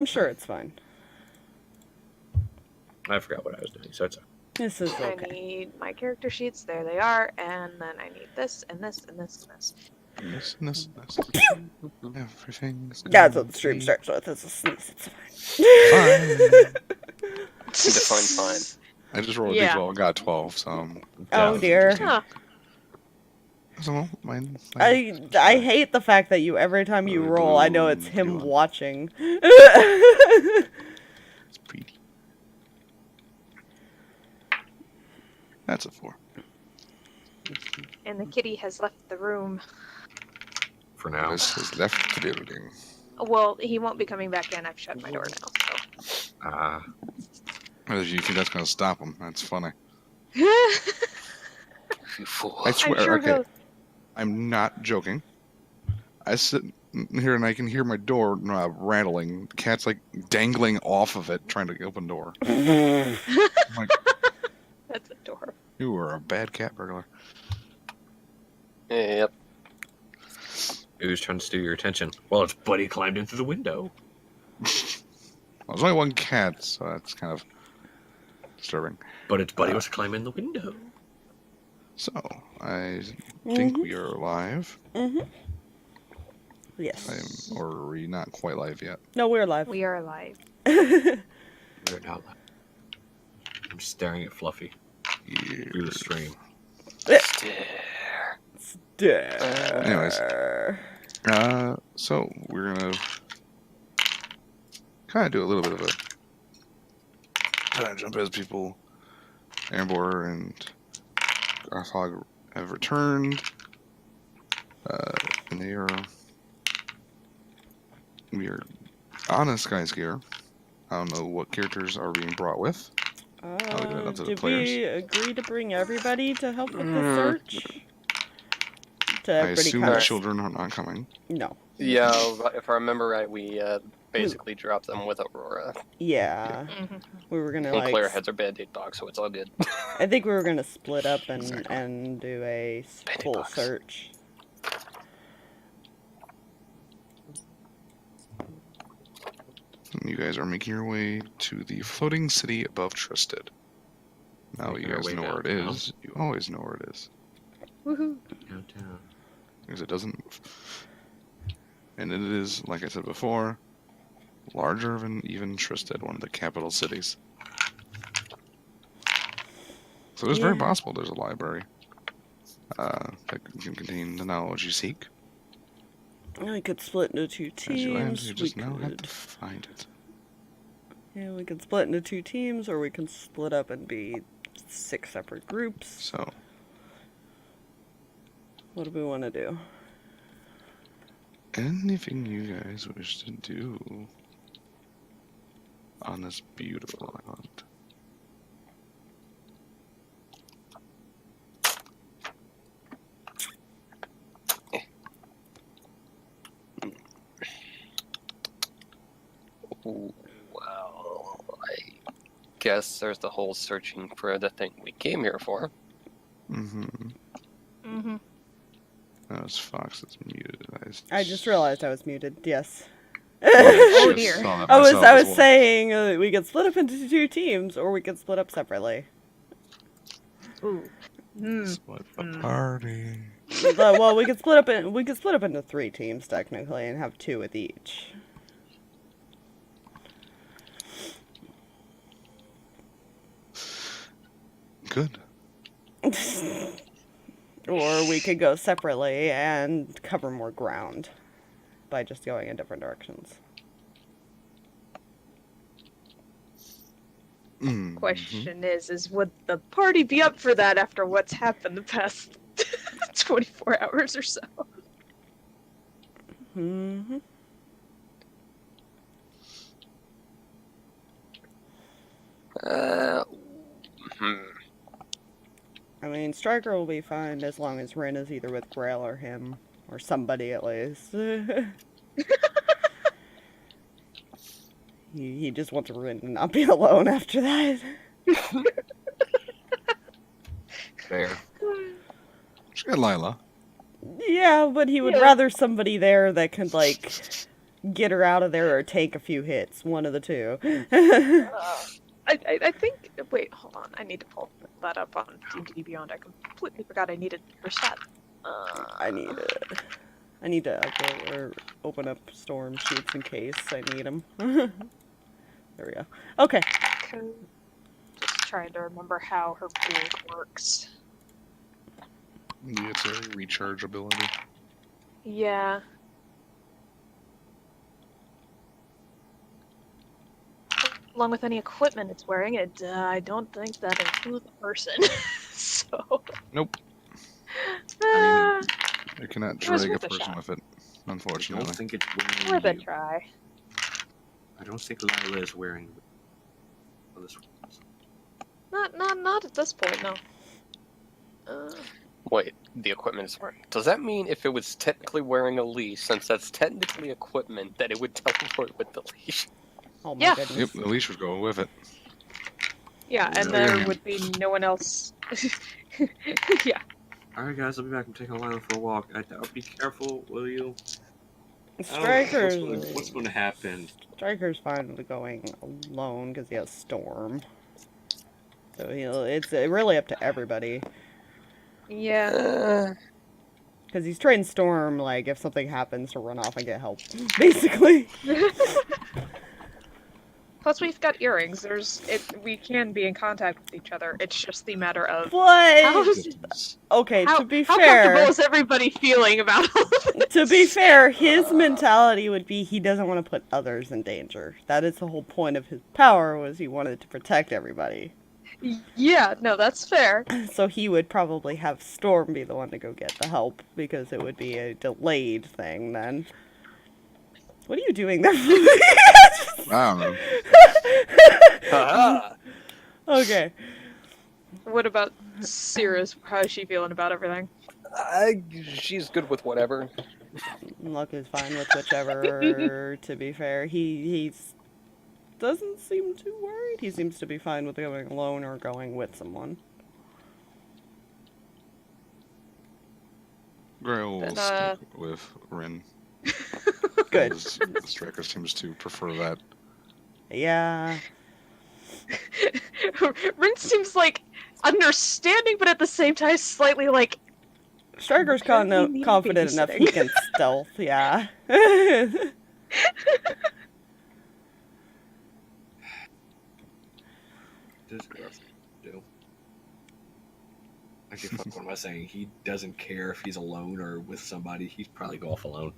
I'm sure it's fine. I forgot what I was doing, so it's okay. This is okay. I need my character sheets. There they are. And then I need this and this and this and this. This and this and this. Everything's That's what the stream starts with. It's a sneeze. It's fine. Define fine. I just rolled a Yeah. d12 and got 12, so... Oh dear. Huh. So, mine. I hate the fact that every time you roll, I know it's him watching. It's pretty. That's a 4. And the kitty has left the room. For now. This has left the building. Well, he won't be coming back in. I've shut my door now. So. As you think that's gonna stop him? That's funny. You fool. I swear. sure Okay, will. I'm not joking. I sit here and I can hear my door rattling. The cat's like dangling off of it, trying to open the door. I'm like, That's adorable. you were a bad cat burglar. Yep. Who's trying to steal your attention? Well, it's Buddy climbed in through the window. Well, there's only one cat, so that's kind of disturbing. But it's Buddy was climbing the window. So, I think we are live. Yes. Or are we not quite live yet? No, we're live. We are live. We're not live. I'm staring at Fluffy Yeah. through the stream. Anyways. So we're gonna kind of do a little bit of a kind of jump as people. Erembor and Garthag have returned, and we are on a skyscraper. I don't know what characters are being brought with. leave it up to the Did players. we agree to bring everybody to help with the search? To I everybody assume kind the of... children are not coming. No. Yeah, if I remember right, we basically dropped them with Aurora. Yeah. We were gonna And like... Claire has her band-aid box, so it's all good. I think we were gonna split up and Exactly. and do a Band-Aid full box. search. You guys are making your way to the floating city above Tristed. Now Making you our guys way know where it downtown? is. You always know where it is. Woohoo. Downtown. Because it doesn't move. And it is, like I said before, larger than even Tristed, one of the capital cities. So it's very Yeah. possible there's a library that can contain the knowledge you seek. We could split into two As you land, teams. you We just now have could... to find it. Yeah, we could split into two teams, or we can split up and be 6 separate groups. So, What do we want to do? anything you guys wish to do on this beautiful island. Well, I guess there's the whole searching for the thing we came here for. That was Fox that's muted. I just realized I was muted. Yes. Oh just dear. saw that I was myself as well. saying we could split up into 2 teams, or we could split up separately. Ooh. Split the party. Well, we could split up into 3 teams technically, and have 2 with each. Good. Or we could go separately and cover more ground by just going in different directions. Question is would the party be up for that after what's happened the past 24 hours or so? Mm-hmm. I mean, Striker will be fine as long as Rinn is either with Grail or him, or somebody at least. he just wants Rinn to not be alone after that. Fair. She got Lila. Yeah, but he would Yeah. rather somebody there that could, like, get her out of there or take a few hits. One of the two. I think. Wait, hold on. I need to pull that up on D&D Beyond. I completely forgot I needed her stat. I need to upload or open up storm sheets in case I need them. There we go. Okay. Just trying to remember how her pool works. Yeah, it's a recharge ability. Yeah. Along with any equipment it's wearing, I don't think that includes the person. So. Nope. Uh, You cannot It was drag a worth a person shot. with it, I unfortunately. don't think it's worth a wearing you. try. I don't think Lila is wearing this. Not at this point, no. Wait, the equipment is wearing. Does that mean if it was technically wearing a leash, since that's technically equipment, that it would teleport with the leash? Oh my Yeah. goodness. Yep, the leash would go with it. Yeah, and Yeah. there would be no one else. Yeah. Alright, guys, I'll be back. I'm taking Lila for a walk. Be careful, will you? Striker's What's going to happen? Striker's fine with going alone because he has Storm. So it's really up to everybody. Yeah. Because he's trained Storm, like, if something happens to run off and get help. Basically. Plus, we've got earrings. We can be in contact with each other. It's just the matter of But, okay, how to be comfortable fair, is everybody feeling about all of this? to be fair, his mentality would be he doesn't want to put others in danger. That is the whole point of his power, was he wanted to protect everybody. Yeah, no, that's fair. So he would probably have Storm be the one to go get the help, because it would be a delayed thing then. What are you doing there? I don't know. Ah! Okay. What about Sirris? How is she feeling about everything? She's good with whatever. Luck is fine with whichever, to be fair. He doesn't seem too worried. He seems to be fine with going alone or going with someone. Grail will Then, stick with Rinn. Good. Because Striker seems to prefer that. Yeah. Rinn seems like understanding, but at the same time slightly like. Striker's Apparently need confident enough he babysitting. can stealth, yeah. Does Garth do? Actually, fuck, what am I saying? He doesn't care if he's alone or with somebody. He'd probably go off alone.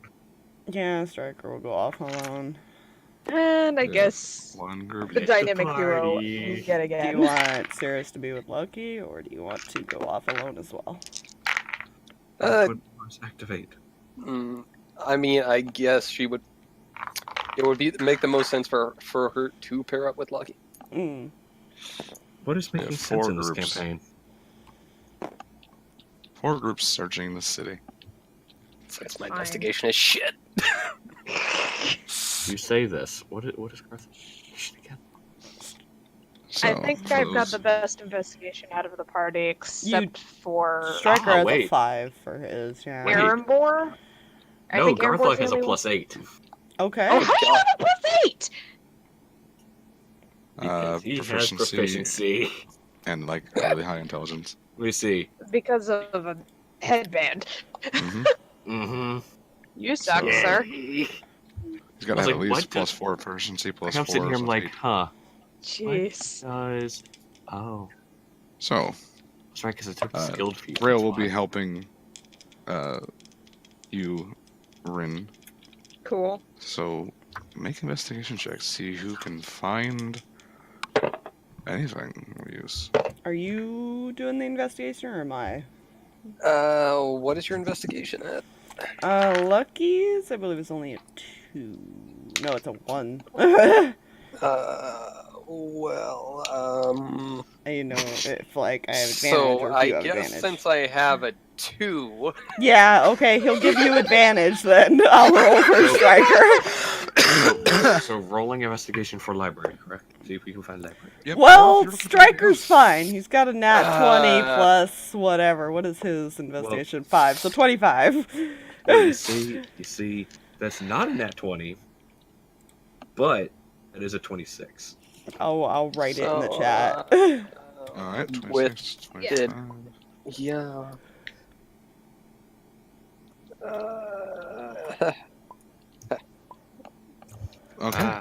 Yeah, Striker will go off alone. And I Yeah. guess One group. the It's the dynamic duo party. yet Do again. you want Sirris to be with Loki, or do you want to go off alone as well? Activate. I mean, I guess she would. It would make the most sense for her to pair up with Lucky. Mm. What is making Yeah, sense 4 in this groups. campaign? 4 groups searching the city. So it's my Fine. investigation is shit. You say this. What is Garth? Again? So, I think for I've got those- the best investigation out of the party, except for Striker has a wait. 5 for his, yeah. Wait. Erembor. I No, think Garthag Erebor's has the a only one- +8. Okay. Oh, how do you have a +8? Because he has proficiency proficiency. and like really high intelligence. Let me see. Because of a headband. hmm Mm-hmm. You suck, So- sir. He's got I to was have like, at least what does- +4 proficiency, +4. I'm sitting here, I'm so like, 8. huh. Jeez. Does... Oh. So, That's right, because I took the skilled feat. Grail that's will be why. helping you, Rinn. Cool. So, make investigation checks. See who can find anything of use. Are you doing the investigation, or am I? What is your investigation at? Lucky's, I believe, is only a 2. No, it's a 1. You know, if, like, I have advantage So or if I you have guess advantage. since I have a 2, Yeah, okay, he'll give you advantage then. I'll roll for Striker. So rolling investigation for library, correct? See if we can find library. Yep. Well, you're looking for Striker's anything fine. He's got a nat 20 Uh, plus whatever. What is his investigation? 5, so 25. Well, you see, that's not a nat 20. but that is a 26. I'll write it in the So, chat. All right, With 26, Yeah. 25. yeah. Okay.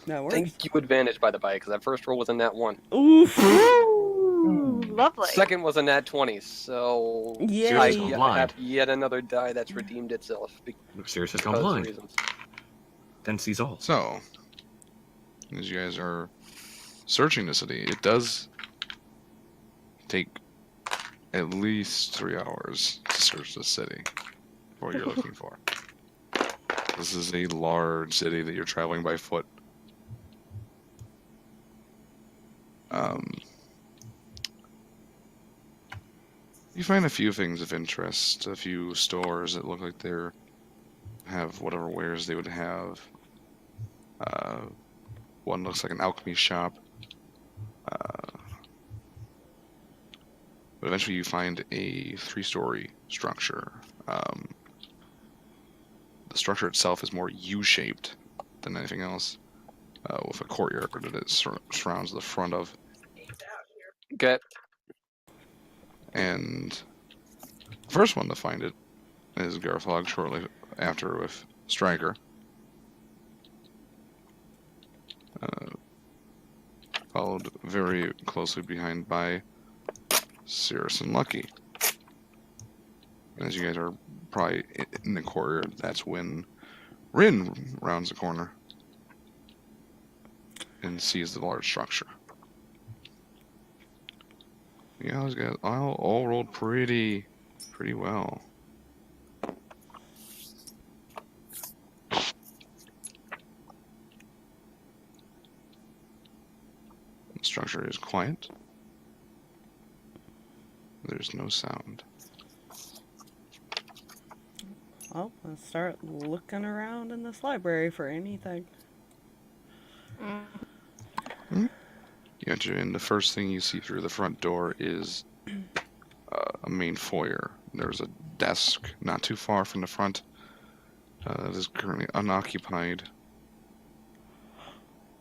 That works. Thank you, advantage by the by, because that first roll was a nat 1. Oof. Ooh, lovely. Second was a nat 20, so Yay. I Sirris gone blind. have yet another die that's redeemed itself Sirris has gone because blind. reasons. Then sees all. So, as you guys are searching the city, it does take at least 3 hours to search the city for what you're looking for. This is a large city that you're traveling by foot. You find a few things of interest, a few stores that look like they're have whatever wares they would have. One looks like an alchemy shop. But eventually you find a 3-story structure. The structure itself is more U-shaped than anything else, with a courtyard that it surrounds the front of. Okay. And the first one to find it is Garthag, shortly after with Striker. Followed very closely behind by Sirris and Lucky. And as you guys are probably in the courtyard, that's when Rinn rounds the corner and sees the large structure. Yeah, those guys all rolled pretty well. The structure is quiet. There's no sound. Well, let's start looking around in this library for anything. You enter in, the first thing you see through the front door is a main foyer. There's a desk not too far from the front that is currently unoccupied.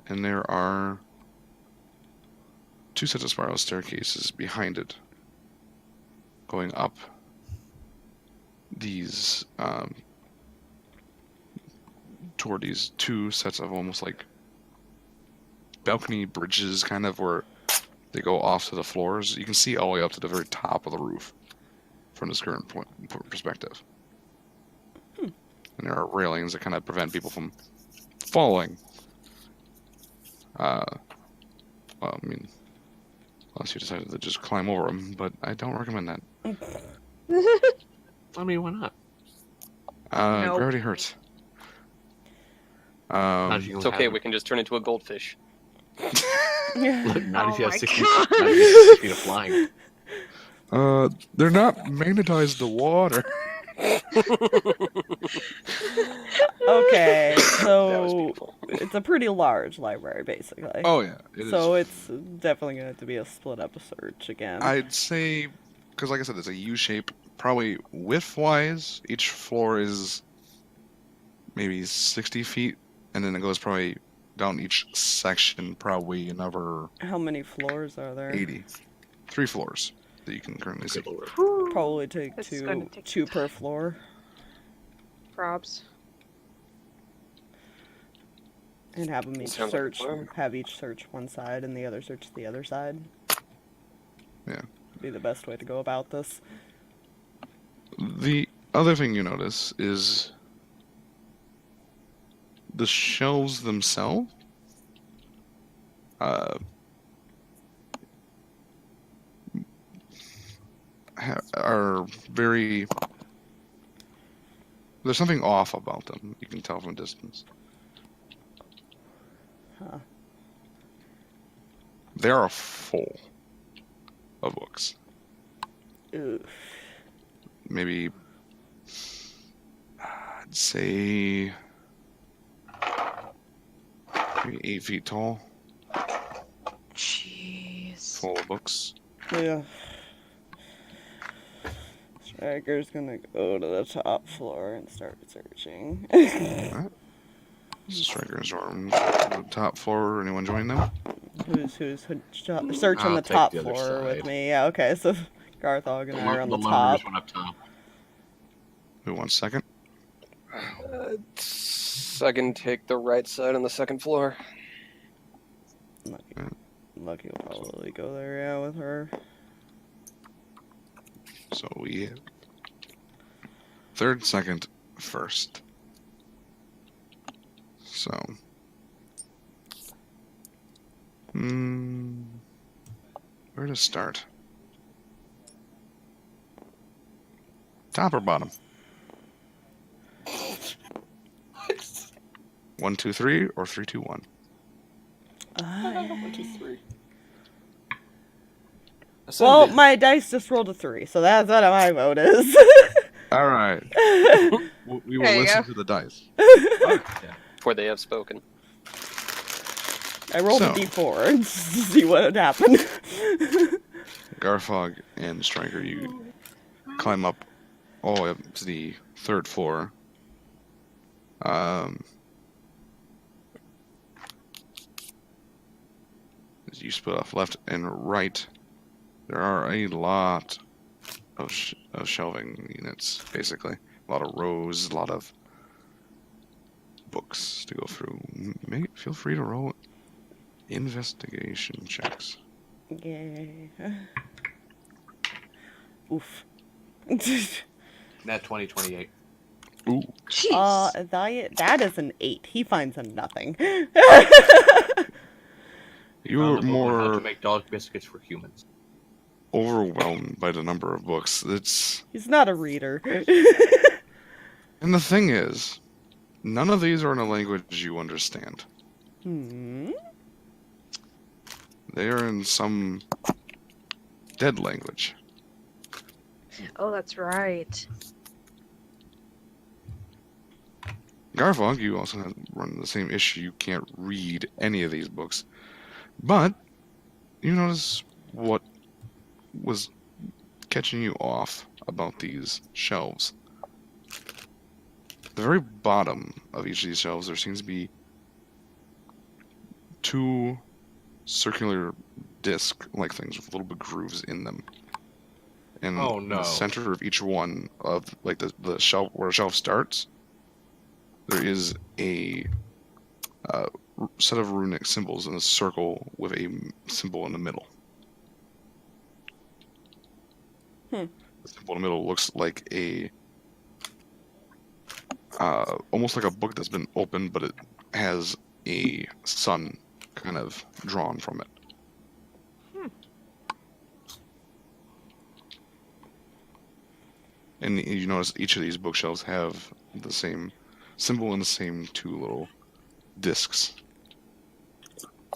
And there are 2 sets of spiral staircases behind it, going up these toward these 2 sets of almost like balcony bridges, kind of, where they go off to the floors. You can see all the way up to the very top of the roof from this current perspective. And there are railings that kind of prevent people from falling. Well, I mean, unless you decided to just climb over them, but I don't recommend that. I mean, why not? Nope. Gravity hurts. Not if you It's can okay, have- we can just turn into a goldfish. Look, not if you Oh have my 60 God. not if you have 6 feet of flying. They're not magnetized to water. Okay, That was so beautiful. it's a pretty large library, basically. Oh yeah, it is. So it's definitely going to have to be a split up search again. I'd say, because like I said, it's a U shape. Probably width-wise, each floor is maybe 60 feet, and then it goes probably down each section, probably another How many floors are there? 80. 3 floors that you can currently see. Good lord. Whew. Probably take This is gonna take two per floor. Probs. And have them each Sounds like a search, plan. have each search one side and the other search the other side. Yeah. Be the best way to go about this. The other thing you notice is the shelves themselves are very... There's something off about them. You can tell from a distance. Huh. They are full of books. Ooh. Maybe, I'd say, maybe 8 feet tall, Jeez. full of books. Yeah. Striker's gonna go to the top floor and start searching. Alright. Striker and Shorn. The top floor. Anyone join them? Who's searching I'll the take top the other floor with side. me? Yeah, okay, so Garthag and I are on the The top. loners went up top. Who wants second? I can take the right side on the second floor. Lucky will probably go there, yeah, with her. So we third, second, first. So where to start? Top or bottom? 1, 2, 3, or 3, 2, 1. 1, 2, 3. Well, my dice just rolled a 3, so that's what my vote is. All right. We will There you listen go. to the dice. For they have spoken. I rolled So. a d4 to see what would happen. Garthag and Striker, you climb up all the way up to the third floor. As you split off left and right, there are a lot of shelving units, basically. A lot of rows, a lot of books to go through. Feel free to roll investigation checks. Yay. Oof. Nat 2028. Ooh. Jeez. That is an 8. He finds a nothing. You Found were the book on how more to make dog biscuits for humans. overwhelmed by the number of books. He's not a reader. And the thing is, none of these are in a language you understand. Hmm. They are in some dead language. Oh, that's right. Garthag, you also have run the same issue. You can't read any of these books. But you notice what was catching you off about these shelves. At the very bottom of each of these shelves, there seems to be 2 circular disc-like things with little bit grooves in them. And Oh, in no. the center of each one of like the shelf where a shelf starts, there is a set of runic symbols in a circle with a symbol in the middle. Hmm. The symbol in the middle looks like a almost like a book that's been opened, but it has a sun kind of drawn from it. And you notice each of these bookshelves have the same symbol and the same 2 little discs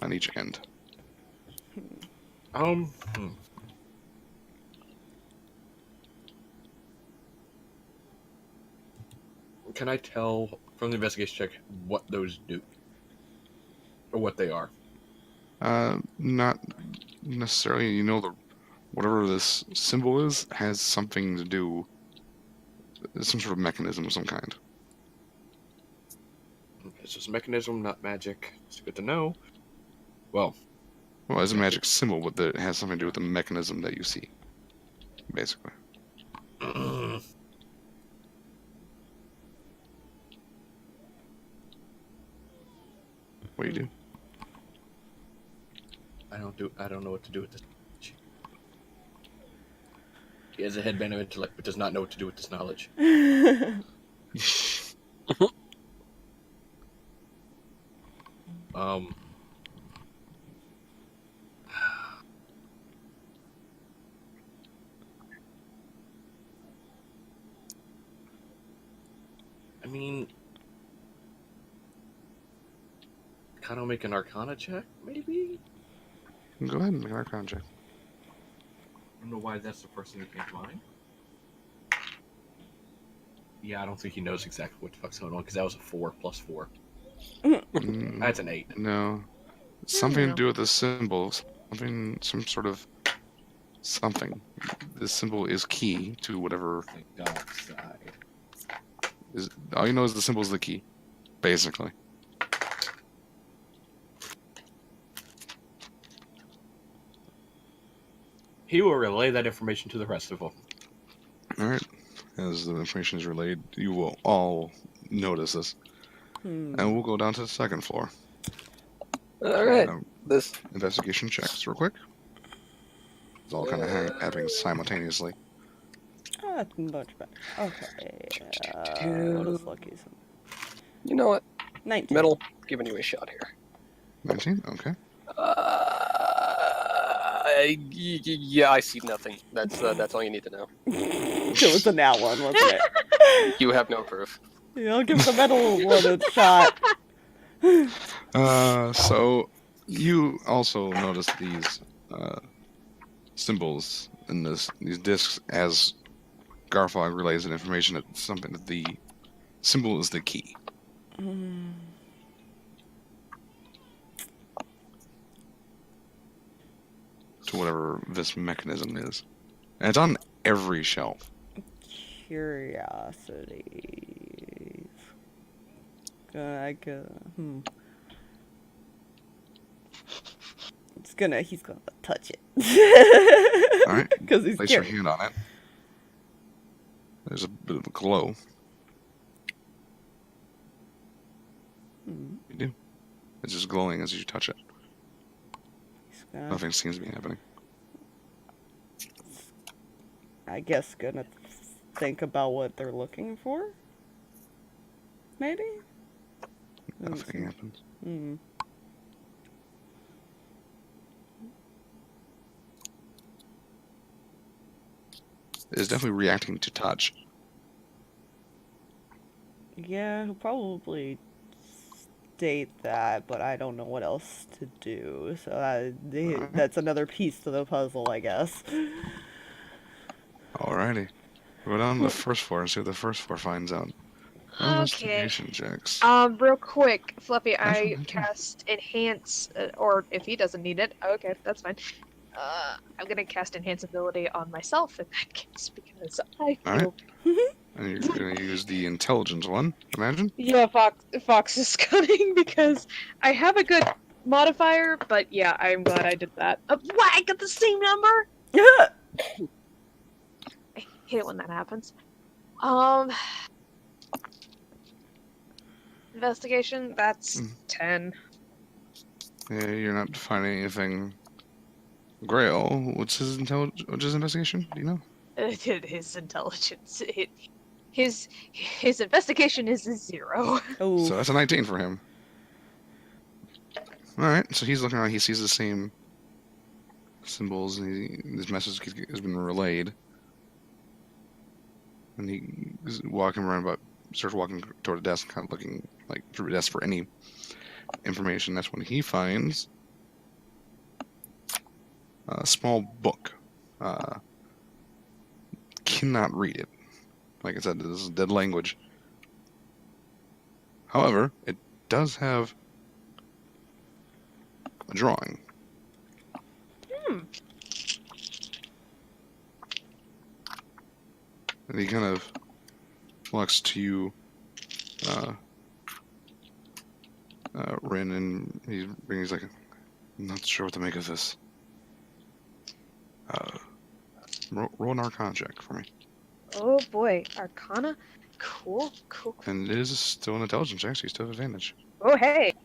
on each end. Can I tell from the investigation check what those do? Or what they are? Not necessarily. You know, whatever this symbol is has something to do, some sort of mechanism of some kind. It's just a mechanism, not magic. It's good to know. Well, It's a magic symbol, but it has something to do with the mechanism that you see, basically. What do you do? I don't know what to do with this. He has a headband of intellect, but does not know what to do with this knowledge. I mean, kind of make an Arcana check, maybe? Go ahead and make an Arcana check. I don't know why that's the first thing that came to mind. Yeah, I don't think he knows exactly what the fuck's going on, because that was a 4 plus 4. Mm, That's an 8. no. Something to do with the symbols. Some sort of something. This symbol is key to whatever The dark side. is. All you know is the symbol is the key, basically. He will relay that information to the rest of them. All right. As the information is relayed, you will all notice this, and we'll go down to the second floor. All right. This. Investigation checks, real quick. It's all kind of happening simultaneously. That's much better. Okay. What is Lucky's? You know what? 19. Metal, giving you a shot here. 19. Okay. Yeah, I see nothing. That's all you need to know. It was a nat one, wasn't it? You have no proof. Yeah, I'll give the metal one a shot. So you also notice these symbols in these discs as Garthag relays an information that something that the symbol is the key. To whatever this mechanism is. And it's on every shelf. Curiosities. He's gonna touch it. Alright. Because he's Place your scared. hand on it. There's a bit of a glow. You do. It's just glowing as you touch it. He's gonna, Nothing seems to be happening. I guess gonna think about what they're looking for? Maybe? Nothing happens. It's definitely reacting to touch. Yeah, he'll probably state that, but I don't know what else to do. So that's another piece to the puzzle, I guess. Alrighty. Go down to the first floor and see what the first floor finds out. Okay. Investigation checks. Real quick, Fluffy, I fine, cast Enhance, or if he doesn't need it, okay, that's fine. I'm gonna cast Enhance ability on myself in that case, because I feel... And you're going to use the intelligence one, imagine? Yeah, Fox is cunning, because I have a good modifier, but yeah, I'm glad I did that. What? I got the same number? I hate it when that happens. Investigation, that's 10. Yeah, you're not finding anything. Grail, what's his investigation? Do you know? His intelligence. His investigation is a 0. Oh, So that's a 19 for him. Alright, so he's looking around, he sees the same symbols, and this message has been relayed. And he's walking around, starts walking toward the desk, kind of looking like through the desk for any information. That's when he finds a small book. Cannot read it. Like I said, this is dead language. However, it does have a drawing. And he kind of looks to you, Rinn, and he's like, I'm not sure what to make of this. Roll an Arcana check for me. Oh boy, Arcana? Cool. And it is still an intelligence check, so you still have advantage. Oh hey!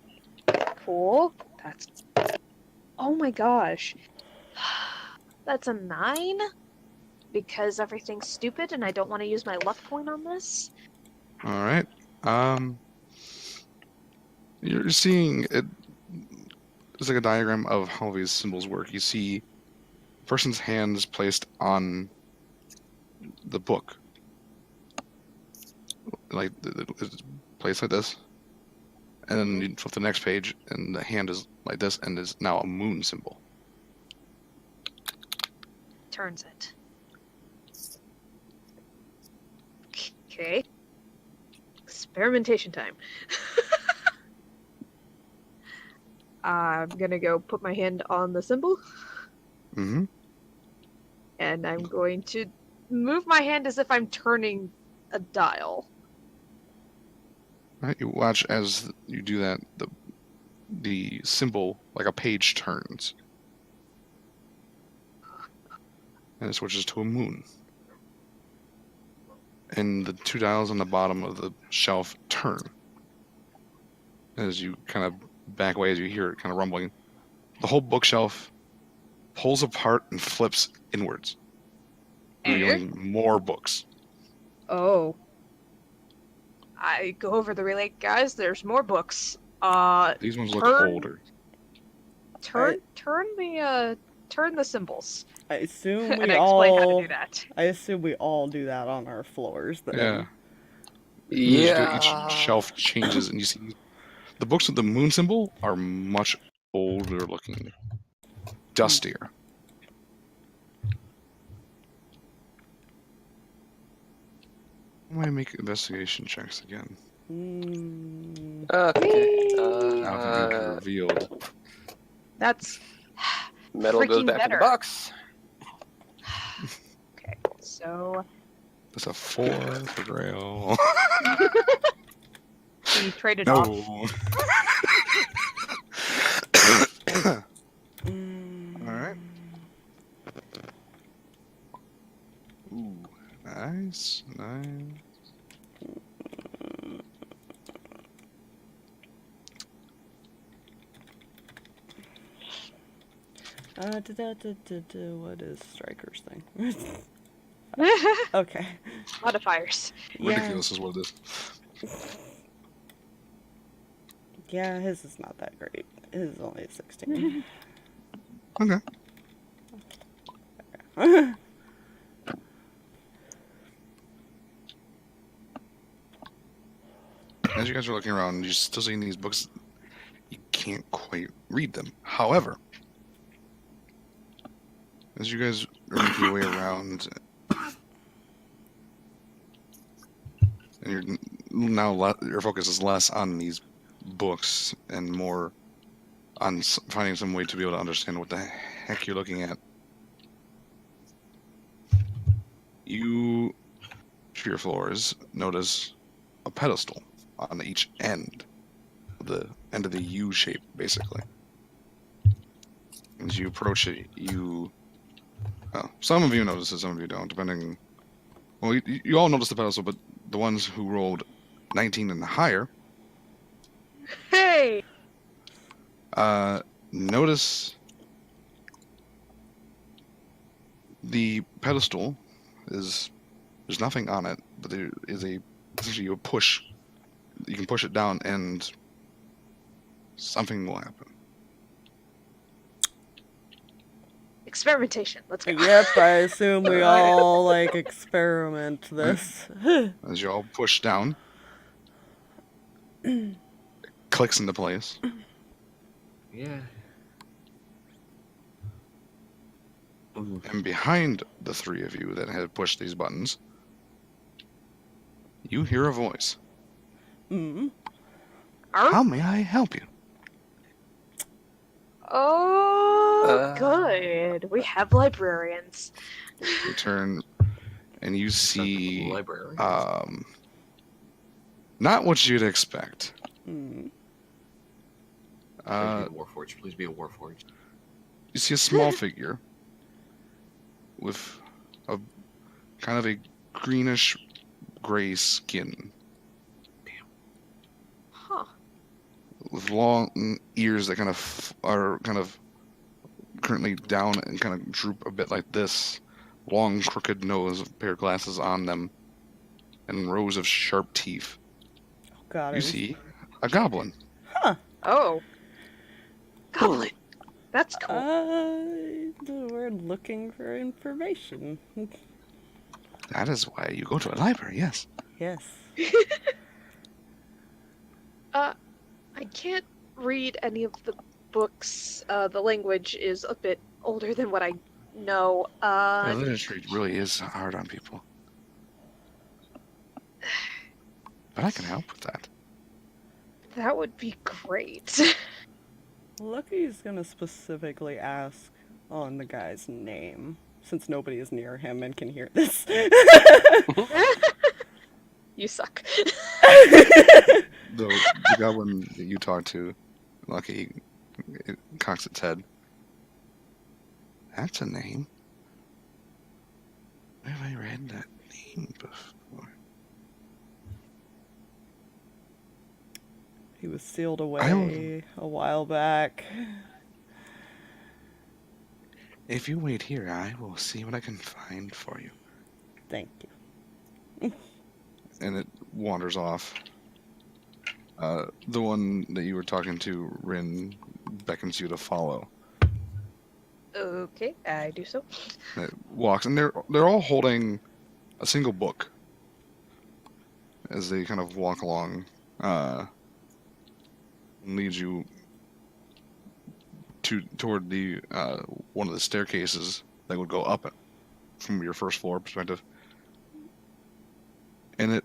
Cool. That's... Oh my gosh. That's a 9? Because everything's stupid and I don't want to use my luck point on this? Alright. You're seeing it. It's like a diagram of how these symbols work. You see a person's hands placed on the book. Like, it's placed like this. And then you flip the next page, and the hand is like this, and is now a moon symbol. Turns it. Okay. Experimentation time. I'm gonna go put my hand on the symbol. Mm-hmm. And I'm going to move my hand as if I'm turning a dial. Right, you watch as you do that. The symbol, like a page, turns, and it switches to a moon. And the 2 dials on the bottom of the shelf turn as you kind of back away, as you hear it kind of rumbling. The whole bookshelf pulls apart and flips inwards, revealing more books. Oh. I go over the relay, guys. There's more books. These ones look turn- older. Turn the symbols. I assume And we I explain how to all. do that. I assume we all do that on our floors. Then. Yeah. Each shelf changes, and you see the books with the moon symbol are much older looking, dustier. Why do I make investigation checks again? Okay. Now they're being revealed. That's Metal goes freaking back to better. the box. Okay, so That's a 4 for Grail. we traded off. No. Alright. Ooh, nice. What is Striker's thing? Okay. Modifiers. Ridiculous is what it is. Yeah, his is not that great. His is only a 16. Okay. As you guys are looking around, you're still seeing these books. You can't quite read them. However, as you guys are making your way around, and you're now your focus is less on these books and more on finding some way to be able to understand what the heck you're looking at. You, to your floors, notice a pedestal on each end of the U shape, basically. As you approach it, well, some of you notice it, some of you don't, depending. Well, you all notice the pedestal, but the ones who rolled 19 and higher, Hey! notice the pedestal there's nothing on it, but there is essentially a push. You can push it down and something will happen. Experimentation. Let's go. Yep, I assume we all experiment this. As you all push down, it clicks into place. Yeah. Ooh. And behind the three of you that had pushed these buttons, you hear a voice. Mm. How may I help you? Oh, good. We have librarians. You turn and you see Library. not what you'd expect. Mm. Please be a Warforged. Please be a Warforged. You see a small figure with a kind of a greenish gray skin, Huh. with long ears that are currently down and kind of droop a bit like this, long crooked nose, a pair of glasses on them, and rows of sharp teeth. God, You see a goblin. Huh. Oh. Goblin. That's cool. We're looking for information. That is why you go to a library, yes. Yes. I can't read any of the books. The language is a bit older than what I know. The literature really is hard on people. But I can help with that. That would be great. Lucky's gonna specifically ask on the guy's name. since nobody is near him and can hear this. You suck. The goblin that you talked to, Lucky, it cocks its head. That's a name. Where have I read that name before? He was sealed away a while back. If you wait here, I will see what I can find for you. Thank you. And it wanders off. The one that you were talking to, Rinn, beckons you to follow. Okay, I do so. And it walks, and they're all holding a single book as they kind of walk along. And leads you toward the one of the staircases that would go up from your first floor perspective. And it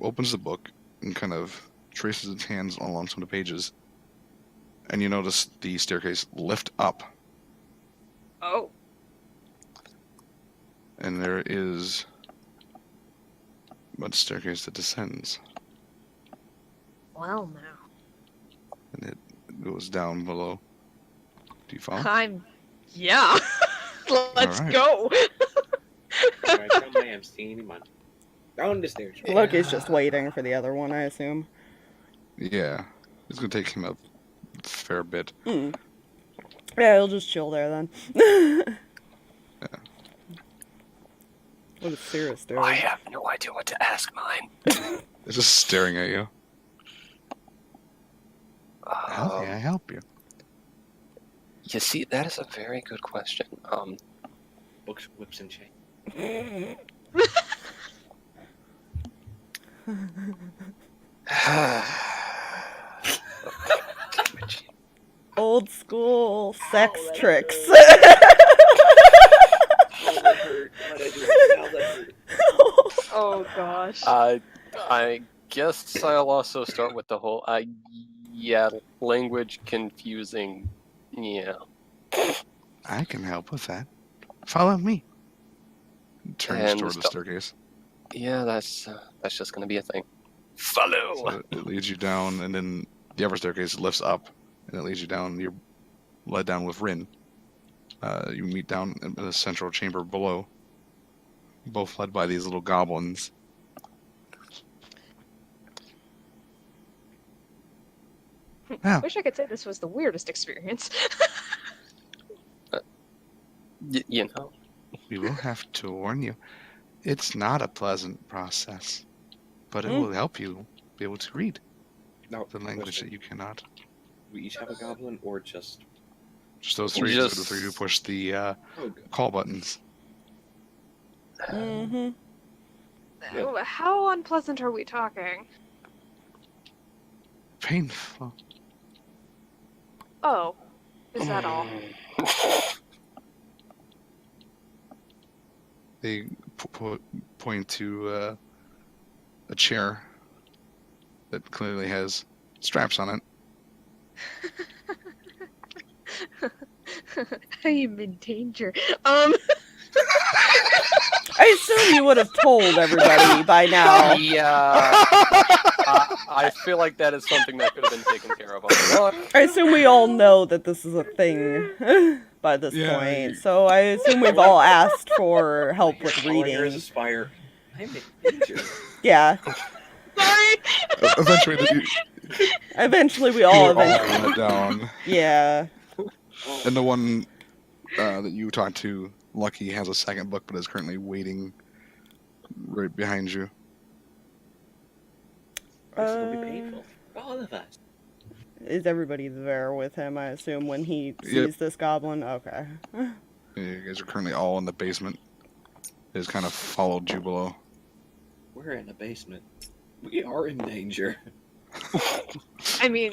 opens the book and kind of traces its hands along some of the pages. And you notice the staircase lift up. Oh. And there is a staircase that descends. Well, now. And it goes down below. Do you follow? Yeah. Let's Alright. go. Alright, I am seeing him on down the stairs. Loki's just waiting for the other one, I assume. Yeah. It's going to take him a fair bit. Hmm. Yeah, he'll just chill there then. Yeah. What is Sirris doing? I have no idea what to ask mine. It's just staring at you. How may I help you? You see, that is a very good question. Books, whips, and chain. Old school sex that tricks. Oh, that hurt. Why'd I do it? Now that hurt. Oh gosh. I guess I'll also start with the whole, yeah, language confusing, yeah. I can help with that. Follow me. Turns And toward the stop. staircase. Yeah, that's just gonna be a thing. Follow! So it leads you down, and then the upper staircase lifts up, and it leads you down. You're led down with Rinn. You meet down in the central chamber below, both led by these little goblins. Now, Wish I could say this was the weirdest experience. You know, we will have to warn you. It's not a pleasant process, but it will help you be able to read Now, the language question. that you cannot. We each have a goblin, or just... Just those three. Just- The three who push the Oh, good. call buttons. Mm-hmm. How unpleasant are we talking? Painful. Oh, is that all? They point to a chair that clearly has straps on it. I am in danger. I assume you would have told everybody by now. yeah, I feel like that is something that could have been taken care of on the walk. I assume we all know that this is a thing by this Yeah. point, so I assume we've all asked for help with All I hear is a reading. spire. I'm in danger. Yeah. Sorry. Eventually, Eventually we you all all eventually. let down. Yeah. And the one that you talked to, Lucky, has a second book, but is currently waiting right behind you. This will be painful for all of us. Is everybody there with him, I assume, when he sees Yep. this goblin? Okay. You guys are currently all in the basement. It has kind of followed you below. We're in the basement. We are in danger. I mean,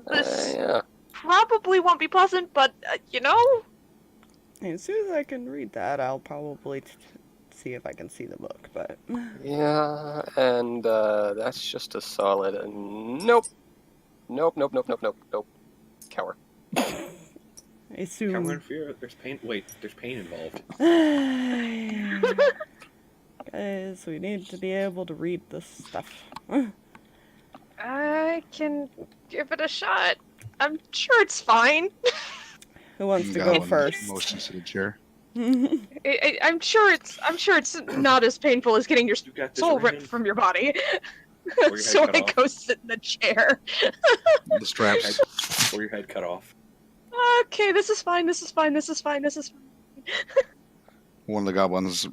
this Yeah. probably won't be pleasant, but you know. As soon as I can read that, I'll probably see if I can see the book, but... Yeah, and that's just a solid nope. Nope. Cower. I assume. Come on, fear. There's pain. Wait, there's pain involved. Guys, we need to be able to read this stuff. I can give it a shot. I'm sure it's fine. Who wants to go Goblin first? motions to the chair. I'm sure it's not as painful as getting your You got this, soul Rinn. ripped from your body. Or your So head I cut off. go sit in the chair. The straps. Or your head cut off. Okay, this is fine. This is fine. This is fine. This is fine. One of the goblins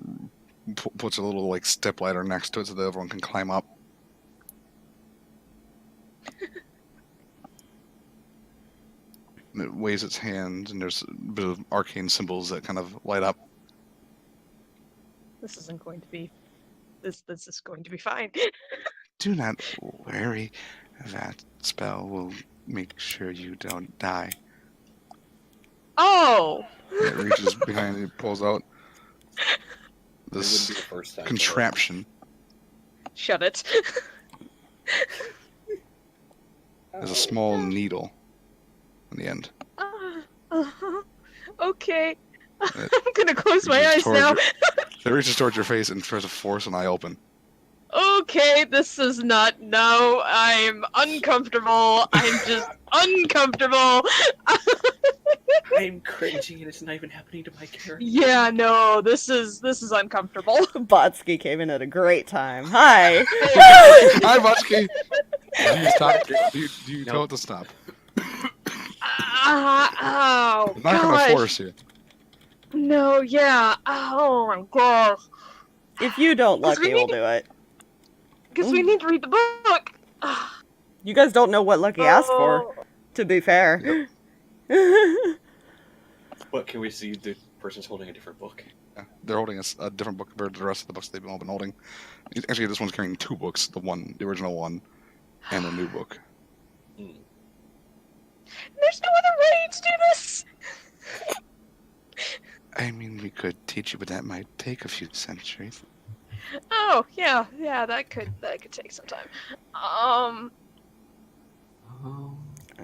puts a little like step ladder next to it so that everyone can climb up. And it waves its hand, and there's a bit of arcane symbols that kind of light up. This isn't going to be. This is going to be fine. Do not worry. That spell will make sure you don't die. Oh. And it reaches behind and pulls out It wouldn't this be the first time. contraption. Shut it. There's a small needle on the end. Okay. It I'm gonna close my eyes towards now. It reaches towards your face and tries to force an eye open. Okay, this is not. No, I'm uncomfortable. I'm just uncomfortable. I'm cringing and it's not even happening to my character. Yeah, no, this is uncomfortable. Botsky came in at a great time. Hi! Hi, Butchki! Do you stop? Do you tell it to stop? Oh, I'm not gonna gosh. force you. No, yeah. Oh my gosh. If you don't, Because we Lucky will need- do it. Because we need to read the book. You guys don't know what Lucky asked for, to be fair. But can we see the person's holding a different book? Yeah, they're holding a different book compared to the rest of the books they've all been holding. Actually, this one's carrying two books: the original one, and a new book. Hmm. There's no other way to do this. I mean, we could teach you, but that might take a few centuries. Oh, yeah, that could take some time. I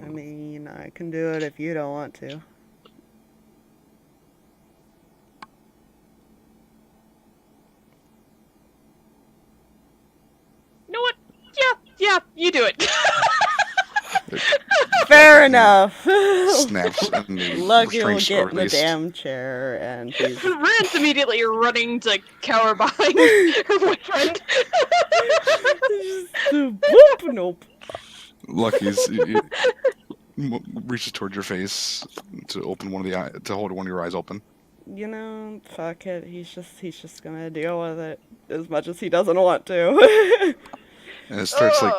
mean, I can do it if you don't want to. You know what? Yeah, you do it. Fair enough. Snaps and the Lucky will restraints get are in the released. damn chair, and he's Rinn's immediately running to cower behind her boyfriend. Boop, nope. Lucky's reaches towards your face to open one of the to hold one of your eyes open. You know, fuck it. He's just gonna deal with it as much as he doesn't want to. And it starts like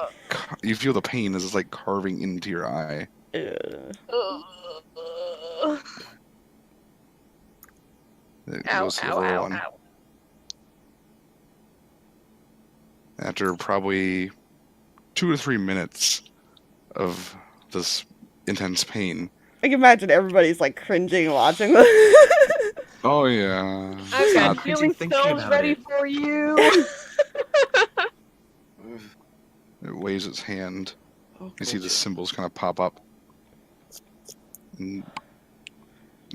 you feel the pain as it's like carving into your eye. Ugh. It Ow, goes to ow, level ow, 1. ow. After probably 2 to 3 minutes of this intense pain. I can imagine everybody's like cringing watching this. Oh yeah. I've got Not- healing thinking spells about ready it. for you. It waves its hand. Oh, You see the symbols kind of pop up. And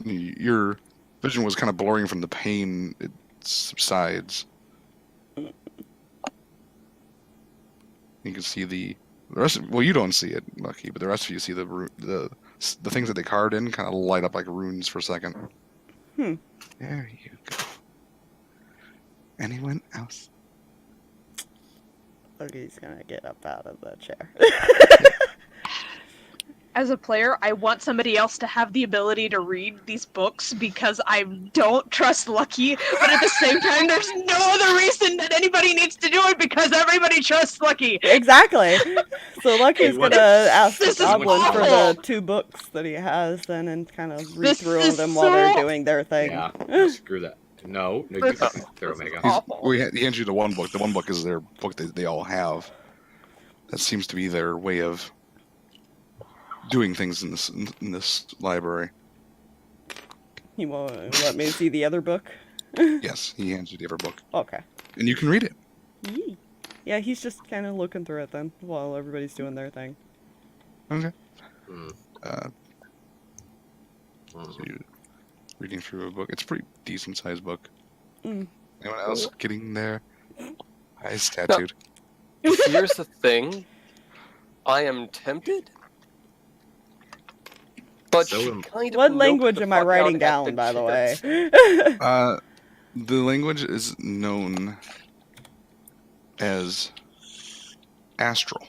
your vision was kind of blurring from the pain. It subsides. You can see the rest. Well, you don't see it, Lucky, but the rest of you see the things that they carved in kind of light up like runes for a second. Hmm. There you go. Anyone else? Lucky's gonna get up out of the chair. As a player, I want somebody else to have the ability to read these books because I don't trust Lucky, but at the same time, there's no other reason that anybody needs to do it because everybody trusts Lucky. Exactly. So Lucky's Hey, what- gonna ask the This is goblin for the awful. 2 books that he has, then, and kind of read This through is them while they're so- doing their thing. Yeah, no, screw that. No, you This- they're Omega. Awful. He hands you the one book. The one book is their book that they all have. That seems to be their way of doing things in this library. You won't let me see the other book? Yes, he hands you the other book, Okay. and you can read it. Yee. Yeah, he's just kind of looking through it then, while everybody's doing their thing. Okay. Hmm. So you reading through a book. It's a pretty decent sized book. Mm. Anyone else getting their eyes tattooed? Here's the thing. I am tempted. But So she am- kind of What milked language the am I fuck writing out down, at by the way? chance. The language is known as Astral.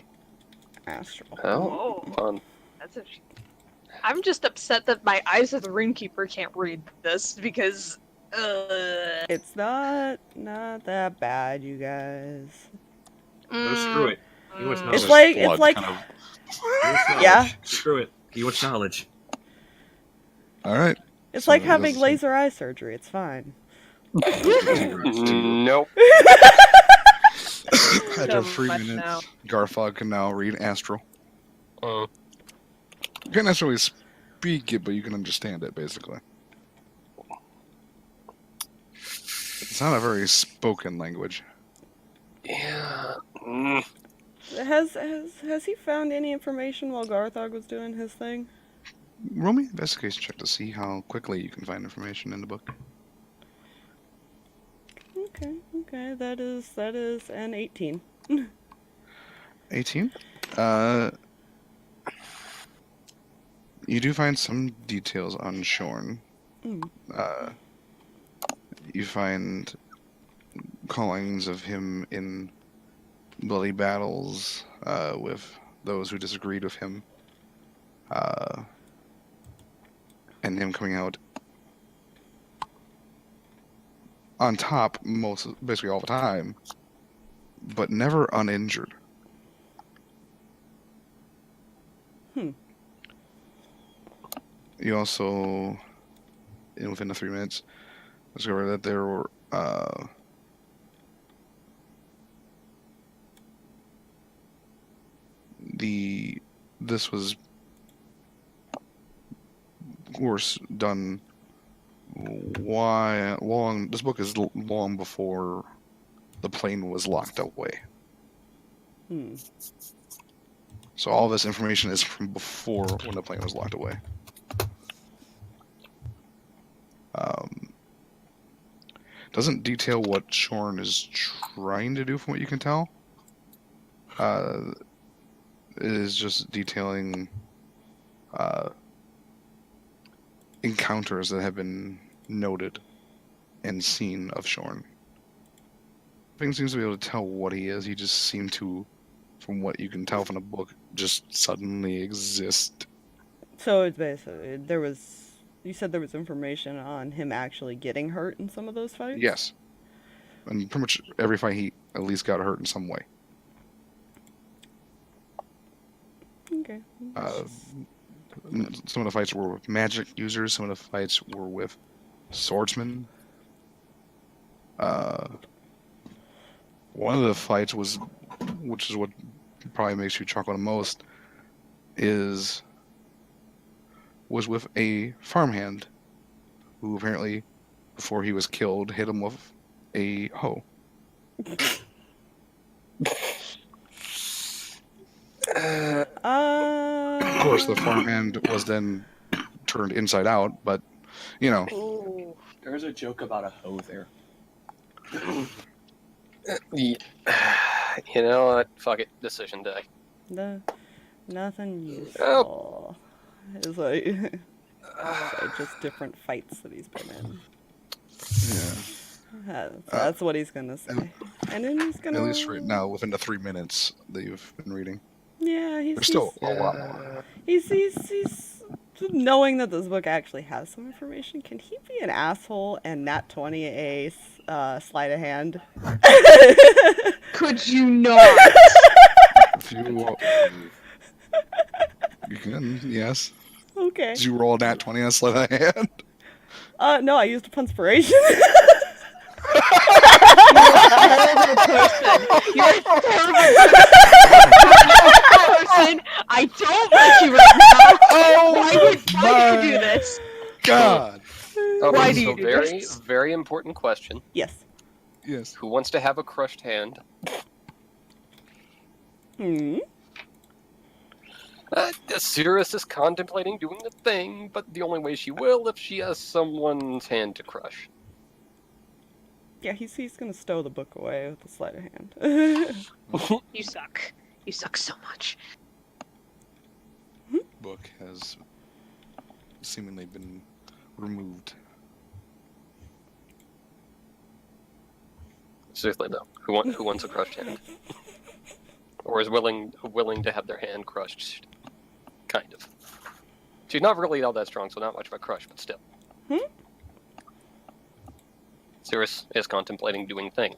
Astral. Oh, fun. That's interesting. I'm just upset that my Eyes of the Ringkeeper can't read this because. It's not that bad, you guys. No, screw it. He wants knowledge. It's like Blood it's like kind of- He wants knowledge. Yeah. Screw it. He wants knowledge. All right. it's So like it having doesn't- laser eye surgery. It's fine. Nope. After So 3 much minutes, now. Garthag can now read Astral. Uh, You can't necessarily speak it, but you can understand it, basically. It's not a very spoken language. yeah. Has he found any information while Garthag was doing his thing? Roll me an investigation check to see how quickly you can find information in the book. Okay, that is an 18. 18? You do find some details on Shorn. Mm. You find callings of him in bloody battles with those who disagreed with him. And him coming out on top basically all the time, but never uninjured. You also, within the 3 minutes, discovered that there were this was, of course, done long. This book is long before the plane was locked away. So all this information is from before when the plane was locked away. Doesn't detail what Shorn is trying to do from what you can tell. It is just detailing encounters that have been noted and seen of Shorn. Nothing seems to be able to tell what he is. He just seemed to, from what you can tell from the book, just suddenly exist. So it's basically you said there was information on him actually getting hurt in some of those fights? Yes. And pretty much every fight he at least got hurt in some way. Okay. Some of the fights were with magic users, some of the fights were with swordsmen. One of the fights was, which is what probably makes you chuckle the most, was with a farmhand who apparently, before he was killed, hit him with a hoe. Of course, the farmhand was then turned inside out, but, you know. Ooh. There's a joke about a hoe there. You know what? Fuck it. Decision day. Nothing useful. It's like just different fights that he's been in. Yeah. That's what he's gonna say. And then he's gonna. At least right now, within the 3 minutes that you've been reading. Yeah, There's still a lot more. He's knowing that this book actually has some information. Can he be an asshole and nat 20 a sleight of hand? Could you not? If you, you can, yes. Okay. Did you roll a nat 20 on sleight of hand? No, I used a punspiration. Horrible person. You're a horrible person. I don't like you right now. Oh, Why would you do this? God. Okay, Why do so you do very, this? very important question. Yes. Yes. Who wants to have a crushed hand? Sirris is contemplating doing the thing, but the only way she will if she has someone's hand to crush. Yeah, he's gonna stow the book away with a sleight of hand. You suck. You suck so much. Book has seemingly been removed. Seriously though, who wants a crushed hand? Or is willing to have their hand crushed? Kind of. She's not really all that strong, so not much of a crush, but still. Sirris is contemplating doing thing.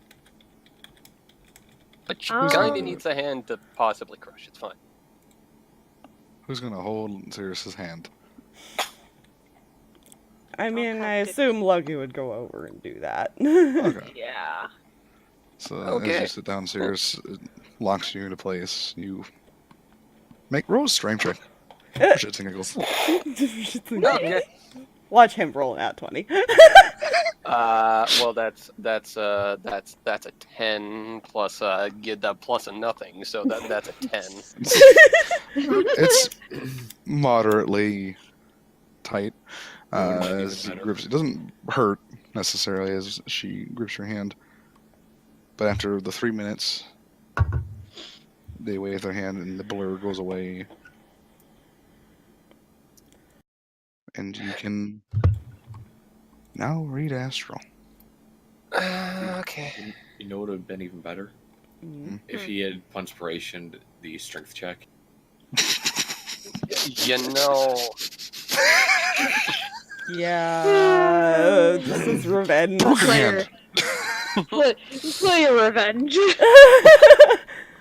But she kinda needs a hand to possibly crush, it's fine. Who's gonna hold Sirris's hand? I mean, I have to- assume Lucky would go over and do that. Okay. Yeah. So Okay. as you sit down, Sirris locks you into place. You roll a strength check. Shits and giggles. Okay. Watch him roll an at 20. Well, that's a 10 plus get that plus a nothing, so that's a 10. It's moderately tight. Even As she better. grips, it doesn't hurt necessarily as she grips your hand. But after the 3 minutes, they wave their hand and the blur goes away. And you can now read astral. Okay. You know what would have been even better? Mhm. If he had punspiration the strength check. You know, Yeah, this is revenge. Broken Clair. hand. Play your revenge.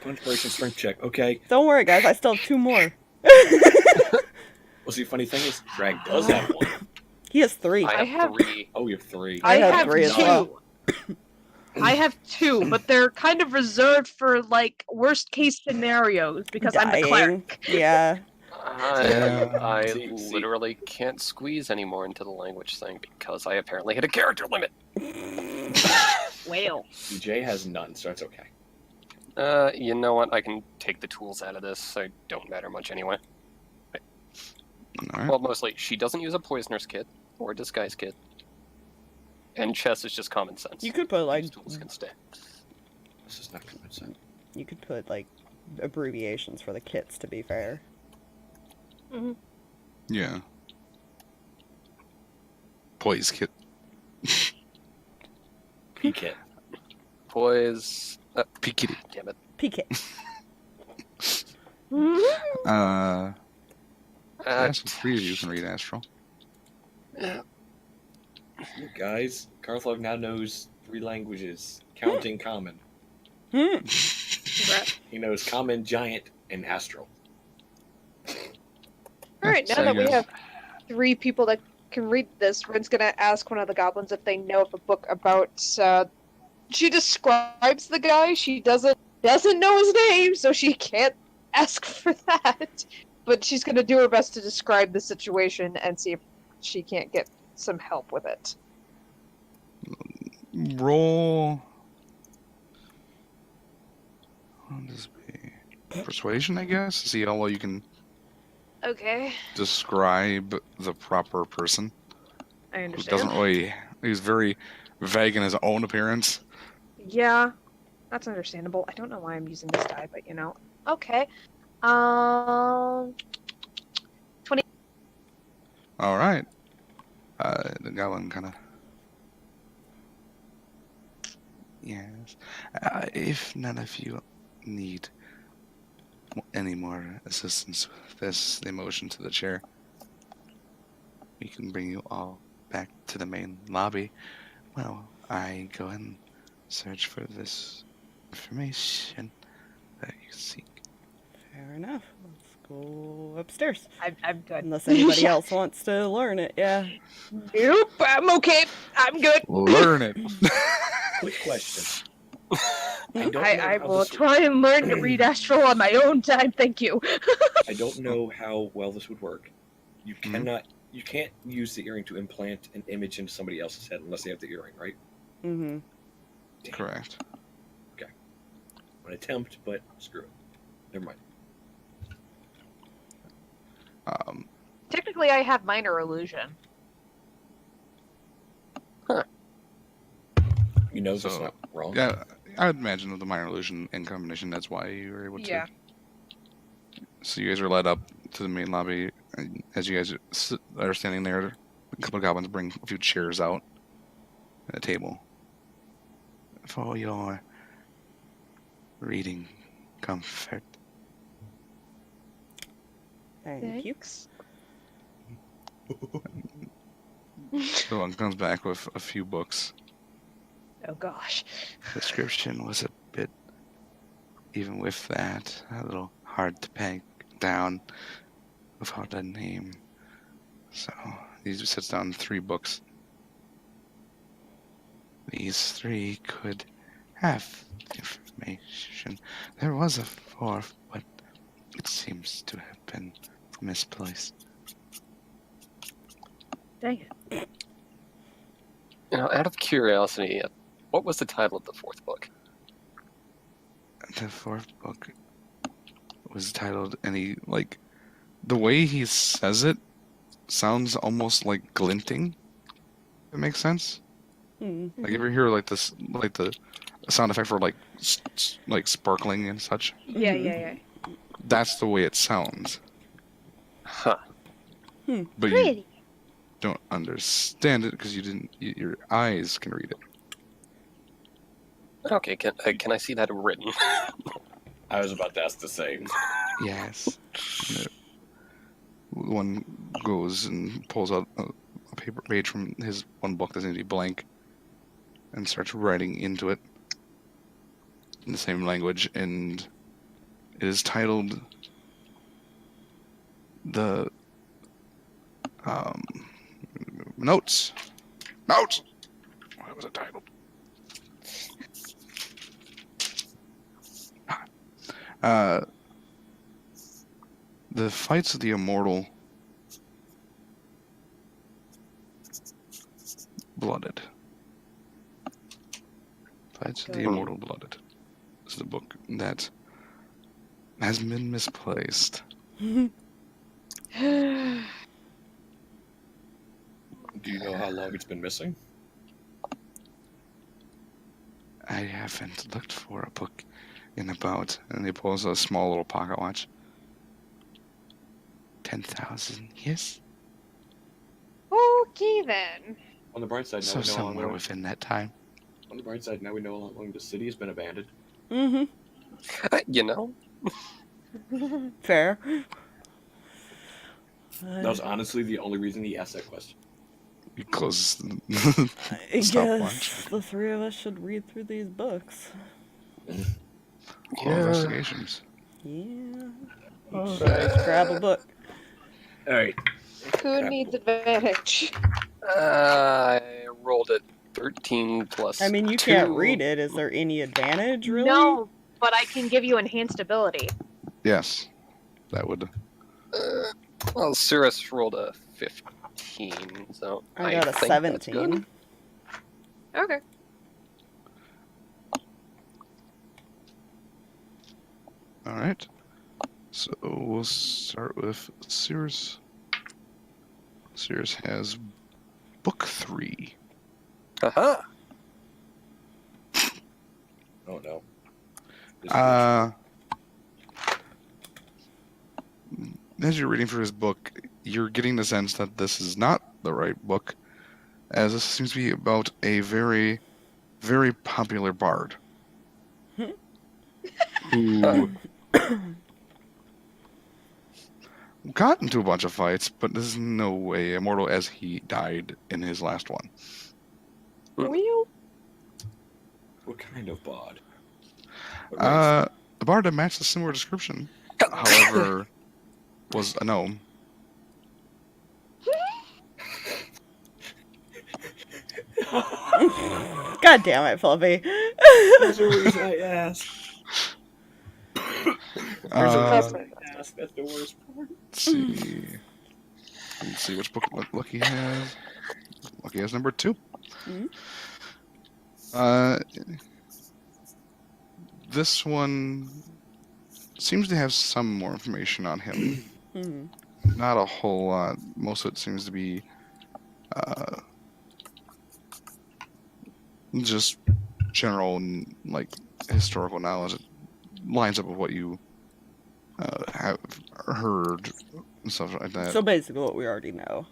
Punspiration strength check. Okay. Don't worry, guys. I still have 2 more. Well, see, funny thing is, Drag does have one. He has 3. I have have- 3. Oh, you have 3. I have have 3 as two. well. I have 2, but they're kind of reserved for like worst case scenarios because I'm the Dying. cleric. Yeah. I See. literally can't squeeze anymore into the language thing because I apparently hit a character limit. Whale. Jay has none, so that's okay. You know what? I can take the tools out of this, so it don't matter much anyway. Alright. Well, mostly, she doesn't use a poisoner's kit or a disguise kit. And chess is just common sense. You could put like These tools can stay. This is not common sense. you could put like abbreviations for the kits to be fair. Yeah. Poise kit. P-kit. Poise. P-kitty. Damn it. PK. Yes, the 3 of you can read astral. Guys, Garthag now knows 3 languages, counting common. He knows common, giant, and astral. Alright, now So that we yes. have 3 people that can read this, Rinn's gonna ask one of the goblins if they know of a book about she describes the guy, she doesn't know his name, so she can't ask for that. But she's gonna do her best to describe the situation and see if she can't get some help with it. Roll. What would this be? Persuasion, I guess? See how well you can Okay, describe the proper person. I Who understand. doesn't really. He's very vague in his own appearance. Yeah, that's understandable. I don't know why I'm using this die, but you know. Okay. 20. Alright. The goblin kind of. Yes. If none of you need any more assistance with this, they motion to the chair. We can bring you all back to the main lobby. Well, I go and search for this information that you seek. Fair enough. Let's go upstairs. I'm good. Unless anybody else wants to learn it, yeah. Nope, I'm okay. I'm good. Learn it. Quick question. I don't know I how will this try and learn to read astral on my own time. Thank you. I don't know how well this would work. You Mhm. you can't use the earring to implant an image into somebody else's head unless they have the earring, right? Mm-hmm. Damn. Correct. An attempt, but screw it. Never mind. Technically, I have minor illusion. You know So, that's not wrong. Yeah, I would imagine with the minor illusion in combination, that's why you were able to. Yeah. So you guys are led up to the main lobby. And as you guys are standing there, a couple of goblins bring a few chairs out and a table. For your reading comfort. Thank you. Thanks. The one comes back with a few books. Oh gosh. The description was a bit, even with that, a little hard to peg down without a name. So he sets down 3 books. These 3 could have information. There was a 4th, but it seems to have been misplaced. Dang it. Out of curiosity, what was the title of the 4th book? The 4th book was titled, and he, like, the way he says it sounds almost like glinting. If it makes sense? Hmm. Like, you ever hear, like, this, like, the sound effect for, like, like, sparkling and such? Yeah, Mhm. yeah, yeah. That's the way it sounds. Huh. But you Pretty. don't understand it because you didn't, your eyes can read it. Okay, can I see that written? I was about to ask the same. Yes. One goes and pulls out a paper page from his one book that's going to be blank and starts writing into it in the same language, and it is titled the Notes. What was it titled? The Fights of the Immortal Blooded. Fights of the Good. Immortal Blooded. This is a book that has been misplaced. Do you know how long it's been missing? I haven't looked for a book in about, and he pulls a small little pocket watch. 10,000 years? Okay then. On the bright side, now So we know how somewhere long. within that time. On the bright side, now we know how long the city has been abandoned. Mm-hmm. Fair. That was honestly the only reason he asked that question. He closes I the stopwatch. guess the 3 of us should read through these books. All investigations. Yeah. Let's grab a book. All right. Who needs advantage? I rolled a 13 plus. I mean, you 2. can't read it. Is there any advantage, really? No, but I can give you enhanced ability. Yes. That would. Well, Sirris rolled a 15, so I got a think that's good. 17. Okay. Alright. So we'll start with Sirris. Sirris has book 3. Haha. Oh no. As you're reading through his book, you're getting the sense that this is not the right book, as this seems to be about a very, very popular bard. Who got into a bunch of fights, but there's no way immortal as he died in his last one. Wheel? What kind of bod? What race? The bard that matched a similar description, however, was a gnome. God damn it, Fluffy. There's a reason I asked. There's a reason I asked. That's the worst part. Let's see. Let's see which book Lucky has. Lucky has number 2. Mhm. This one seems to have some more information on him. Hmm. Not a whole lot. Most of it seems to be just general, like, historical knowledge. It lines up with what you have heard and stuff like that. So basically what we already know.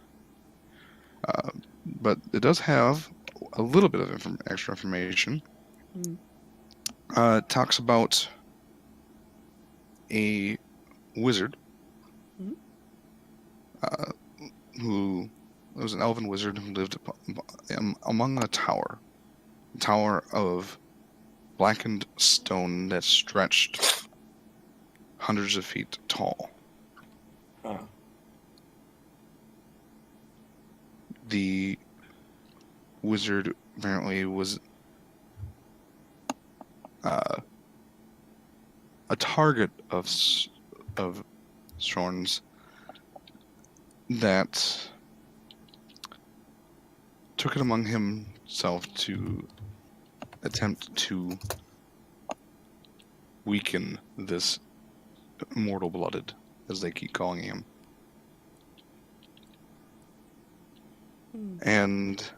But it does have a little bit of extra information. Mm. It talks about a wizard Mhm. who was an elven wizard who lived among a tower of blackened stone that stretched hundreds of feet tall. Huh. The wizard apparently was a target of Shorn's that took it among himself to attempt to weaken this immortal blooded, as they keep calling him. Hmm. And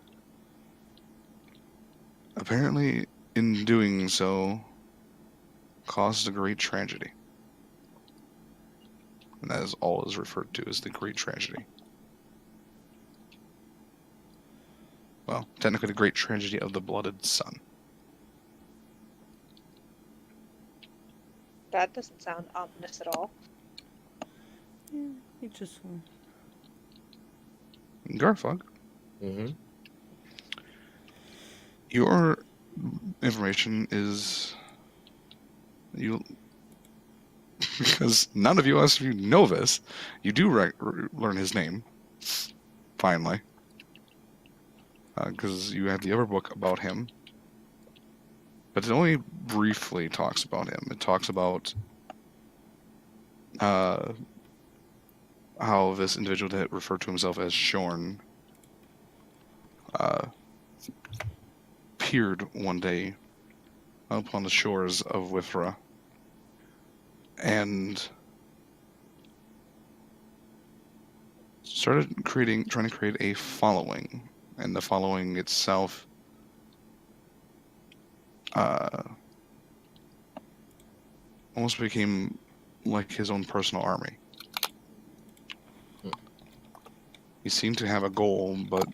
apparently, in doing so, caused a great tragedy. And that is all is referred to as the Great Tragedy. Well, technically the Great Tragedy of the Blooded Sun. That doesn't sound ominous at all. Yeah, he just. Garthag, Mm-hmm. your information is you because none of you else of you know this. You do learn his name finally, because you have the other book about him, but it only briefly talks about him. It talks about how this individual that referred to himself as Shorn appeared one day upon the shores of Withra and started trying to create a following, and the following itself almost became like his own personal army. He seemed to have a goal, but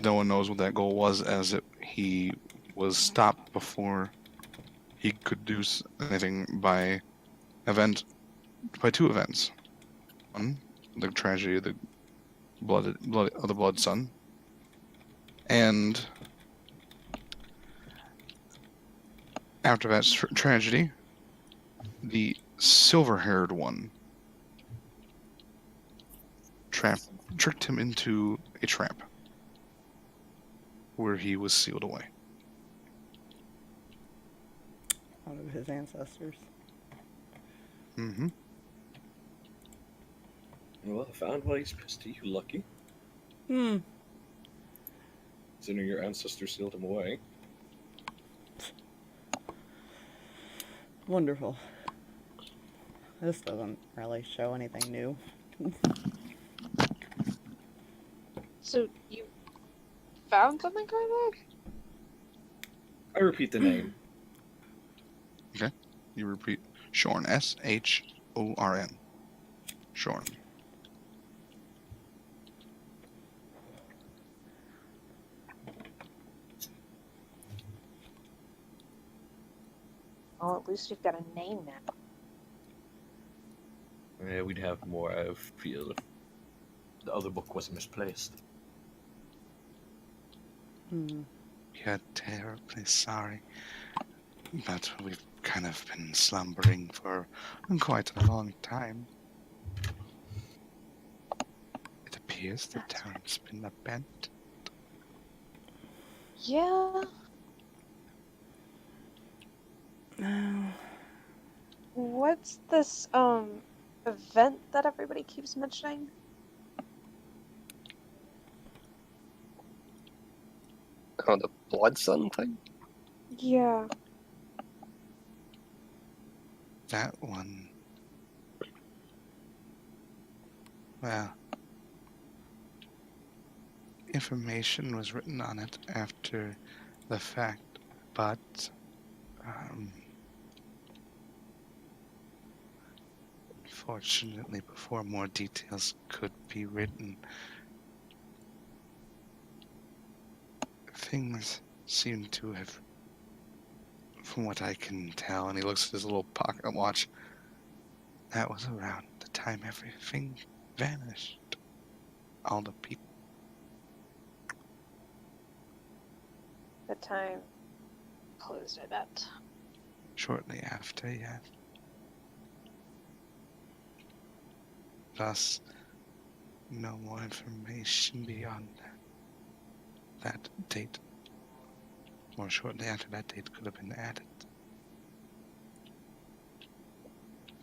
no one knows what that goal was, as he was stopped before he could do anything by two events. One, the tragedy of the blood sun, and after that tragedy, the silver-haired one tricked him into a trap where he was sealed away. One of his ancestors. Mm-hmm. Well, I found why he's pissed. Are you lucky? Hmm. Considering your ancestors sealed him away. Wonderful. This doesn't really show anything new. So you found something, Garthag? I repeat the name. Okay. You repeat Shorn. S-H-O-R-N. Shorn. Well, at least you've got a name now. Yeah, we'd have more, I feel, if the other book was misplaced. Hmm. We are terribly sorry, but we've kind of been slumbering for quite a long time. It appears the town's been abandoned. Yeah. No. What's this event that everybody keeps mentioning? Oh, the blood sun thing? Yeah. That one Well, information was written on it after the fact, but unfortunately, before more details could be written, things seem to have, from what I can tell, and he looks at his little pocket watch, that was around the time everything vanished. All the people. The time closed, I bet. Shortly after, yes. Thus, no more information beyond that date. Or shortly after that date could have been added.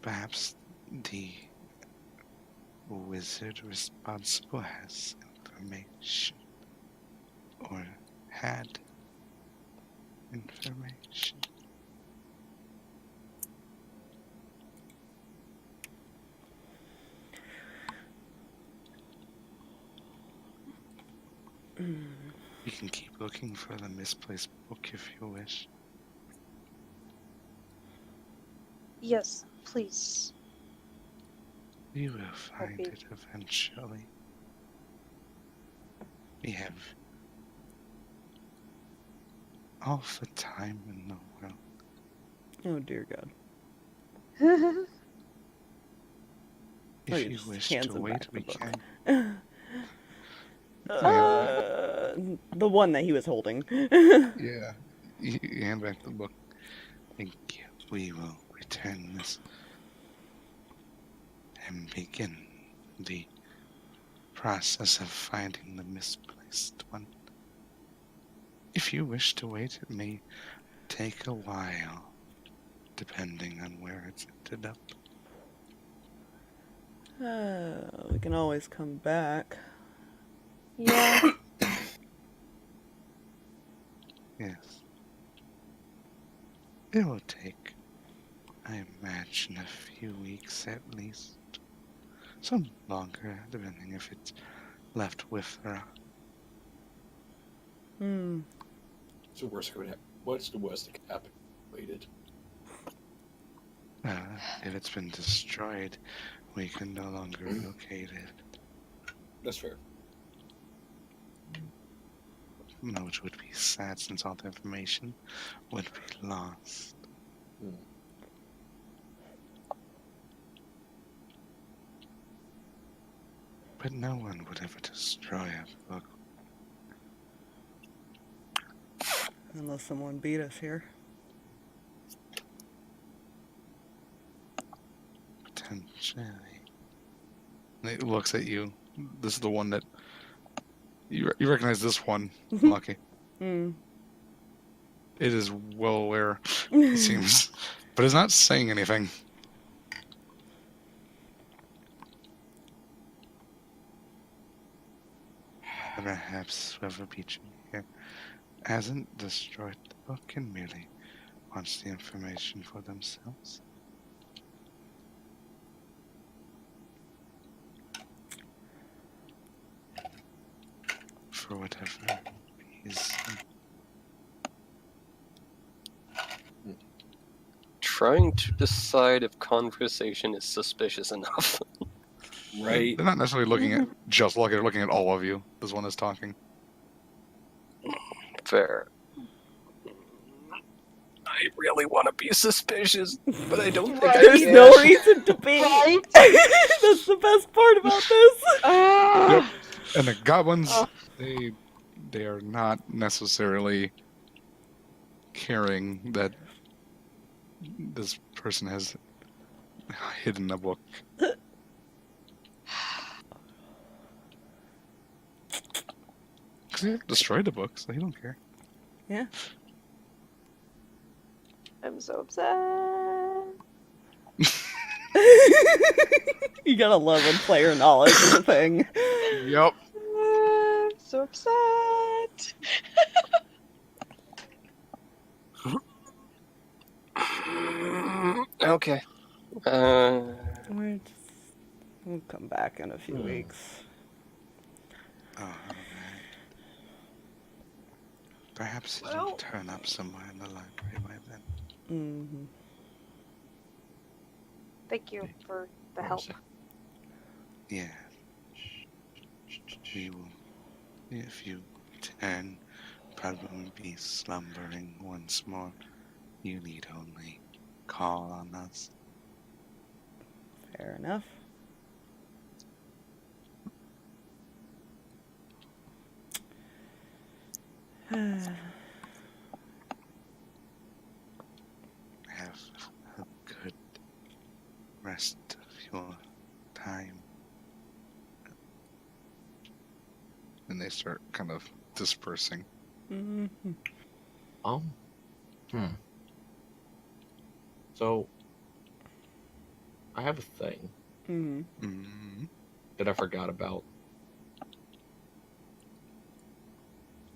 Perhaps the wizard responsible has information. Or had information. You can keep looking for the misplaced book if you wish. Yes, please. You will find be- it eventually. We have all the time in the world. Oh dear God. If Oh, you just wish hands to him wait, back the we book. can. The one that he was holding. Yeah. You hand back the book. Thank you. We will return this and begin the process of finding the misplaced one. If you wish to wait, it may take a while, depending on where it's ended up. We can always come back. Yeah. Yes. It will take, I imagine, a few weeks at least. Some longer, depending if it's left with her. So worst could happen. What's the worst that could happen? Waited. If it's been destroyed, we can no longer locate it. That's fair. Which would be sad since all the information would be lost. But no one would ever destroy a book. Unless someone beat us here. Potentially. And it looks at you. This is the one that... You recognize this one, Lucky. Hmm. It is well aware, it seems. But it's not saying anything. Perhaps whoever beat you here hasn't destroyed the book and merely wants the information for themselves. For whatever reason. Trying to decide if conversation is suspicious enough. Right. They're not necessarily looking at just Lucky, they're looking at all of you. This one is talking. Fair. I really want to be suspicious, but I don't think I There's can. no reason to be. Right? That's the best part about this. Yep. And the goblins, they are not necessarily caring that this person has hidden a book. Because they destroyed the book, so they don't care. Yeah. I'm so upset. You gotta love when player knowledge is a thing. Yep. I'm so upset. Okay. We're just We'll come back in a few weeks. Alright. Perhaps Well- it'll turn up somewhere in the library by then. Mm-hmm. Thank you for the Hold on a help. sec. Yeah. We will, if you turn, probably be slumbering once more. You need only call on us. Fair enough. Have a good rest of your time. And they start kind of dispersing. Mm-hmm. Hmm. So, I have a thing Mm-hmm. Mm-hmm. that I forgot about.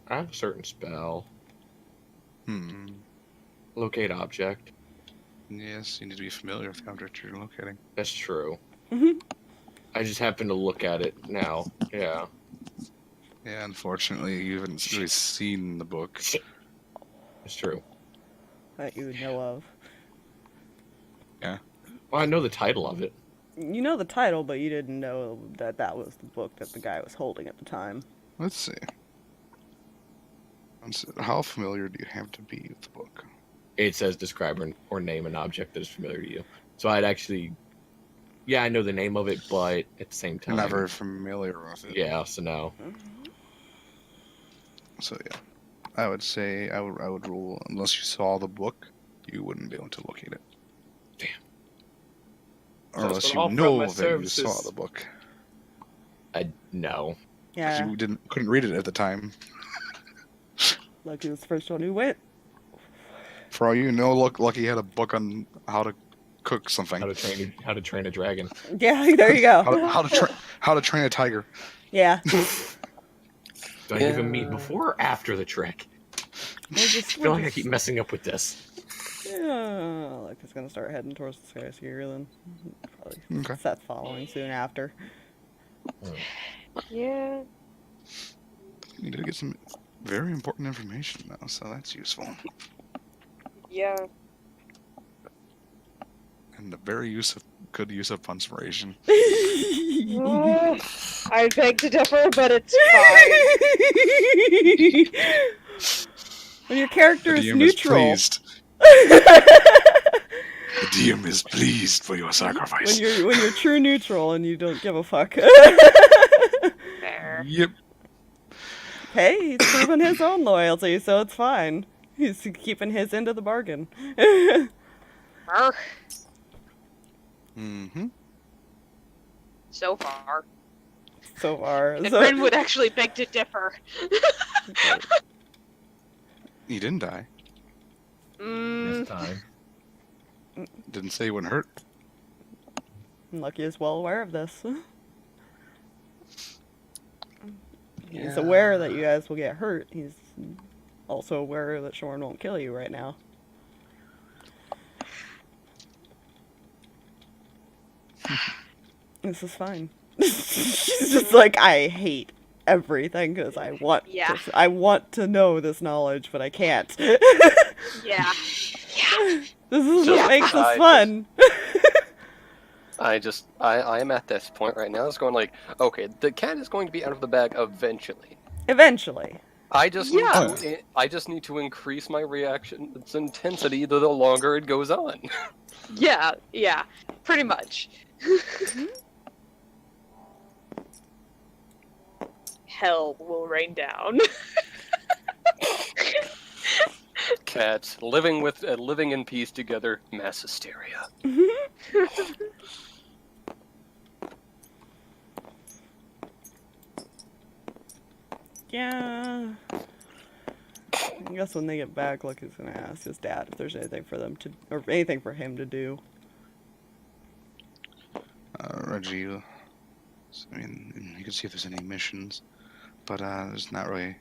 I have a certain spell, Hmm. locate object. Yes, you need to be familiar with the object you're locating. That's true. Mm-hmm. I just happen to look at it now. Yeah. Yeah, unfortunately, you haven't really seen the book. It's true. That you would know of. Well, I know the title of it. You know the title, but you didn't know that that was the book that the guy was holding at the time. Let's see. How familiar do you have to be with the book? It says describe or name an object that is familiar to you. So I'd actually, yeah, I know the name of it, but at the same time, Never familiar with it. Yeah, so no. So yeah, I would say I would rule unless you saw the book, you wouldn't be able to locate it. Damn. Or So unless it's you all from know my that services. you saw the book. No. 'Cause Yeah, you couldn't read it at the time. Lucky was the first one who went. For all you know, Lucky had a book on how to cook something. How to train a dragon. Yeah, there you go. How to train a tiger. Yeah. Do I give him meat before or after the trick? I feel like I keep messing up with this. Yeah, like it's gonna start heading towards the sky here then. Probably Okay. Seth following soon after. Yeah. You did get some very important information though, so that's useful. Yeah. And a very good use of inspiration. I beg to differ, but it's fine. When your character The is DM neutral. pleased. The DM is pleased for your sacrifice. when you're true neutral and you don't give a fuck. Fair. Yep. Hey, he's proven his own loyalty, so it's fine. He's keeping his end of the bargain. Arr, Mm-hmm. so far. So far. And So, Rinn would actually beg to differ. He didn't die. This time. Didn't say he wouldn't hurt. Lucky is well aware of this. He's aware that you guys will get hurt. He's also aware that Shorn won't kill you right now. This is fine. She's just like, I hate everything because I want Yeah. I want to know this knowledge, but I can't. Yeah. Yeah. This is Just- what makes I us fun. I am at this point right now. It's going like, okay, the cat is going to be out of the bag eventually. Eventually. I just Yeah. need to increase my reaction's intensity the longer it goes on. Yeah. Yeah. Pretty much. Hell will rain down. Cats living in peace together, mass hysteria. Yeah. I guess when they get back, Lucky's gonna ask his dad if there's anything for them to, or anything for him to do. Reggie, I mean, you can see if there's any missions, but there's not really.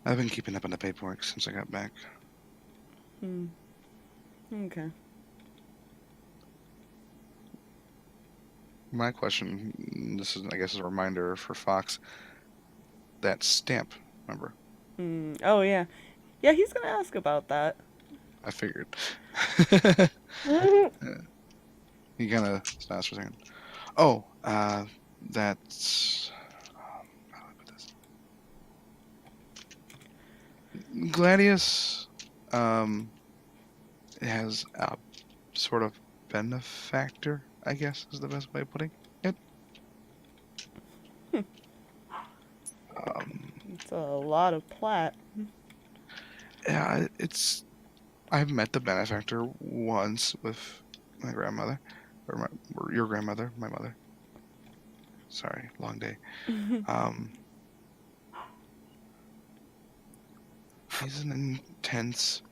I've been keeping up on the paperwork since I got back. Okay. my question, this is, I guess, a reminder for Fox. That stamp, remember? Oh, yeah. Yeah, he's going to ask about that. I figured. He kind of stops for a second. Oh, that's... how do I put this? Gladius, has a sort of benefactor, I guess, is the best way of putting it. It's a lot of plat. Yeah, it's... I've met the benefactor once with my grandmother, or your grandmother, my mother. Sorry, long day. He's an intense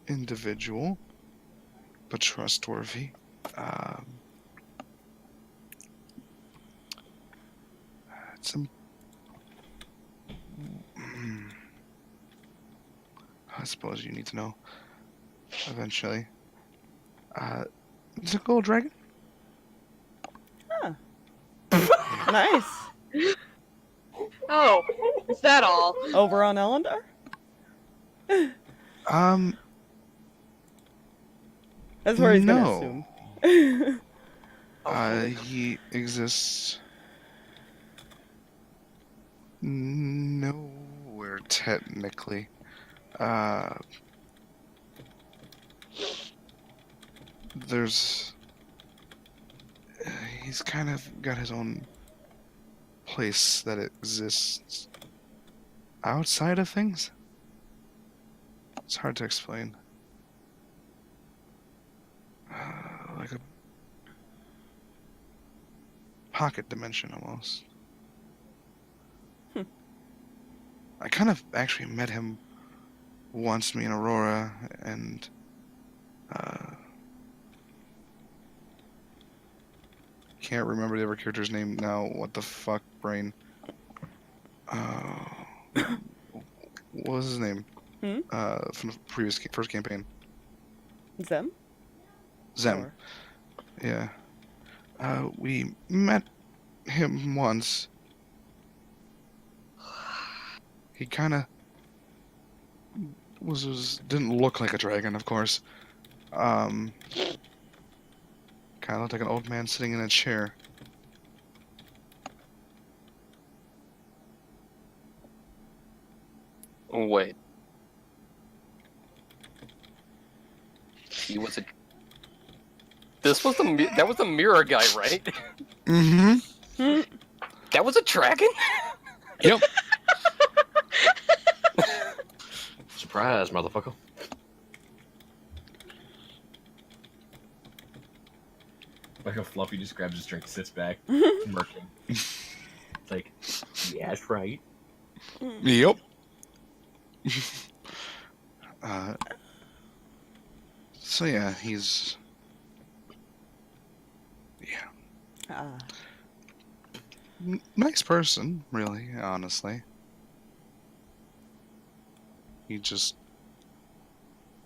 individual, but trustworthy. It's I suppose you need to know eventually. It's a gold dragon. Huh. Nice. Oh, is that all? Over on Elendar? That's where he's no. going to assume. He exists nowhere technically. He's kind of got his own place that exists outside of things. It's hard to explain. Like a pocket dimension almost. I kind of actually met him once, me and Aurora, and can't remember the other character's name now. What the fuck, brain? What was his name? From the first campaign. Zem? Zem. Or- Yeah. We met him once. He kind of didn't look like a dragon, of course. Kind of looked like an old man sitting in a chair. Wait. He was a. That was the mirror guy, right? Mm-hmm. That was a dragon? Yep. Surprise, motherfucker. Like how Fluffy just grabs his drink, sits back, smirking. It's like, yeah, that's right. Yep. So yeah, he's... Yeah. Nice person, really, honestly. He just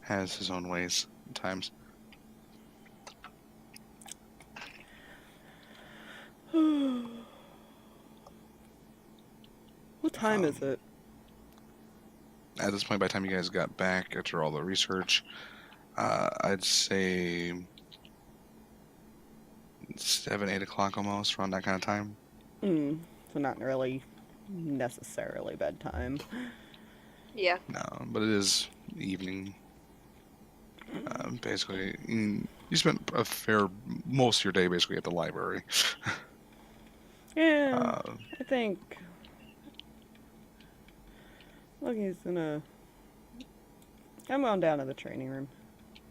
has his own ways at times. What time is it? At this point, by the time you guys got back after all the research, I'd say 7, 8 o'clock almost, around that kind of time. So not really necessarily bedtime. Yeah. No, but it is evening. Basically, you spent most of your day basically at the library. Yeah, I think... Look, he's gonna... I'm going down to the training room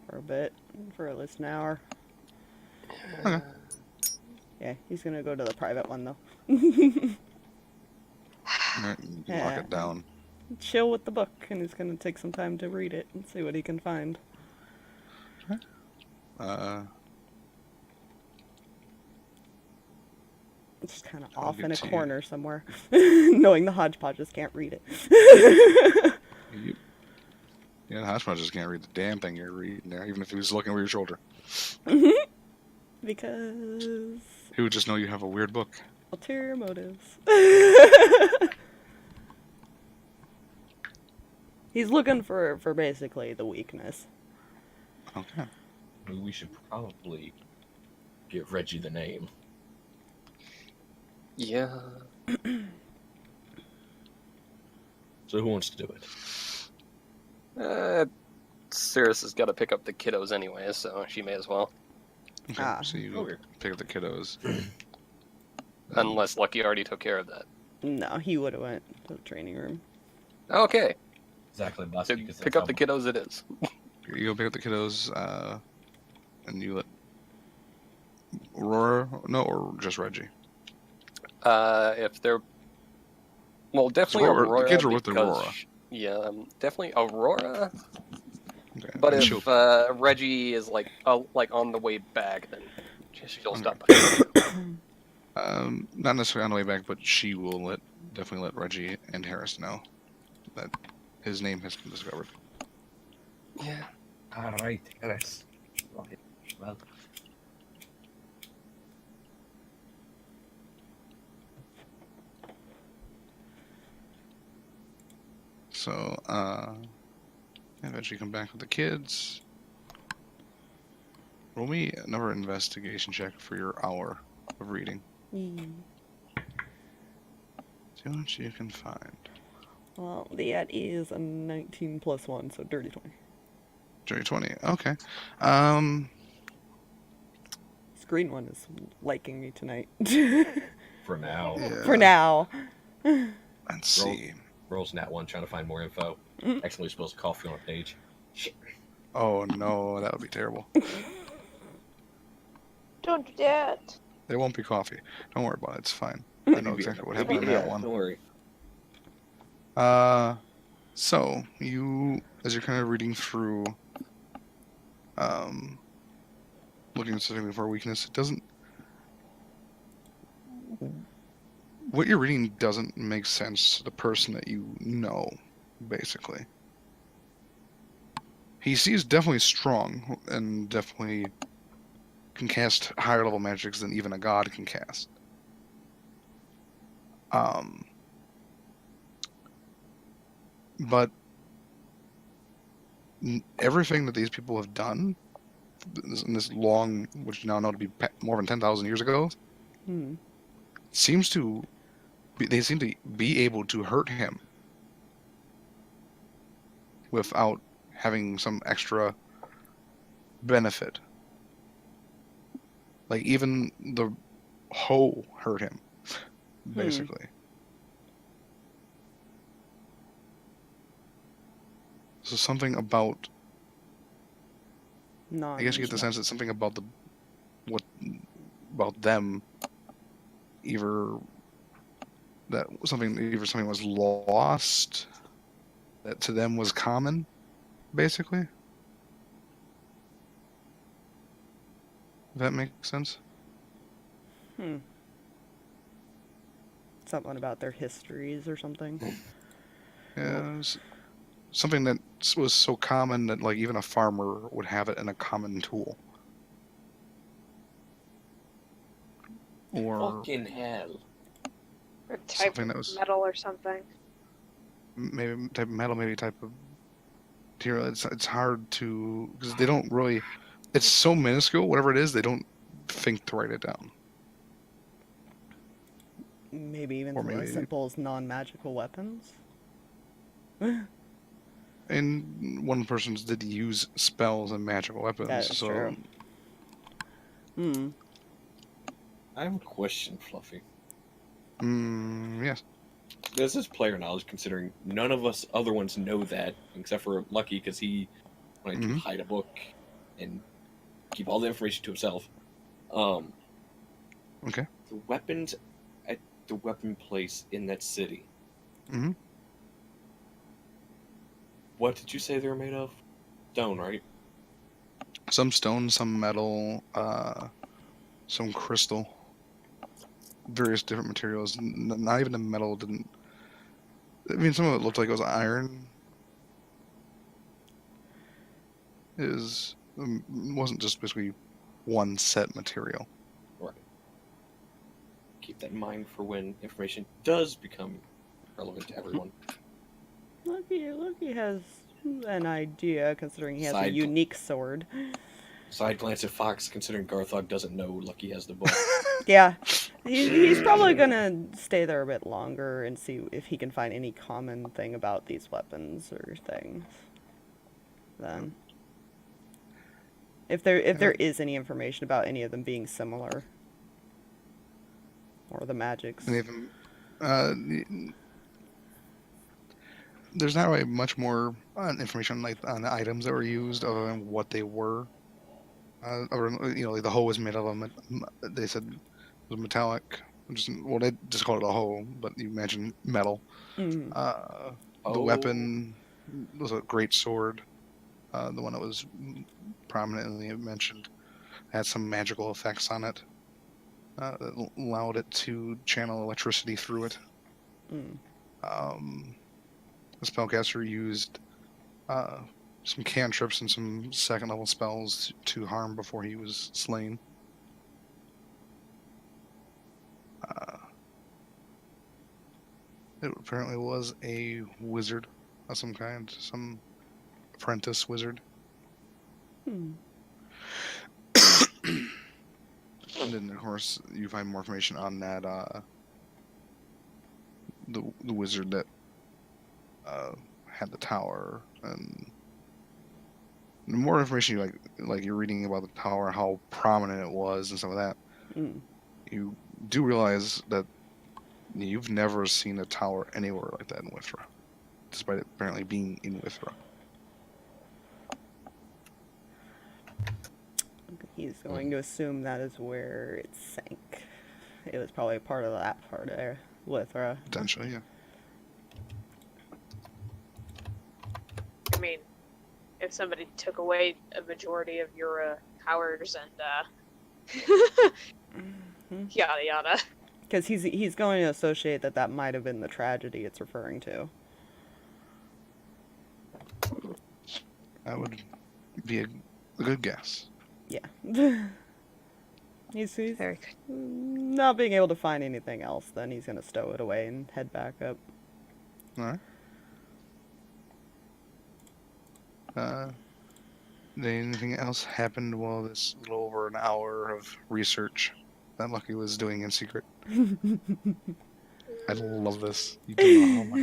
for a bit, for at least an hour. Okay. Yeah, he's gonna go to the private one, though. Alright, you can lock Yeah. it down. Chill with the book, and he's gonna take some time to read it and see what he can find. Just kind of I'll off get in a to you. corner somewhere, knowing the hodgepodges can't read it. Yeah, the hodgepodge just can't read the damn thing you're reading there, even if he was looking over your shoulder. Because He would just know you have a weird book. ulterior motives. He's looking for basically the weakness. Okay. Maybe we should probably give Reggie the name. Yeah. So who wants to do it? Sirris has got to pick up the kiddos anyway, so she may as well. Okay. Ah. So you go Okay. pick up the kiddos. Unless Lucky already took care of that. No, he would have went to the training room. Okay. Exactly. So pick up the kiddos it is. You go pick up the kiddos, and you let Aurora know, or just Reggie? If they're... Well, definitely Aurora- the Aurora. kids are with because Aurora. Yeah, definitely Aurora. Okay. But and if she'll- Reggie is like on the way back, then she'll Okay. stop by. not necessarily on the way back, but she will definitely let Reggie and Harris know that his name has been discovered. Yeah. All right, Harris. Right. Well, So, eventually come back with the kids. Roll me another investigation check for your hour of reading. Mm. See what you can find. Well, that is a 19 plus 1, so dirty 20. Dirty 20. Okay. This green one is liking me tonight. for now, Yeah. For now. Let's see. Rolls nat 1 trying to find more info. Accidentally spills coffee on a page. Shit. Oh no, that would be terrible. Don't do that. There won't be coffee. Don't worry about it. It's fine. I know exactly what happened in that one. Don't worry. So you, as you're kind of reading through, looking specifically for a weakness, it doesn't. What you're reading doesn't make sense to the person that you know, basically. He seems definitely strong and definitely can cast higher level magics than even a god can cast. But everything that these people have done in this long, which you now know to be more than 10,000 years ago, seems to be, they seem to be able to hurt him without having some extra benefit. Like even the hoe hurt him, basically. So something about, I guess you get the sense that something about about them, either something was lost that to them was common, basically. Does that make sense? Something about their histories or something. Yeah, it was something that was so common that like even a farmer would have it in a common tool. Or Fucking hell. Or type Something that of was- metal or something. maybe type of metal, maybe type of material. It's hard to, because they don't really. It's so minuscule. Whatever it is, they don't think to write it down. Maybe even Or something as maybe- simple as non-magical weapons. And one person did use spells and magical weapons. That is so true. I have a question, Fluffy. Yes. This is player knowledge, considering none of us other ones know that, except for Lucky, because he wanted to hide a book and keep all the information to himself. Okay. The weapons at the weapon place in that city. Mhm. What did you say they were made of? Stone, right? Some stone, some metal, some crystal, various different materials. Not even the metal didn't. I mean, some of it looked like it was iron. Wasn't just basically one set material. Right. Keep that in mind for when information does become relevant to everyone. Lucky has an idea, considering he has a Side- unique sword. Side glance at Fox, considering Garthag doesn't know Lucky has the book. Yeah, he's probably gonna stay there a bit longer and see if he can find any common thing about these weapons or things. Then, if there is any information about any of them being similar, or the magics. And even, there's not really much more information on the items that were used other than what they were. Or, like the hoe was made of they said it was metallic. They just called it a hoe, but you imagine metal. Mm. The weapon was a great sword. The one that was prominently mentioned had some magical effects on it. That allowed it to channel electricity through it. Mm. The spellcaster used some cantrips and some second level spells to harm before he was slain. It apparently was a wizard of some kind, some apprentice wizard. Hmm. And then, of course, you find more information on that, the wizard that had the tower, and the more information you like you're reading about the tower, how prominent it was, and some of that, you do realize that you've never seen a tower anywhere like that in Withra, despite it apparently being in Withra. He's going to assume that is where it sank. It was probably part of that part of Withra. Potentially, yeah. I mean, if somebody took away a majority of your powers and yada yada. Because he's going to associate that might have been the tragedy it's referring to. That would be a good guess. Yeah. he's Very good. not being able to find anything else, then he's going to stow it away and head back up. Alright. Did anything else happen while this little over an hour of research that Lucky was doing in secret? I love this. You do know how much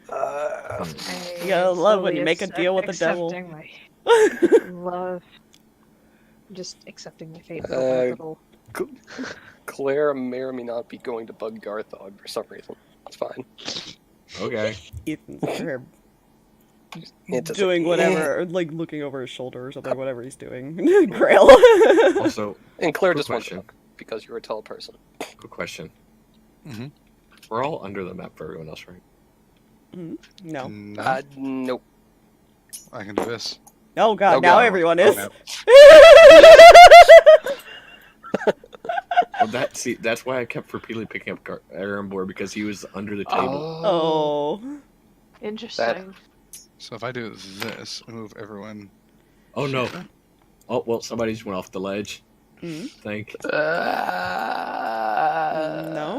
I love this. You gotta love when you make a deal with the devil. Love just accepting my fate. Little... Claire may or may not be going to bug Garthag for some reason. It's fine. Okay. Ethan's over here doing whatever, like looking over his shoulder or something, whatever he's doing. Grail. Also, And Claire quick just wants to question. bug because you're a tall person. Quick question. Mhm. We're all under the map for everyone else, right? No. No, Nope. I can do this. Oh god, Oh, now God. everyone is. Well, that's why I kept repeatedly picking up Erembor, because he was under the table. Oh. Interesting. So if I do this, move everyone. Oh no. Oh well, somebody just went off the ledge. Thank. No?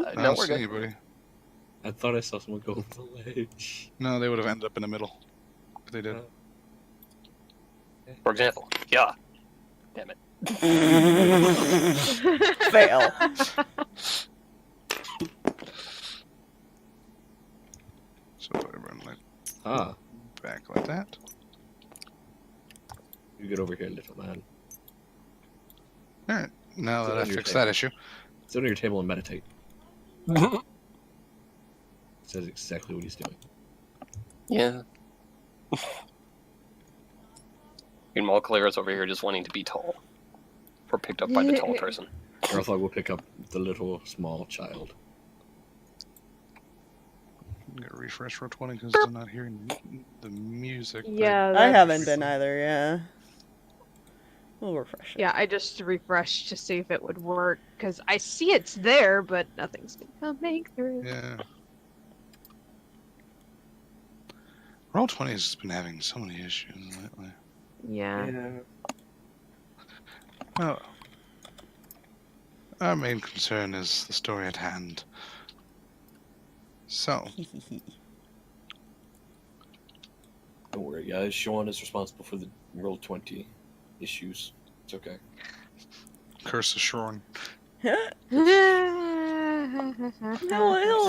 I No, don't we're see good. anybody. I thought I saw someone go off the ledge. No, they would have ended up in the middle. If they did. For example, yeah. Damn it. Fail. So put everyone back like that. You get over here, little man. Alright, now Sit that I on your fixed table. that issue. Sit on your table and meditate. Says exactly what he's doing. Yeah. Meanwhile, Claire is over here just wanting to be tall. Or picked up by the tall person. Garthag will pick up the little small child. I'm gonna refresh row 20 because I'm not hearing the music. but- Yeah, I haven't been either, yeah. We'll refresh it. Yeah, I just refreshed to see if it would work, because I see it's there, but nothing's coming through. Yeah. Roll 20 has been having so many issues lately. Yeah. Well, our main concern is the story at hand. So, Don't worry, guys. Shorn is responsible for the Roll20 issues. It's okay. curse of Shorn. He'll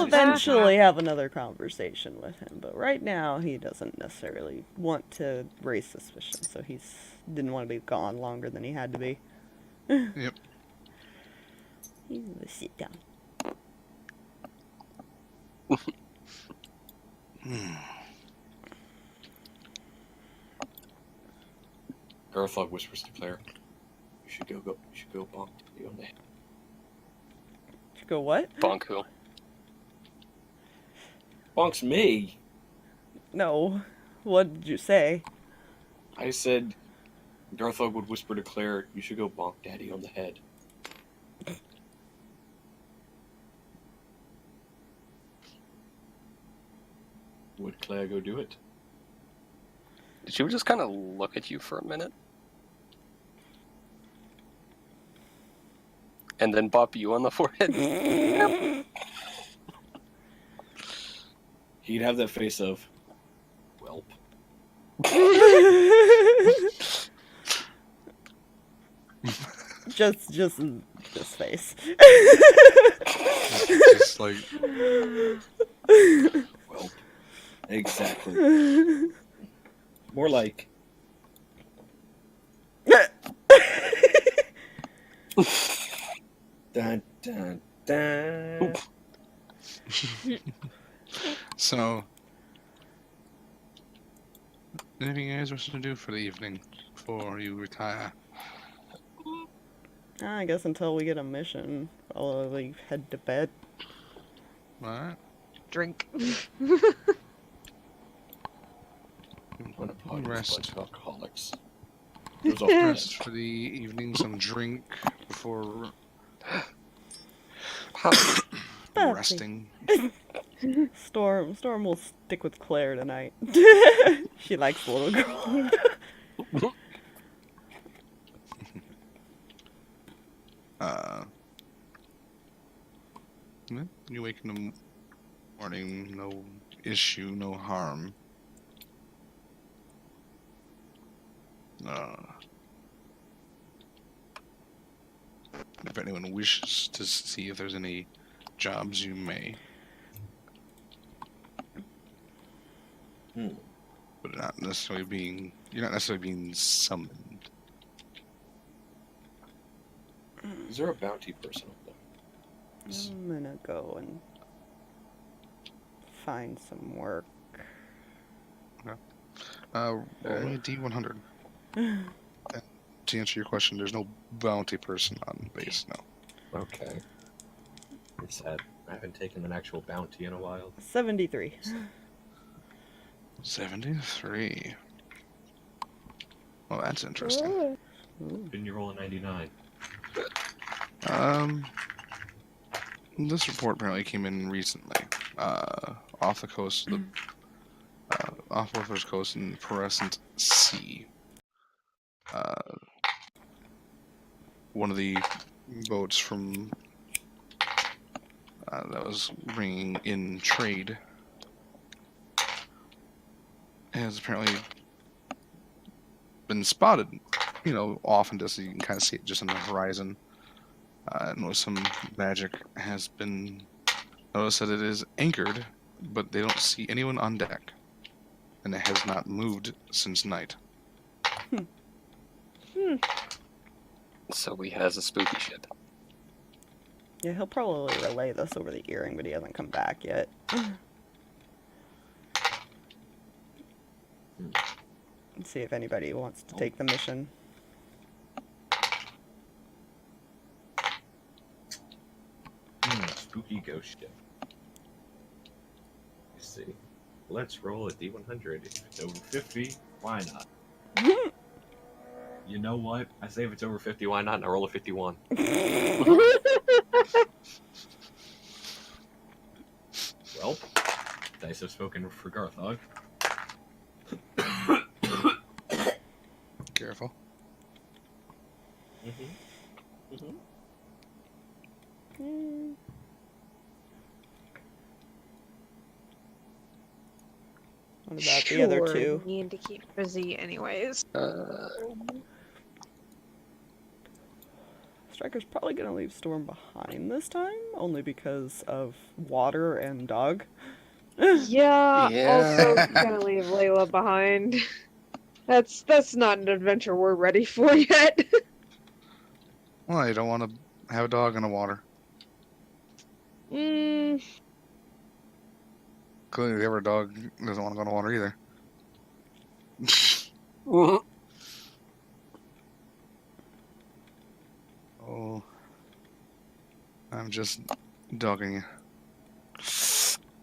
eventually have another conversation with him, but right now he doesn't necessarily want to raise suspicion, so he's didn't want to be gone longer than he had to be. Yep. You sit down. Garthag whispers to Claire, "You should go bonk you on the head." You go what? Bonk who? Bonk's me. No. What did you say? I said Garthag would whisper to Claire, "You should go bonk Daddy on the head." Would Claire go do it? Did she just kind of look at you for a minute? And then bop you on the forehead? He'd have that face of, "Welp." just this face. Just like, Welp. Exactly. More like, dun dun dun. so, anything you guys wish to do for the evening before you retire? I guess until we get a mission, probably head to bed. Alright. Drink. On a podcast Rest. bunch of alcoholics. Goes off Rest for the evening, some drink before resting. Storm will stick with Claire tonight. She likes the little girl. You wake in the morning, no issue, no harm. If anyone wishes to see if there's any jobs, you may. But you're not necessarily being summoned. Is there a bounty person up there? I'm gonna go and find some work. Only a D100. To answer your question, there's no bounty person on base, no. Okay. It's sad. I haven't taken an actual bounty in a while. 73. 73. Well, that's interesting. Didn't you roll a 99? This report apparently came in recently. Off the coast of the off the first coast in Perescent Sea. One of the boats from that was bringing in trade has apparently been spotted, off and just you can kind of see it just on the horizon. Notice some magic has been noticed that it is anchored, but they don't see anyone on deck, and it has not moved since night. So he has a spooky ship. Yeah, he'll probably relay this over the earring, but he hasn't come back yet. Let's see if anybody wants to take the mission. Spooky ghost ship. Let's see. Let's roll a D100. If it's over 50, why not? You know what? I say if it's over 50, why not? And I roll a 51. Well, dice have spoken for Garthag. Careful. Mm-hmm. Mm. What about the other two? Need to keep busy anyways. Striker's probably gonna leave Storm behind this time, only because of water and dog. Yeah, Yeah. also gonna leave Layla behind. That's not an adventure we're ready for yet. Well, you don't want to have a dog in the water. Mm, Clearly, the other dog doesn't want to go in the water either. Oh, I'm just dogging you.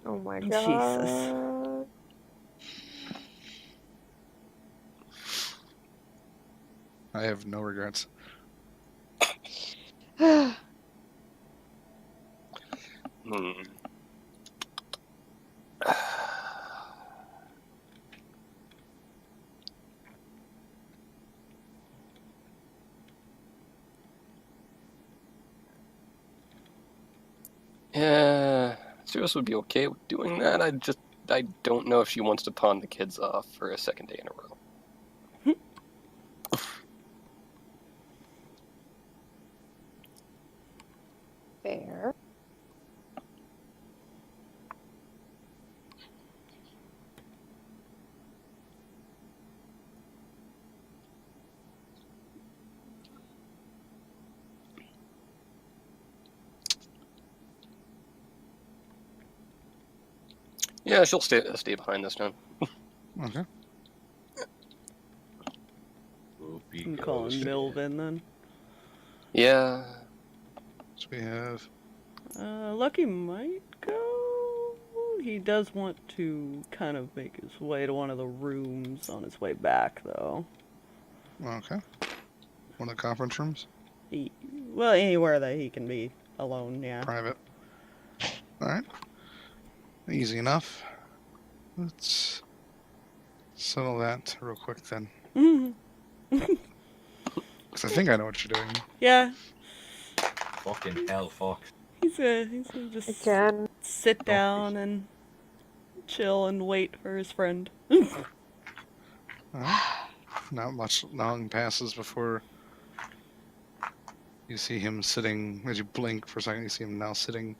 oh my Jesus. god. I have no regrets. Hmm. Yeah, Sirris would be okay with doing that. I don't know if she wants to pawn the kids off for a second day in a row. Fair. Yeah, she'll stay behind this time. Okay. Whoopee I'm calling goes. Mylvada then. Yeah. So we have. Lucky might go. He does want to kind of make his way to one of the rooms on his way back, though. Okay. One of the conference rooms? Well, anywhere that he can be alone, yeah. Private. Alright. Easy enough. Let's settle that real quick then. Because I think I know what you're doing. Yeah, Fucking hell, Fox. he's gonna just Again. sit down and chill and wait for his friend. Alright. Not much long passes before you see him sitting, as you blink for a second, you see him now sitting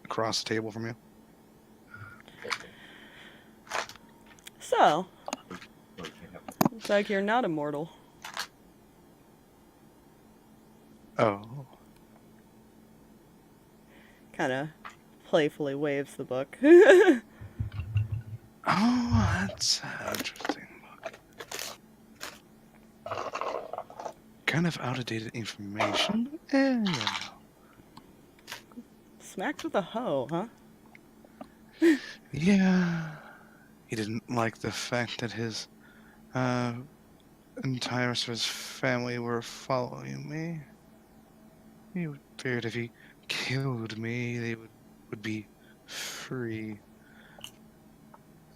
across the table from you. So, looks like you're not immortal. Oh. Kind of playfully waves the book. Oh, that's an interesting book. Kind of out-of-dated information. You know. Smacked with a hoe, huh? Yeah. He didn't like the fact that his entire sort of family were following me. He feared if he killed me, they would be free.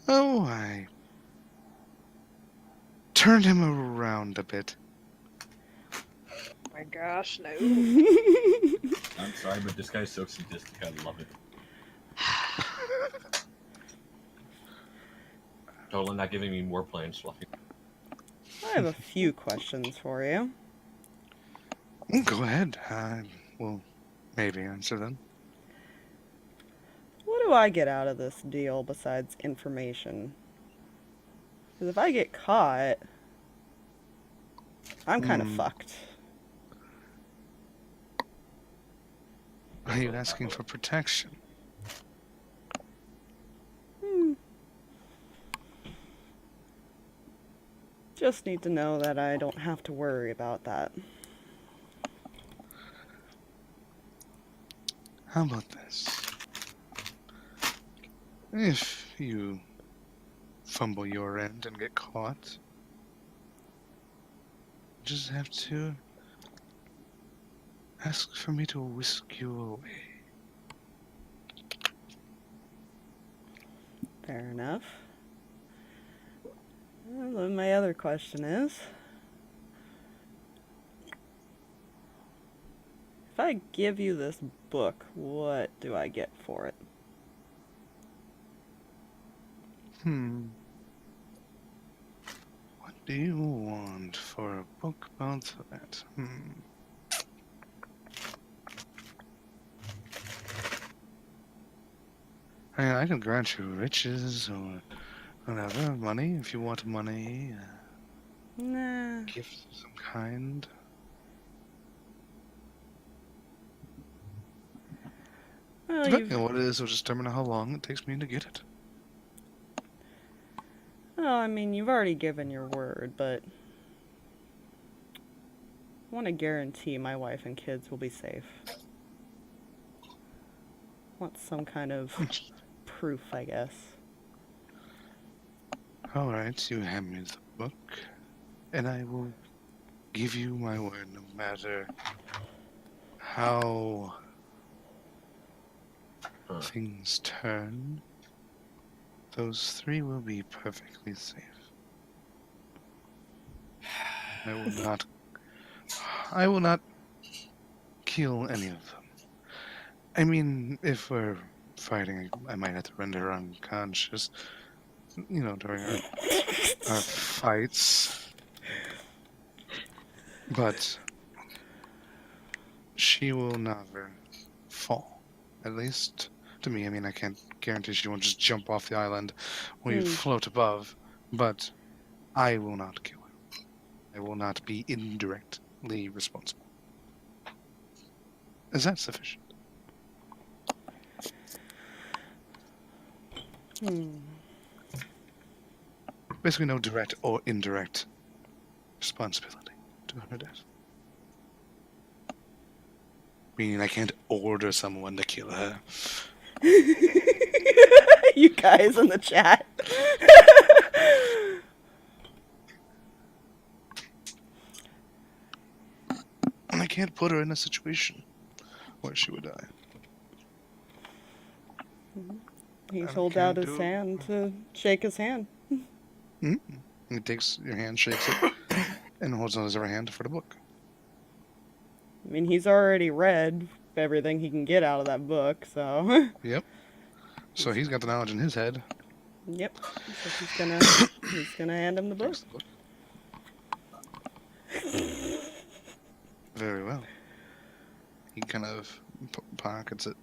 Oh, I turned him around a bit. Oh my gosh, no. I'm sorry, but this guy's so sadistic. I love it. Totally not giving me more plans, Fluffy. I have a few questions for you. Go ahead. I will maybe answer them. What do I get out of this deal besides information? Because if I get caught, I'm kind of fucked. Are you asking for protection? Just need to know that I don't have to worry about that. How about this? If you fumble your end and get caught, you just have to ask for me to whisk you away. Fair enough. Well, then my other question is, if I give you this book, what do I get for it? What do you want for a book about that? I can grant you riches or whatever, money if you want money, Nah. gift of some kind. Well, Depending on what it is, will determine how long it takes me to get it. well, I mean, you've already given your word, but I want to guarantee my wife and kids will be safe. Want some kind of proof, I guess. Alright, you hand me the book, and I will give you my word no matter how things turn. Those 3 will be perfectly safe. I will not kill any of them. I mean, if we're fighting, I might have to render her unconscious, during our fights. But she will never fall. At least to me. I mean, I can't guarantee she won't just jump off the island when you float above, but I will not kill her. I will not be indirectly responsible. Is that sufficient? Basically, no direct or indirect responsibility to her death. Meaning I can't order someone to kill her. You guys in the chat. And I can't put her in a situation where she would die. He's holds out his hand to shake his hand. He takes your hand, shakes it, and holds out his other hand for the book. I mean, he's already read everything he can get out of that book, so... Yep. So he's got the knowledge in his head. Yep. So he's gonna hand him the book. Takes the book. Very well. He kind of pockets it.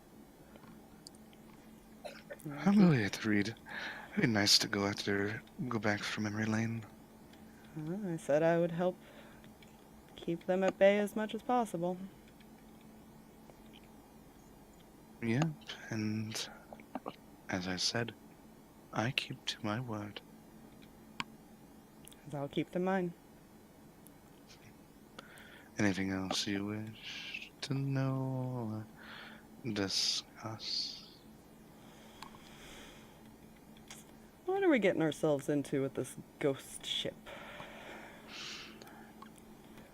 I'm really at the read. It'd be nice to go back from memory lane. I said I would help keep them at bay as much as possible. Yep, and as I said, I keep to my word. I'll keep them mine. Anything else you wish to know or discuss? What are we getting ourselves into with this ghost ship?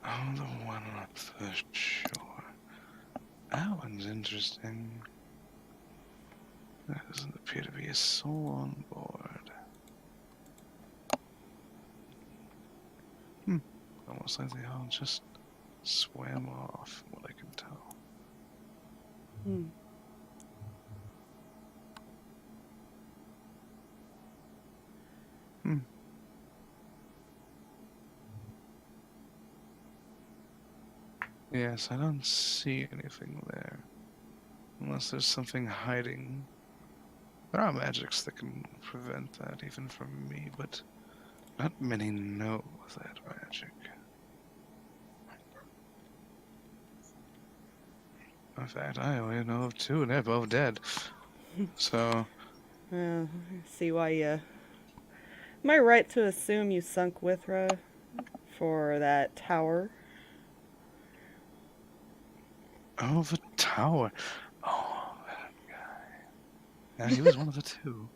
Oh, the one up the shore. That one's interesting. There doesn't appear to be a soul on board. Almost like they all just swam off, from what I can tell. Yes, I don't see anything there. Unless there's something hiding. There are magics that can prevent that, even from me, but not many know that magic. In fact, I only know of 2, and they're both dead. So... I see why you... Am I right to assume you sunk Withra for that tower? Oh, the tower. Oh, that guy. Yeah, he was one of the 2.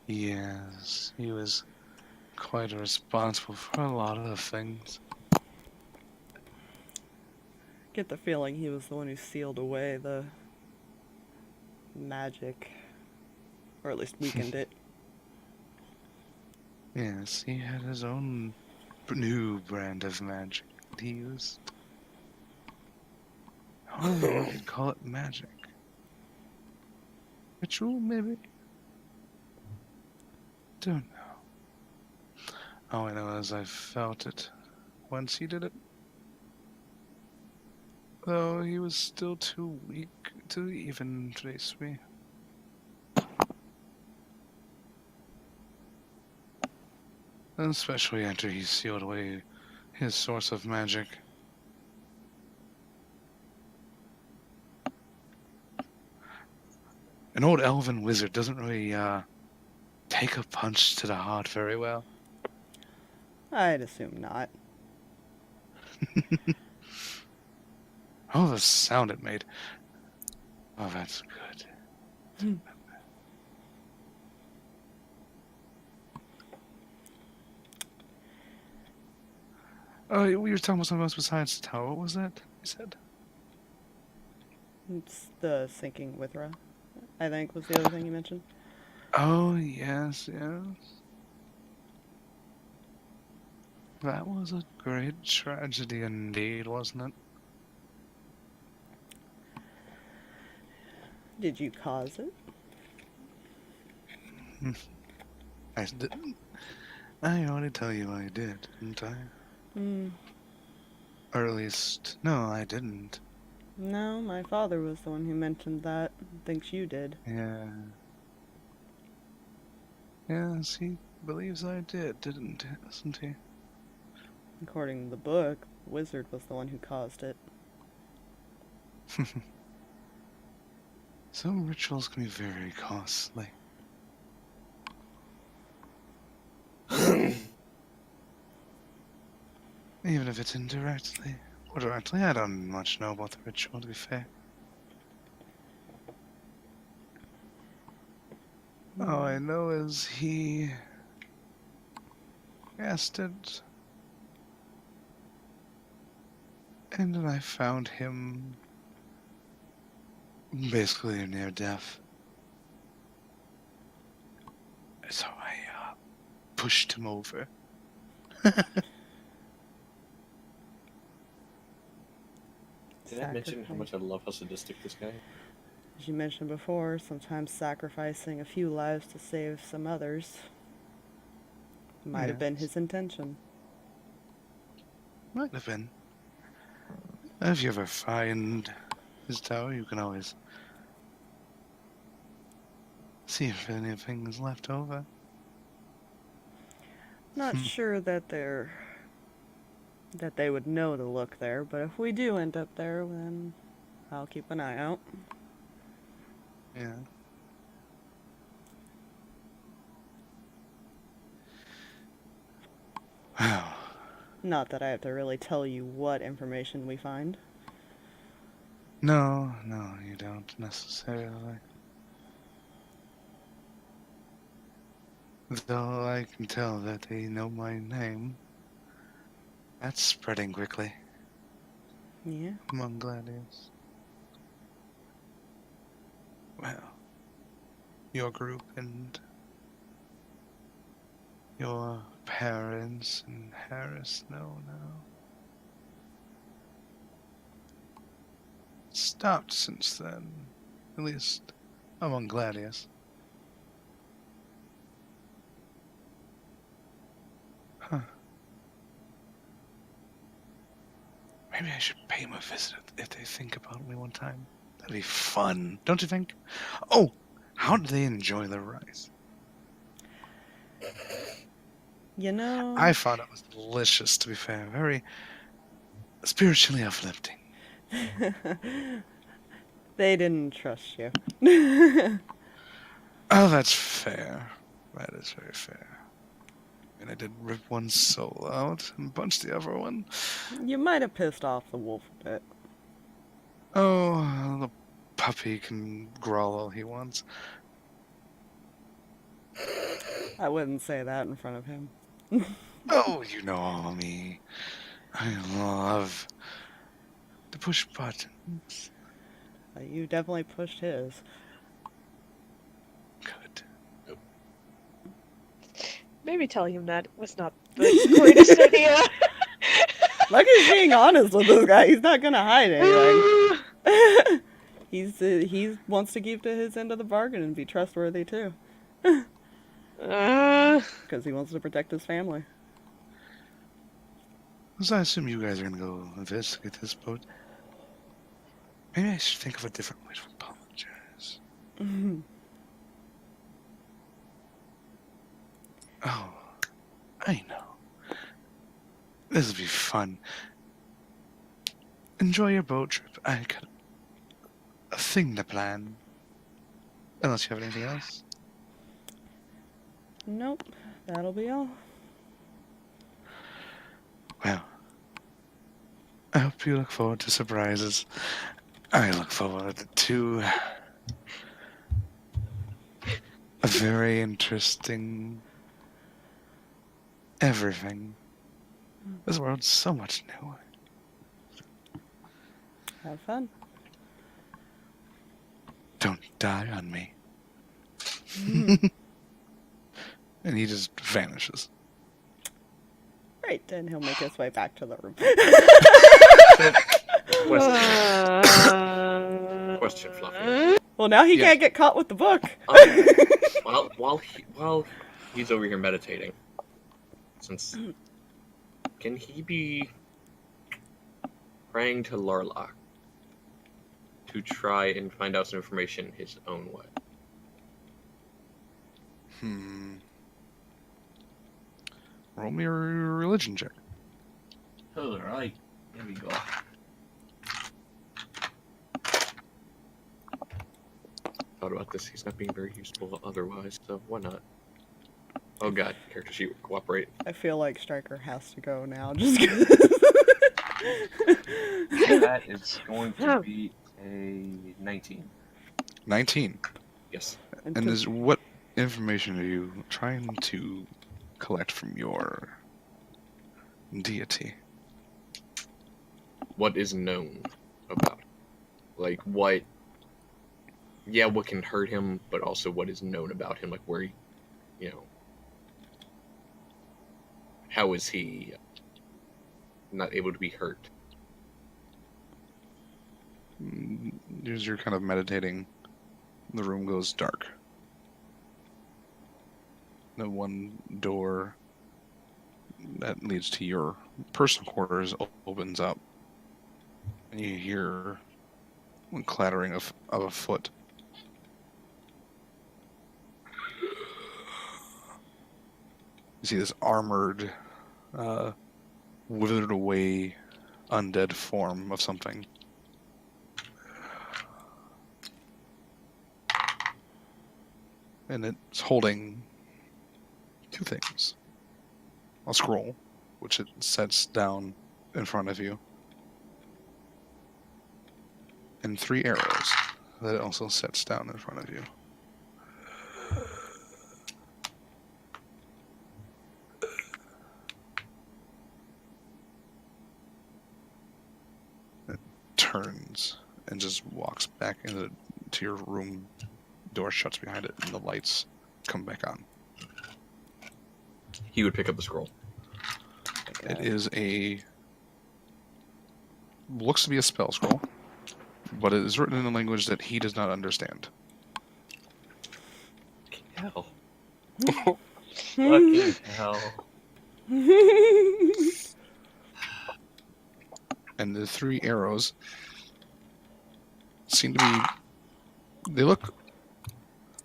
Yes, he was quite responsible for a lot of things. Get the feeling he was the one who sealed away the magic, or at least weakened it. Yes, he had his own new brand of magic. he used. I don't know if you'd call it magic. Ritual, maybe? Don't know. All I know is I felt it once he did it. Though he was still too weak to even face me. Especially after he sealed away his source of magic. An old elven wizard doesn't really take a punch to the heart very well. I'd assume not. Oh, the sound it made. Oh, that's good. Oh, we were talking about something else besides the tower. What was that you said? It's the sinking Withra, I think, was the other thing you mentioned. Oh, yes, yes. That was a great tragedy indeed, wasn't it? Did you cause it? I didn't. I already tell you I did, didn't I? Hmm. Or at least, no, I didn't. No, my father was the one who mentioned that. Thinks you did. Yeah. Yes, he believes I did, doesn't he? According to the book, the wizard was the one who caused it. Some rituals can be very costly. Even if it's indirectly or directly, I don't much know about the ritual, to be fair. All I know is he cast it, and then I found him basically near death. So I pushed him over. Did I mention how much I love how sadistic this guy is? As you mentioned before, sometimes sacrificing a few lives to save some others might have been his intention. Might have been. If you ever find his tower, you can always see if anything is left over. Not sure that they would know to look there, but if we do end up there, then I'll keep an eye out. Yeah. Wow. Not that I have to really tell you what information we find. No, you don't necessarily. Though I can tell that they know my name. That's spreading quickly Yeah? among gladiators. Well, your group and your parents and Harris know now. It's stopped since then, at least among gladiators. Huh. Maybe I should pay him a visit if they think about me one time. That'd be fun, don't you think? Oh, how did they enjoy the rice? You know... I found it was delicious, to be fair. Very spiritually uplifting. They didn't trust you. Oh, that's fair. That is very fair. And I did rip one soul out and punch the other one. You might have pissed off the wolf a bit. Oh, the puppy can growl all he wants. I wouldn't say that in front of him. Oh, you know me. I love to push buttons. You definitely pushed his. Good. Maybe telling him that was not the greatest idea. Lucky's being honest with this guy. He's not gonna hide anything. He wants to keep to his end of the bargain and be trustworthy too. Because he wants to protect his family. So I assume you guys are gonna go investigate this boat. Maybe I should think of a different way to apologize. Oh, I know. This will be fun. Enjoy your boat trip. I got a thing to plan. Unless you have anything else. Nope, that'll be all. Well, I hope you look forward to surprises. I look forward to a very interesting everything. This world's so much new. Have fun. Don't die on me. And he just vanishes. Right, and he'll make his way back to the room. Question, Fluffy. Well, now he Yeah. can't get caught with the book. While he's over here meditating, can he be praying to Larlock to try and find out some information his own way? Roll me a religion check. Alright, there we go. Thought about this, he's not being very useful otherwise, so why not? Oh god, character sheet, cooperate. I feel like Stryker has to go now, just 'cause. That is going to be a 19. 19. Yes. And And to- is what information are you trying to collect from your deity? What is known about? Like, what... Yeah, what can hurt him, but also what is known about him, like where he... You know... How is he not able to be hurt? As you're kind of meditating, the room goes dark. The one door that leads to your personal quarters opens up, and you hear one clattering of a foot. You see this armored, withered away, undead form of something. And it's holding two things. A scroll, which it sets down in front of you, and 3 arrows that it also sets down in front of you. It turns and just walks back into your room. Door shuts behind it, and the lights come back on. He would pick up the scroll. It is looks to be a spell scroll, but it is written in a language that he does not understand. Hell. Fucking hell. And the 3 arrows seem to be... They look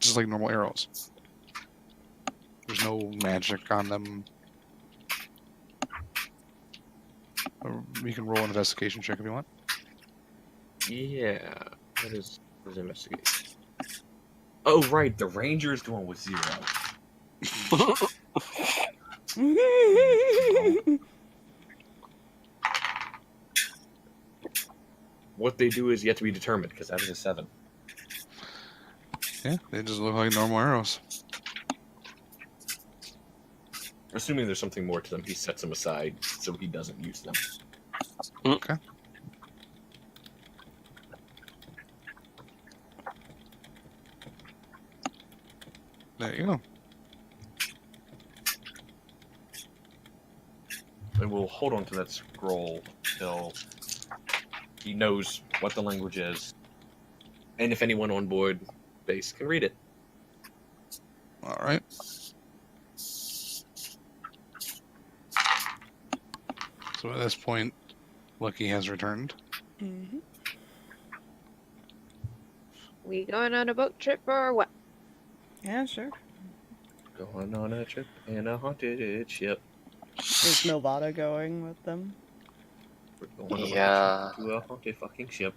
just like normal arrows. There's no magic on them. You can roll an investigation check if you want. Yeah. What is investigation? Oh, right. The ranger's going with 0. What they do is yet to be determined, because that is a 7. Yeah, they just look like normal arrows. Assuming there's something more to them, he sets them aside so he doesn't use them. Okay. There you go. then we'll hold on to that scroll till he knows what the language is. And if anyone on board base can read it. All right. So at this point, Lucky has returned. Mm-hmm. We going on a boat trip or what? Yeah, sure. Going on a trip in a haunted ship. Is Mylvada going with them? We're going Yeah. to a haunted fucking ship.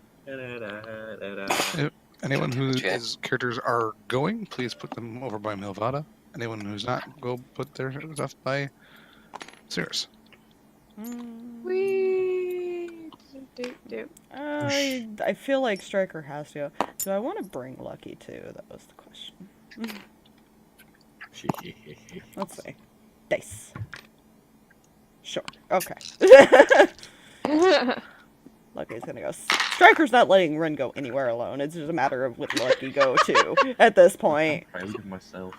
Anyone whose Okay. characters are going, please put them over by Mylvada. Anyone who's not, go put their stuff by Sirris. We do. I feel like Striker has to go. Do I want to bring Lucky too? That was the question. Let's see. Dice. Sure. Okay. Lucky's gonna go. Striker's not letting Rinn go anywhere alone. It's just a matter of what Lucky go to at this point. I'm proud of myself.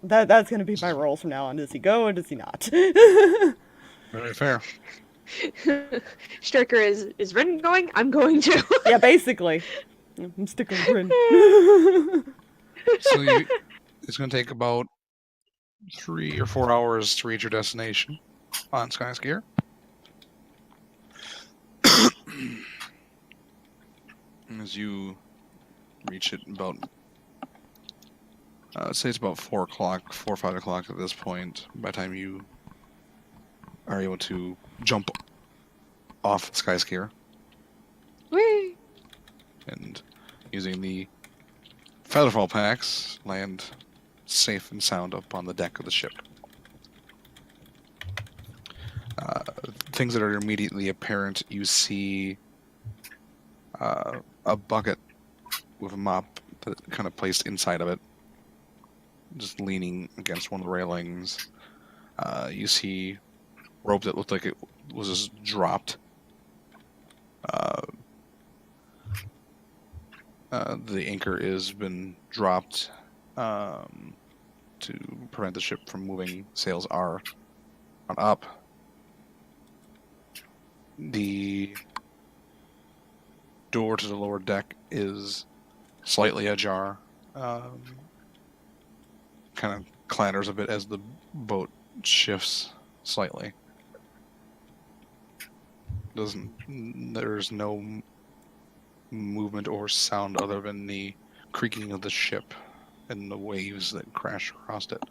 That's gonna be my roles from now on. Does he go or does he not? Very fair. Striker is Rinn going? I'm going too. Yeah, basically. I'm sticking with Rinn. So it's going to take about 3 or 4 hours to reach your destination on Skyskier. As you reach it about, say it's about 4 o'clock, 4 or 5 o'clock at this point, by the time you are able to jump off Skyskier Whee! and using the Featherfall packs, land safe and sound up on the deck of the ship. Things that are immediately apparent, you see a bucket with a mop that kind of placed inside of it, just leaning against one of the railings. You see rope that looked like it was just dropped. The anchor has been dropped to prevent the ship from moving. Sails are on up. The door to the lower deck is slightly ajar. Kind of clatters a bit as the boat shifts slightly. There's no movement or sound other than the creaking of the ship and the waves that crash across it.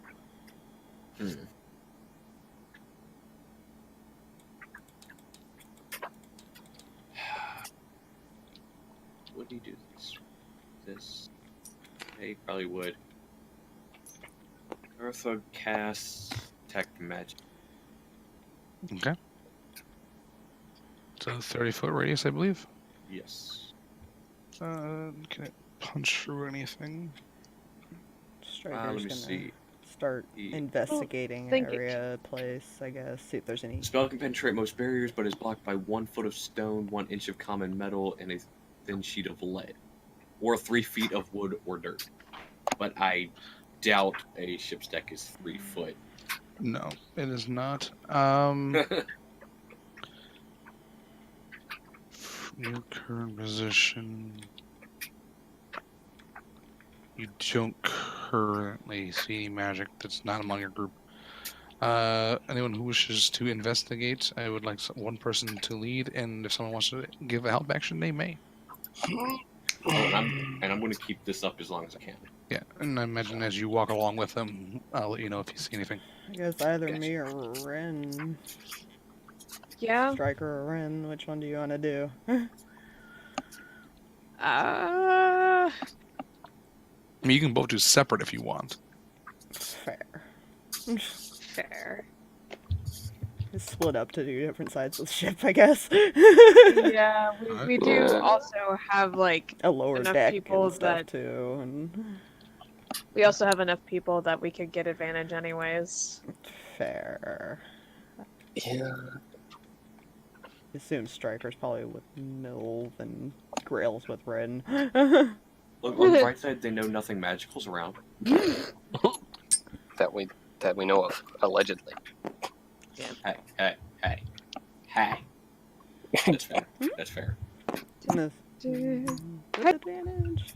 Would he do this? Yeah, he probably would. Garthag casts Detect Magic. Okay. It's a 30-foot radius, I believe. Yes. Can it punch through anything? Striker's Let me gonna see. start investigating thank you. area, place, I guess. See if there's any. Spell can penetrate most barriers, but is blocked by 1 foot of stone, 1 inch of common metal, and a thin sheet of lead, or 3 feet of wood or dirt. But I doubt a ship's deck is 3 foot. No, it is not. Your current position. You don't currently see any magic that's not among your group. Anyone who wishes to investigate, I would like one person to lead, and if someone wants to give a help action, they may. I'm going to keep this up as long as I can. Yeah, and I imagine as you walk along with them, I'll let you know if you see anything. I guess either Gotcha. me or Rinn. Yeah. Striker or Rinn, which one do you want to do? I mean, you can both do separate if you want. Fair. Fair. Just split up to do different sides of the ship, I guess. Yeah, we do Yeah. also have like A lower enough deck people and stuff that- too, and we also have enough people that we could get advantage anyways. fair. Yeah. Assume Striker's probably with Milv and Grail's with Rinn. Look, on the bright side, they know nothing magical's around. That we know of, allegedly. Hey. That's fair. That's fair. Miss. Disadvantage.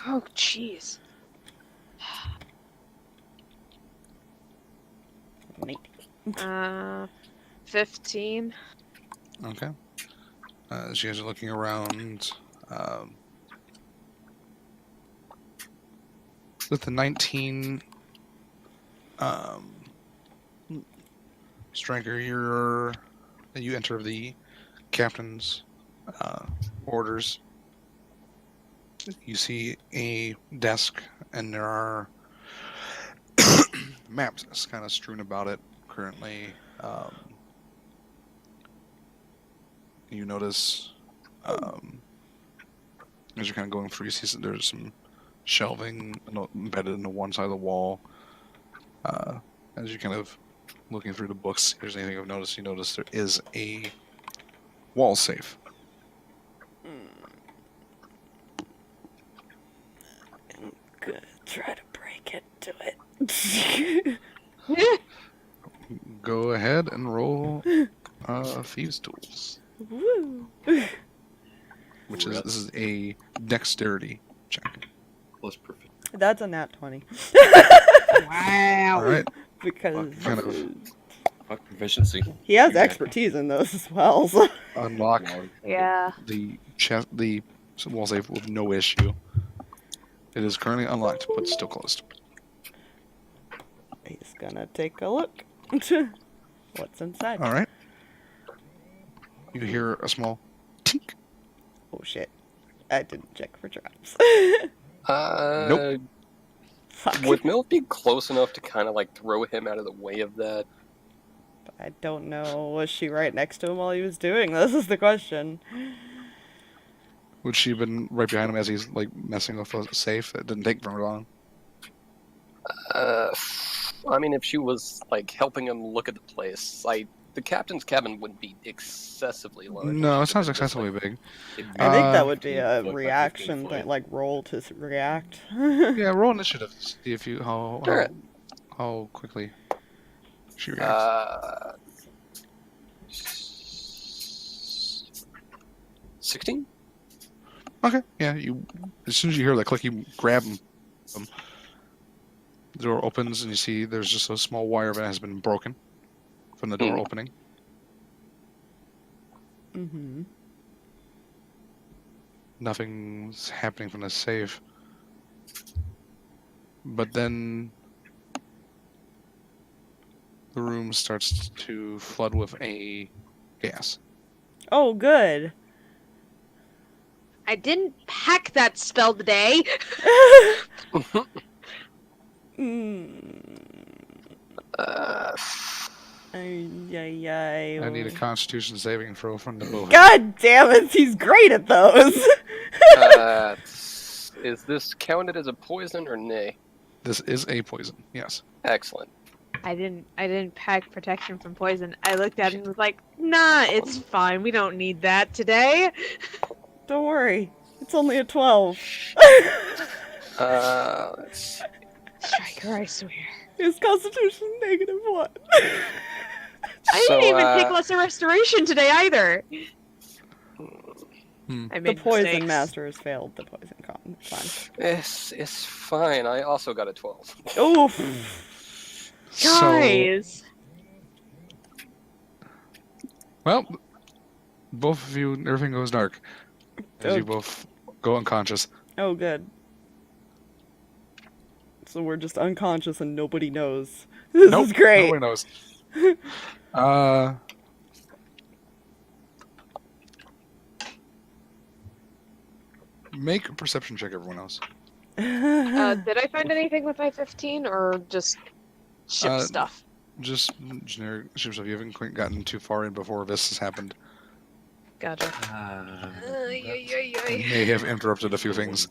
Oh, jeez. 15. Okay. As you guys are looking around, with the 19, Striker, you enter the captain's orders. You see a desk, and there are maps kind of strewn about it currently. You notice, as you're kind of going through, you see there's some shelving embedded into one side of the wall. As you're kind of looking through the books, if there's anything I've noticed, you notice there is a wall safe. I'm gonna try to break into it. Go ahead and roll Thieves' Tools, Woo! which is this is a dexterity check. Plus perfect. That's a nat 20. Wow. All right. Because Kind of Fuck proficiency. he has Exactly. expertise in those as well. So. unlock Yeah. the wall safe with no issue. It is currently unlocked, but still closed. He's gonna take a look. What's inside? All right. You hear a small tink. Oh shit. I didn't check for traps. Nope. Fuck. Would Mill be close enough to kind of like throw him out of the way of that? I don't know. Was she right next to him while he was doing this? Is the question. Would she have been right behind him as he's like messing with the safe? That didn't take very long. I mean, if she was like helping him look at the place, the captain's cabin wouldn't be excessively large. No, She it sounds could just, excessively big. I think that Uh, would be a reaction thing, like roll to react. Yeah, roll initiative. See if you Sure. how quickly she reacts. 16? Okay, yeah. You as soon as you hear that click, you grab him. The door opens and you see there's just a small wire that has been broken from the door opening. Mm-hmm. Nothing's happening from the safe. But then the room starts to flood with a gas. Oh, good. I didn't pack that spell today. I I need a Constitution saving throw from the both. God damn it, he's great at those. Is this counted as a poison or nay? This is a poison. Yes. Excellent. I didn't pack protection from poison. I looked at it and was like, nah, it's fine. We don't need that today. Don't worry, it's only a 12. Let's see. Striker, I swear. His Constitution -1. I didn't even take lesser restoration today either. I The made poison mistakes. master has failed the poison con. It's fine. It's fine. I also got a 12. Oof. Guys. Well, both of you, everything goes dark as you both go unconscious. Oh, good. So we're just unconscious and nobody knows. This Nope, is great. Nobody knows. Make a perception check, everyone else. Did I find anything with my 15 or just ship stuff? Just generic ship stuff. You haven't quite gotten too far in before this has happened. Gotcha. You may have interrupted a few things.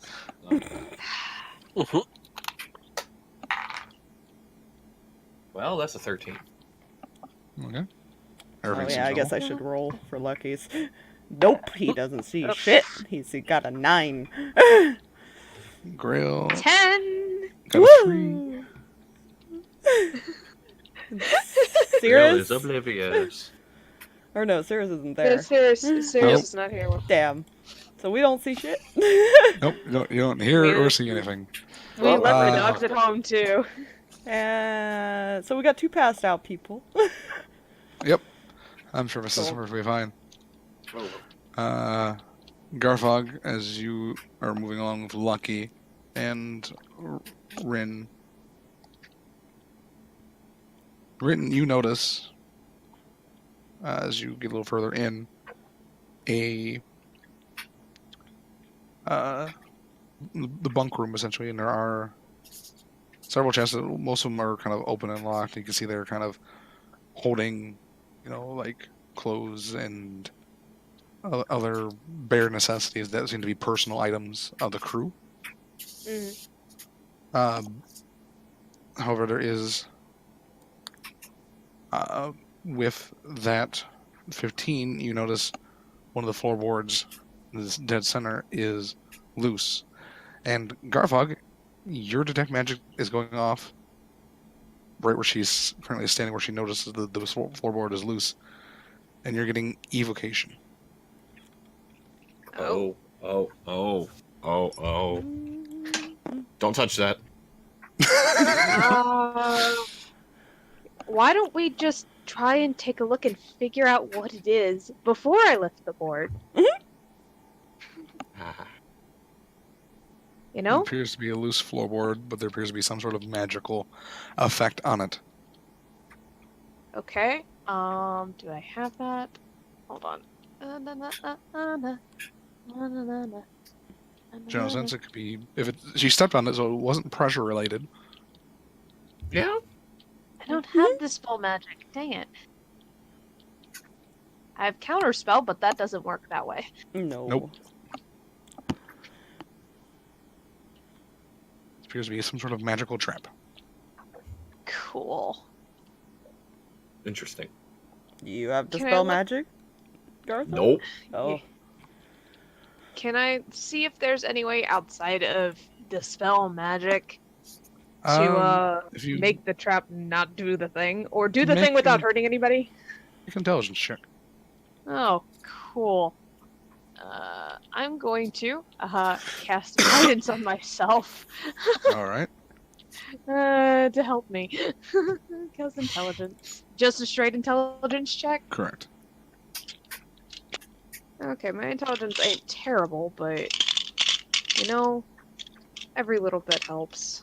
Well, that's a 13. Okay. Oh Everything yeah, I seems guess I normal. should roll for luckies. Nope, he doesn't see shit. He's got a 9. Grail 10! got a 3. Woo! Real is Sirris? oblivious. Or no, Sirris isn't No, there. Sirris Nope. is not here. Damn. So we don't see shit. Nope, you don't hear Weird. or see anything. We Well, left the uh, dogs at home too. And so we got 2 passed out people. Yep, I'm sure this is Cool. perfectly fine. Oh, Garthag, as you are moving along with Lucky and Rinn. Rinn, you notice, as you get a little further in, the bunk room, essentially, and there are several chests. Most of them are kind of open and locked. You can see they're kind of holding, like clothes and other bare necessities that seem to be personal items of the crew. However, there is, with that 15, you notice one of the floorboards, this dead center, is loose. And Garthag, your detect magic is going off right where she's currently standing, where she notices the floorboard is loose, and you're getting evocation. Oh. Don't touch that. Why don't we just try and take a look and figure out what it is before I lift the board? You It know? appears to be a loose floorboard, but there appears to be some sort of magical effect on it. Okay. Do I have that? Hold on. General sense, it could be she stepped on it, so it wasn't pressure related. Yeah. I don't have dispel magic. Dang it. I have counterspell, but that doesn't work that way. No. Nope. It appears to be some sort of magical trap. Cool. Interesting. You have Can I dispel look- magic, Garth? Nope. Oh. Can I see if there's any way outside of dispel magic to If you make the trap not do the thing, or do the Make thing without an- hurting anybody? make an intelligence check. Oh, cool. I'm going to cast guidance on myself All right. to help me. Cast intelligence. Just a straight intelligence check? Correct. Okay, my intelligence ain't terrible, but every little bit helps.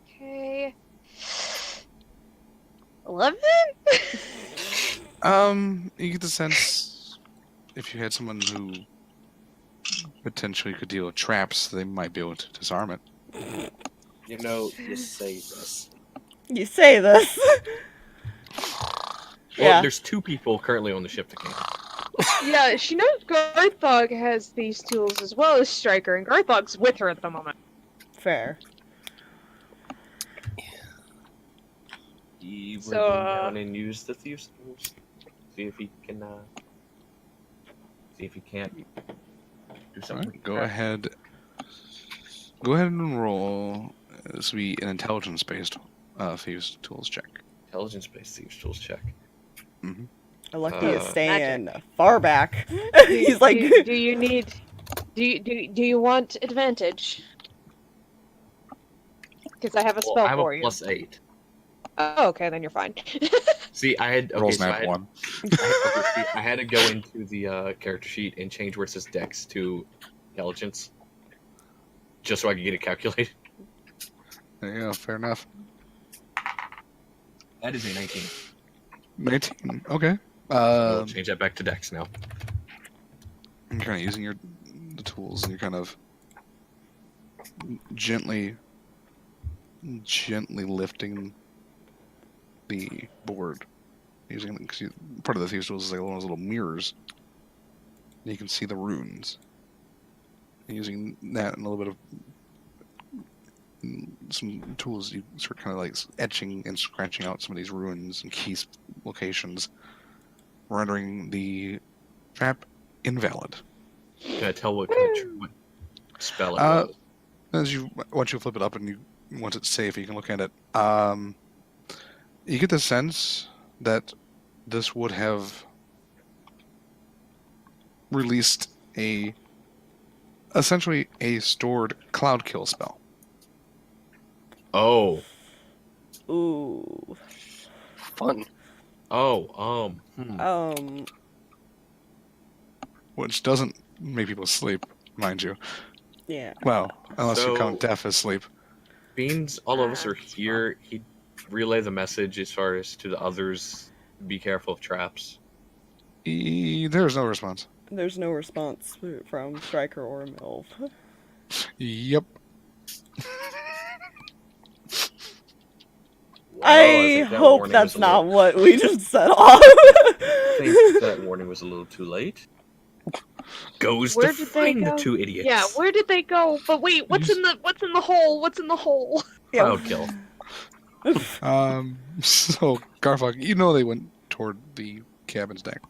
Okay. 11? You get the sense if you had someone who potentially could deal with traps, they might be able to disarm it. you say this. You say this. Well, Yeah. there's 2 people currently on the ship that can. Yeah, she knows Garthag has these tools as well as Striker, and Garthag's with her at the moment. Fair. He will So, go down and use the thieves' tools. See if he can. See if he can't do All something. right. Go ahead. Go ahead and roll. This will be an intelligence-based thieves tools check. Intelligence-based thieves tools check. Lucky is Uh, staying far back. He's like, do you need? Do you want advantage? Because I have a Well, spell I have for a you. +8. Oh, okay, then you're fine. See, I had okay, Rolls so I nat had, 1. I had to go into the character sheet and change where it says Dex to Intelligence, just so I could get it calculated. There you go. Fair enough. That is a 19. 19. Okay. We'll change that back to Dex now. You're kind of using the tools, and you're kind of gently lifting the board. Using because part of the thieves' tools is like one of those little mirrors. And you can see the runes. And using that and a little bit of some tools, you start kind of like etching and scratching out some of these runes and key locations, rendering the trap invalid. Can I tell what kind of what spell it Uh, was? Once you flip it up and once it's safe, you can look at it. You get the sense that this would have released essentially a stored cloud kill spell. Oh. Ooh. Fun. Oh. Which doesn't make people sleep, mind you. Yeah. Well, unless you So- count death as sleep. Beans, all of us are here. He'd relay the message as far as to the others. Be careful of traps. There's no response. There's no response from Striker or Milv. Yep. I think that hope warning that's was a not little- what we just set off. I think that warning was a little too late. Goes Where to did they find the go? 2 idiots. Yeah, where did they go? But wait, what's in the hole? What's in the hole? Cloud kill. So Garthag, you know they went toward the cabin's deck.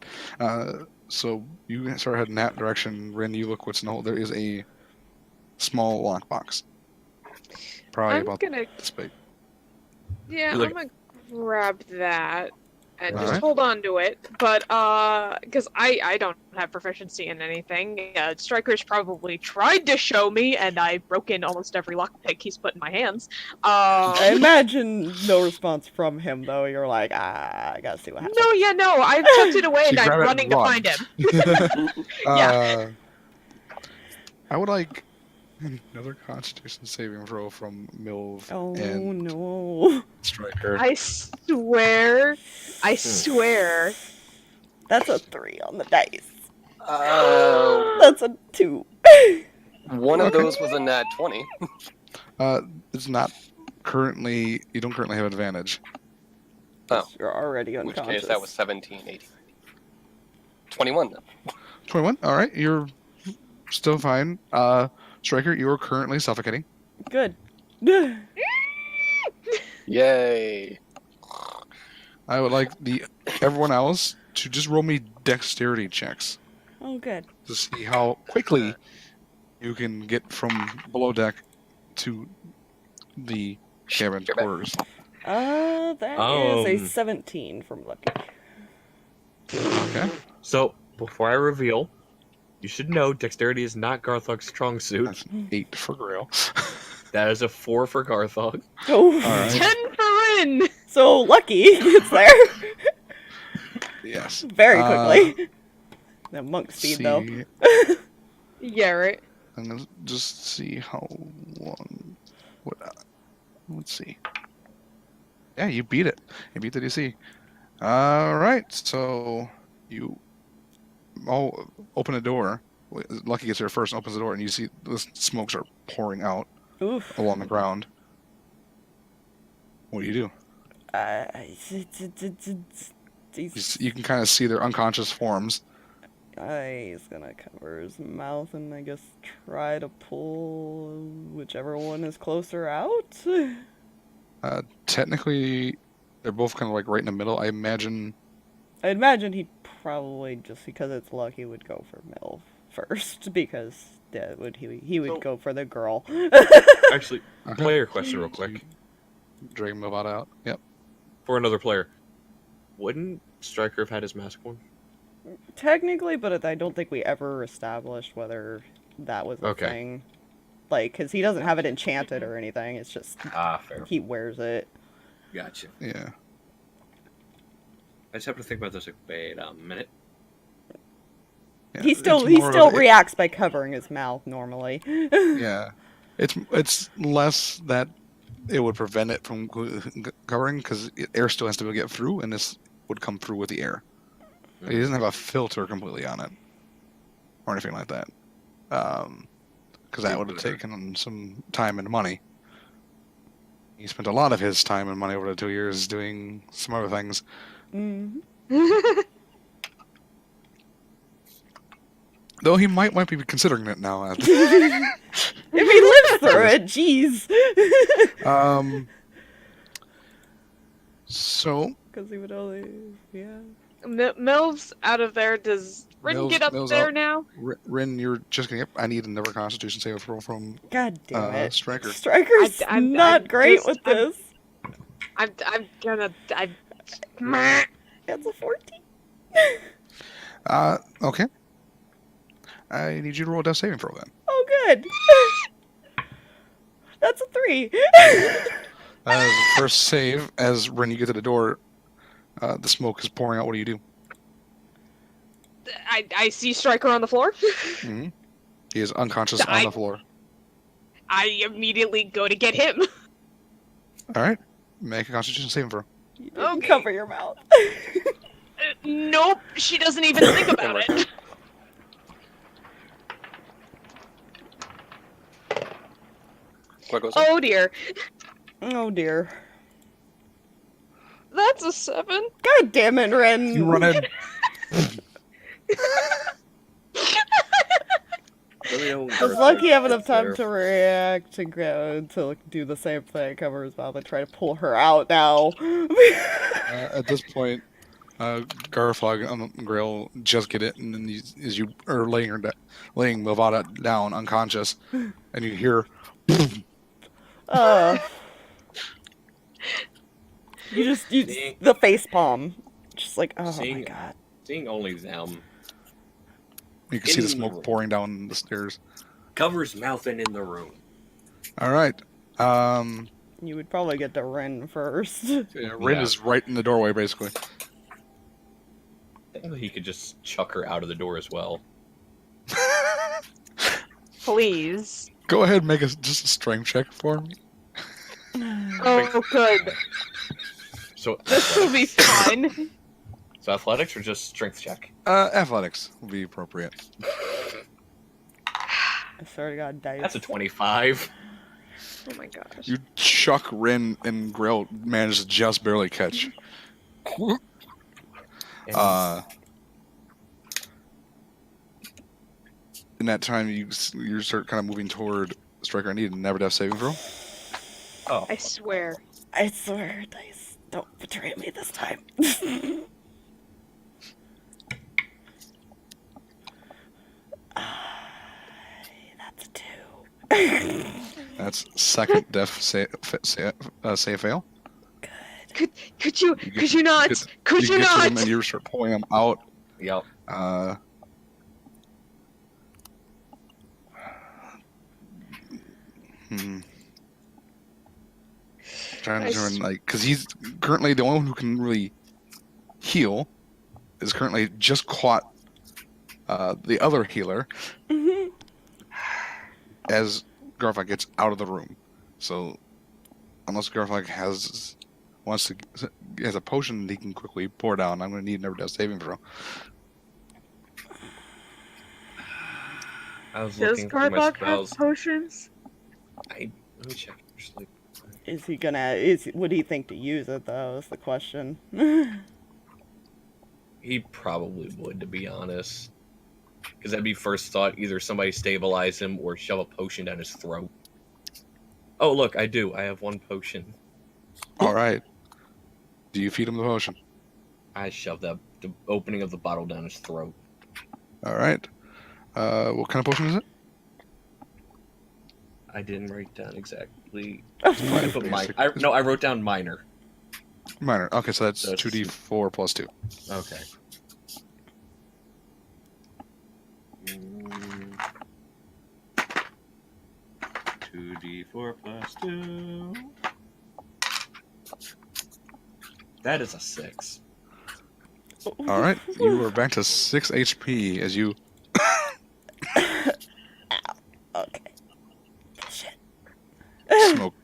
So you start heading that direction. Rinn, you look what's in the hole. There is a small lockbox. Probably I'm about gonna, this big. yeah, Look- I'm gonna grab that and just Alright. hold on to it. But because I don't have proficiency in anything. Striker's probably tried to show me, and I've broken almost every lockpick he's put in my hands. I imagine no response from him, though. You're like, I gotta see what happens. No, I've tucked it away So and you I'm grab it running and to run. find him. Yeah. I would like another Constitution saving throw from Milv Oh and no. Striker. I swear. That's a 3 on the dice. Uh, That's a 2. one of Okay. those was a nat 20. It's not currently. You don't currently have advantage. Oh. You're already In which unconscious. case that was 17, 18. 21 then. 21. All right, you're still fine. Striker, you are currently suffocating. Good. Yay. I would like everyone else to just roll me dexterity checks Oh, good. to see how quickly you can get from below deck to the cabin Sure, bet. quarters. That is a 17 from Lucky. Okay. So, before I reveal, you should know dexterity is not Garthog's strong suit. That's 8 for Grail. That is a 4 for Garthog. Oh, All right. 10 for Rinn! so Lucky gets there Yes. very quickly. That monk speed, though. See- Yeah, right. I'm gonna just see how long. Let's see. Yeah, you beat it. You beat the DC. All right, so you all open a door. Lucky gets there first and opens the door, and you see the smokes are pouring out Oof. along the ground. What do? You can kind of see their unconscious forms. He's gonna cover his mouth and I guess try to pull whichever one is closer out. Technically, they're both kind of like right in the middle. I imagine. I'd imagine he'd probably, just because it's Lucky, would go for Milv first, because he would So- go for the girl. Actually, player question real quick. Drag Mylvada out. Yep. For another player. Wouldn't Striker have had his mask on? Technically, but I don't think we ever established whether that was a Okay. thing. Like, because he doesn't have it enchanted or anything, it's just Fair. he wears it. Gotcha. Yeah. I just have to think about this. Like, wait a minute. Yeah, He it's still more of a- reacts by covering his mouth normally. Yeah, it's less that it would prevent it from covering because air still has to get through, and this would come through with the air. He doesn't have a filter completely on it or anything like that, because that would have taken some time and money. He spent a lot of his time and money over the 2 years doing some other things. Mm. Though he might be considering it now. If he lives through it, jeez. So Because he would only, yeah. Milv's out of there. Does Rinn, get up there out. now. Rinn, you're just getting up. I need another Constitution save throw from God damn it. Striker. Striker's not great with this. I'm gonna. It's a 14. Okay. I need you to roll a death saving throw then. Oh, good. That's a 3. First save, as Rinn, you get to the door, the smoke is pouring out. What do? I see Striker on the floor. Mm-hmm. He is unconscious on the floor. I immediately go to get him. All right. Make a Constitution saving throw. You didn't cover your mouth. Nope, she doesn't even think about it. What goes? Oh dear. Oh dear. That's a 7. God damn it, Rinn. You run in. Does Lucky have enough time to react to go to like, do the same thing, cover his mouth, and try to pull her out now? At this point, Garthag and Grail just get it, and then as you are laying Mylvada down unconscious, and you hear. The face palm, just like my god. Seeing only them. You can see the smoke pouring down the stairs. Covers mouth and in the room. All right. You would probably get to Rinn first. Yeah, Rinn is right in the doorway, basically. Technically, he could just chuck her out of the door as well. Please. Go ahead and make just a strength check for me. Oh, good. So This will be fun. So athletics or just strength check? Athletics will be appropriate. I swear to God, dice. That's a 25. Oh my gosh. You chuck Rinn, and Grail manage to just barely catch. In that time, you start kind of moving toward Striker. I need a never death saving throw. Oh. I swear. I swear, dice, don't betray me this time. That's a 2. That's second death save fail. Could you not? Could you get to not? them and you start pulling them out. Yep. Trying to determine, like, because he's currently the only one who can really heal. Is currently just caught the other healer as Garthag gets out of the room. So unless Garthag has a potion that he can quickly pour down, I'm going to need never death saving throw. I was Does looking through my Garthag have spells. potions? Let me check. Actually. Is he gonna? Would he think to use it though? Is the question. He probably would, to be honest. Because that'd be first thought, either somebody stabilize him or shove a potion down his throat. Oh, look, I do. I have 1 potion. All right. Do you feed him the potion? I shoved the opening of the bottle down his throat. All right. What kind of potion is it? I didn't write down exactly. Minor, I wrote down minor. Minor. Okay, so that's That's 2d4 plus 2. Okay. 2d4 plus 2. That is a 6. All right, you are back to 6 HP as you. Okay. Shit. Smoke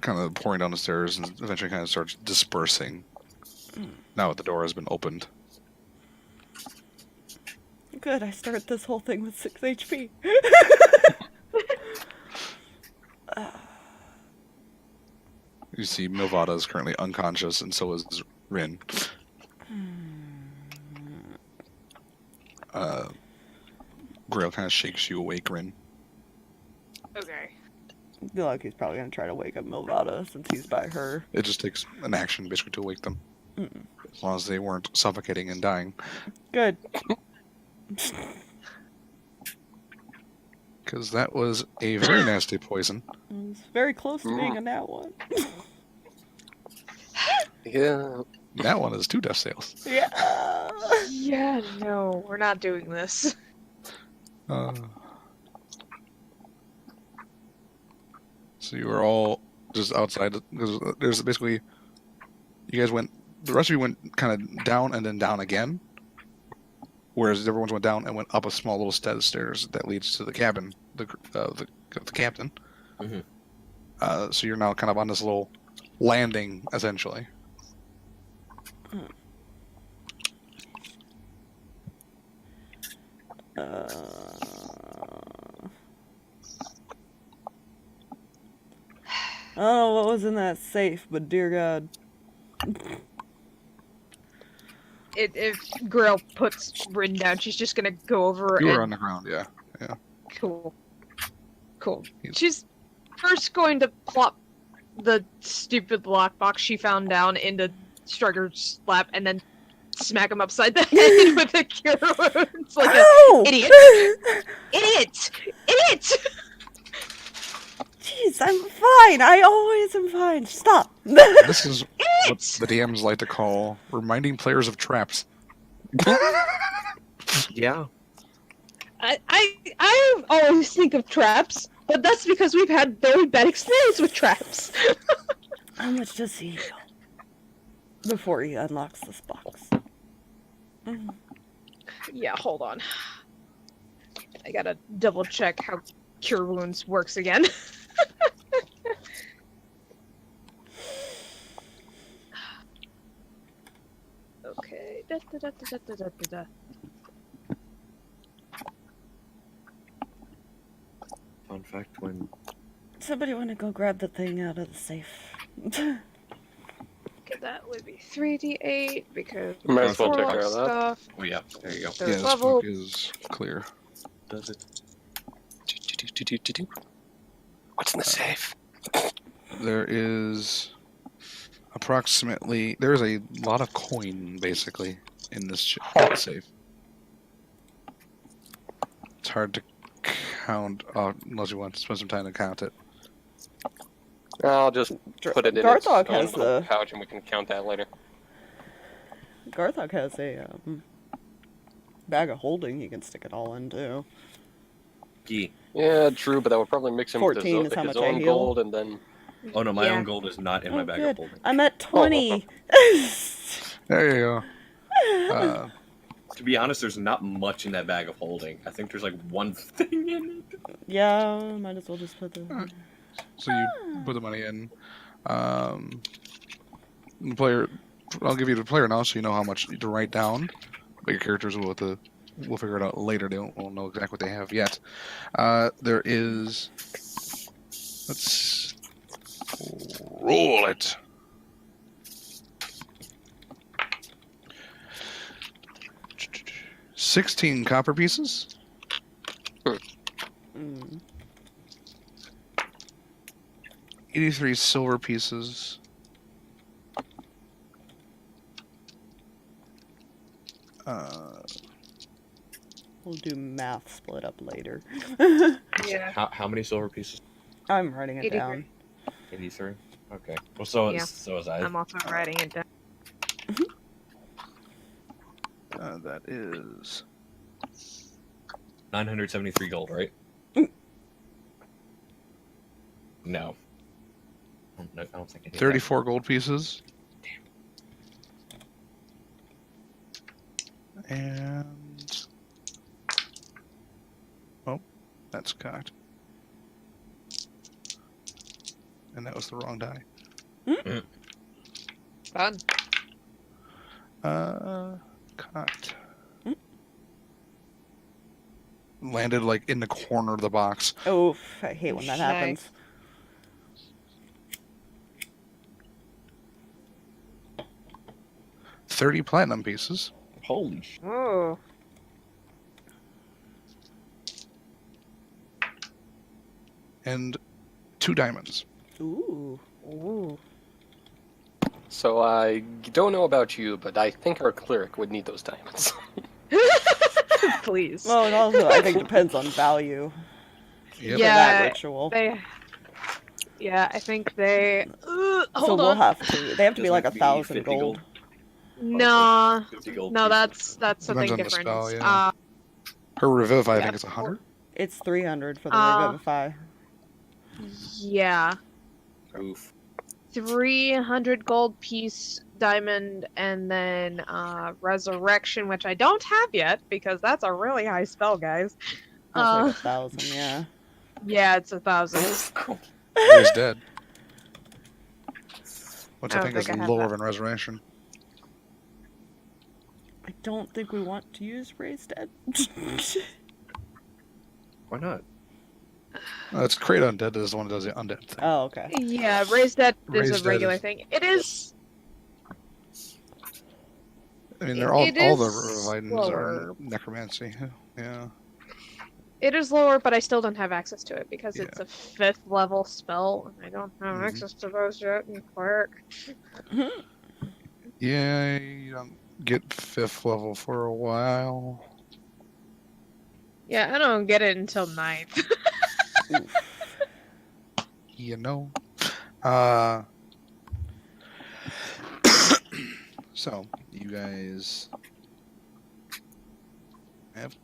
kind of pouring down the stairs and eventually kind of starts dispersing. Now that the door has been opened. Good, I start this whole thing with 6 HP. You see Mylvada is currently unconscious, and so is Rinn. Grail kind of shakes you awake, Rinn. Okay. Look, he's probably gonna try to wake up Mylvada since he's by her. It just takes an action basically to wake them. As long as they weren't suffocating and dying. Good. Because that was a very nasty poison. It was very close to being a nat one. Yeah. That one is 2 death sails. Yeah. Yeah, no, we're not doing this. So you were all just outside. There's basically, you guys went. The rest of you went kind of down and then down again. Whereas everyone's went down and went up a small little set of stairs that leads to the cabin, the captain. Mhm. So you're now kind of on this little landing, essentially. I don't know what was in that safe, but dear God. If Grail puts Rinn down, she's just gonna go over You and... were on the ground, yeah. Cool. Cool. He's- She's first going to plop the stupid lockbox she found down into Striker's lap and then smack him upside the head with a cure wounds like Ow! an idiot. Idiot! Idiot! Jeez, I'm fine. I always am fine. Stop. This is what the DMs like to call reminding players of traps. Yeah. I always think of traps, but that's because we've had very bad experience with traps. How much does he heal before he unlocks this box? Yeah, hold on. I gotta double check how Cure Wounds works again. Okay. Da, da, da, da, da, da, da, da. Fun fact: when Somebody want to go grab the thing out of the safe? Okay, that would be 3d8 because Might as well take warlock care of that. stuff. Oh yeah, there you go. Third Yeah, this level. book is clear. does it? What's in the safe? There is approximately... There's a lot of coin, basically, in this safe. It's hard to count, unless you want to spend some time to count it. I'll just put it in Garthag its own has little the pouch and we can count that later. Garthag has a bag of holding. He can stick it all in too. Gee. Yeah, true, but that would probably mix him with 14 is how his much I own heal. gold and then... Oh no, my Yeah. own gold is not in my Oh, bag good. of holding. I'm at 20. There you go. To be honest, there's not much in that bag of holding. I think there's like one thing in it. Yeah, might as well just put the. So you put the money in. The player, I'll give you the player now, so you know how much to write down. But your characters will we'll figure it out later. They won't know exactly what they have yet. There is. Let's roll it. $16 copper pieces. Mm. 83 silver pieces. We'll do math split up later. Yeah. How many silver pieces? I'm writing it 83. down. 83. Okay. Well, so Yeah. is I. I'm also writing it down. That is 973 gold, right? Mm. No. I don't think I did 34 gold pieces. And oh, that's cocked. And that was the wrong die. Fun. Cocked. Landed like in the corner of the box. Oof, I hate when that happens. 30 platinum pieces. that. Holy sh! Oh. And 2 diamonds. Ooh. Ooh. So I don't know about you, but I think our cleric would need those diamonds. please. Well, it also, I think, depends on value Yep. for Yeah, that ritual. Yeah, I think they. So Hold we'll on. have to. They have to be Doesn't like have to be 1,000 50 gold. Nah, 50 gold no, pieces. that's Depends something on the different. spell, yeah. Her revivify, I yeah, think it's 100. It's 300 for the Uh, revivify. yeah, Oof. 300 gold piece diamond, and then resurrection, which I don't have yet because that's a really high spell, guys. That's like 1,000, yeah. Yeah, it's 1,000. Raise dead. Which I I don't think is think I have lower that. than resurrection. I don't think we want to use Raised Dead. Why not? It's Create Undead is the one that does the undead thing. Oh, okay. Yeah, raise dead is Raise a dead regular is- thing. It is. I mean, they're all it the is revivings lower. are necromancy. Yeah. It is lower, but I still don't have access to it because it's Yeah. a 5th level spell, and I don't have Mhm. access to those yet in Cleric. Yeah, you don't get 5th level for a while. Yeah, I don't get it until 9th. Oof. You know. So, you guys have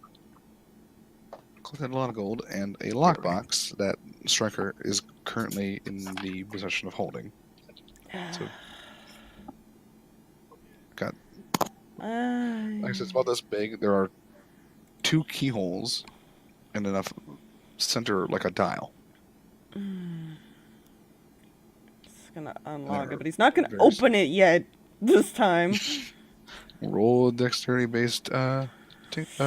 collected a lot of gold and a lockbox that Striker is currently in the possession of holding. So, got, like I said, it's about this big. There are 2 keyholes and enough center, like a dial. It's gonna unlock There it, but he's not gonna there's- open it yet this time. Roll a dexterity-based Thieves'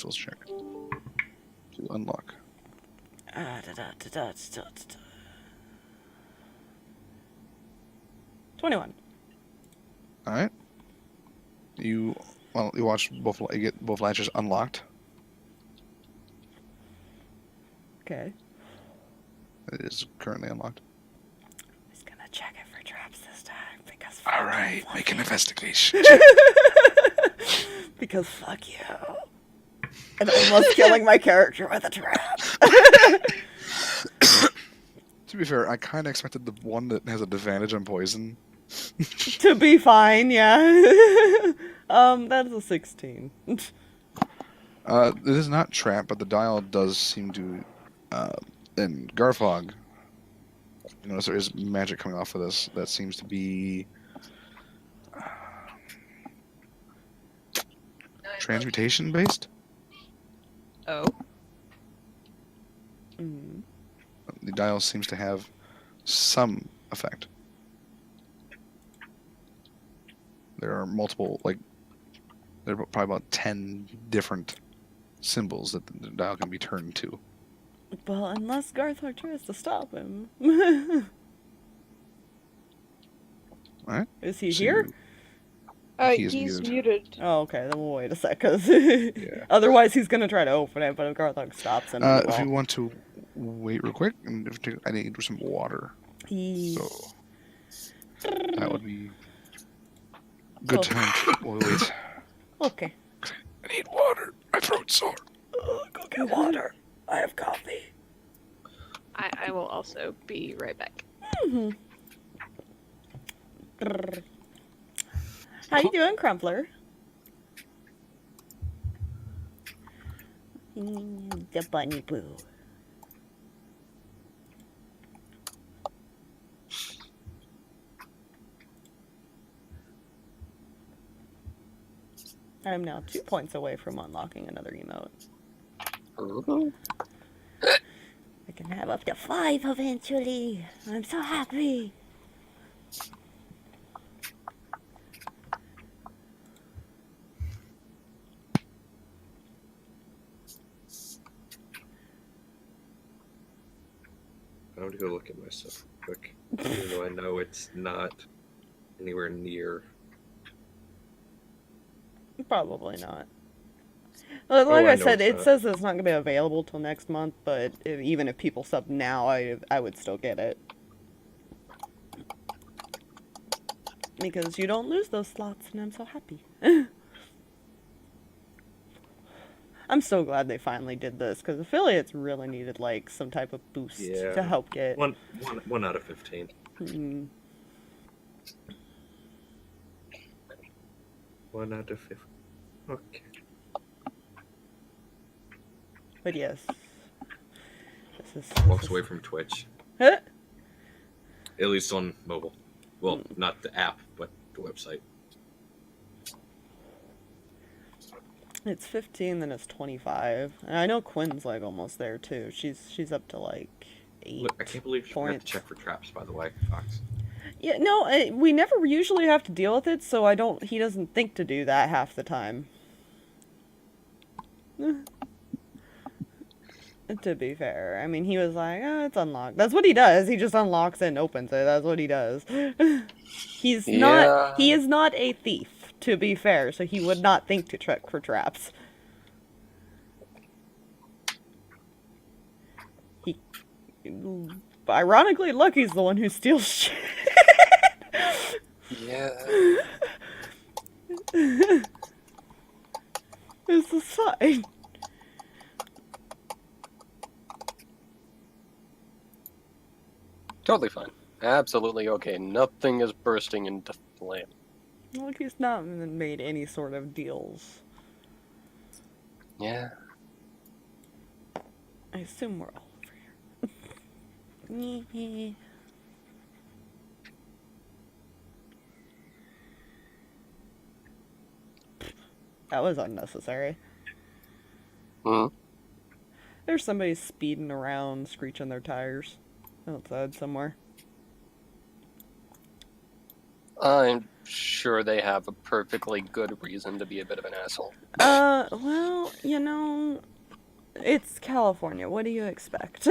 Tools check to unlock. 21. All right. You watch you get both latches unlocked. Okay. It is currently unlocked. He's gonna check it for traps this time because. All right, make an investigation. Because fuck you. And almost killing my character with a trap. To be fair, I kind of expected the one that has an advantage on poison. To be fine, yeah. That's a 16. It is not trap, but the dial does seem to. In Garthag, you notice there is magic coming off of this that seems to be transmutation based. Oh. Mm. The dial seems to have some effect. There are multiple, there are probably about 10 different symbols that the dial can be turned to. Well, unless Garthag tries to stop him. Alright. Is he So here? He is He's muted. muted. Oh, okay, then we'll wait a sec, because Yeah. otherwise he's gonna try to open it, but if Garthag stops him, then If he you won't. want to wait real quick, and I need some water. So that would be good Oh. time to wait. Okay. I need water. My throat's sore. Go get water. I have coffee. I will also be right back. Mhm. Brrr. How you doing, Crumpler? The bunny boo. I'm now 2 points away from unlocking another emote. I can have up to 5 eventually. I'm so happy. I'm gonna go look at my stuff real quick. Even though I know it's not anywhere near. Probably not. Well, like I I know said, it's it not. says it's not going to be available till next month, but even if people sub now, I would still get it. Because you don't lose those slots, and I'm so happy. I'm so glad they finally did this, because affiliates really needed, like, some type of boost Yeah. to help get... One out of 15. Hmm. 1 out of 15. Okay. But yes. This Walks is... away from Twitch. Huh? At least on mobile. Well, not the app, but the website. It's 15, then it's 25. And I know Quinn's, like, almost there, too. She's up to, like, 8 Look, I can't believe you forgot to points. check for traps, by the way, Fox. Yeah, no, we never usually have to deal with it, so he doesn't think to do that half the time. To be fair, I mean, he was like, oh, it's unlocked. That's what he does. He just unlocks it and opens it. That's what he does. He is not a thief, to be fair, so he would not think to check for traps. Ironically, Lucky's the one who steals shit. Yeah. It's a sign. Totally fine. Absolutely okay. Nothing is bursting into flame. Lucky's not made any sort of deals. Yeah. I assume we're all over here. That was unnecessary. Hmm. There's somebody speeding around, screeching their tires outside somewhere. I'm sure they have a perfectly good reason to be a bit of an asshole. Well, you know, it's California. What do you expect?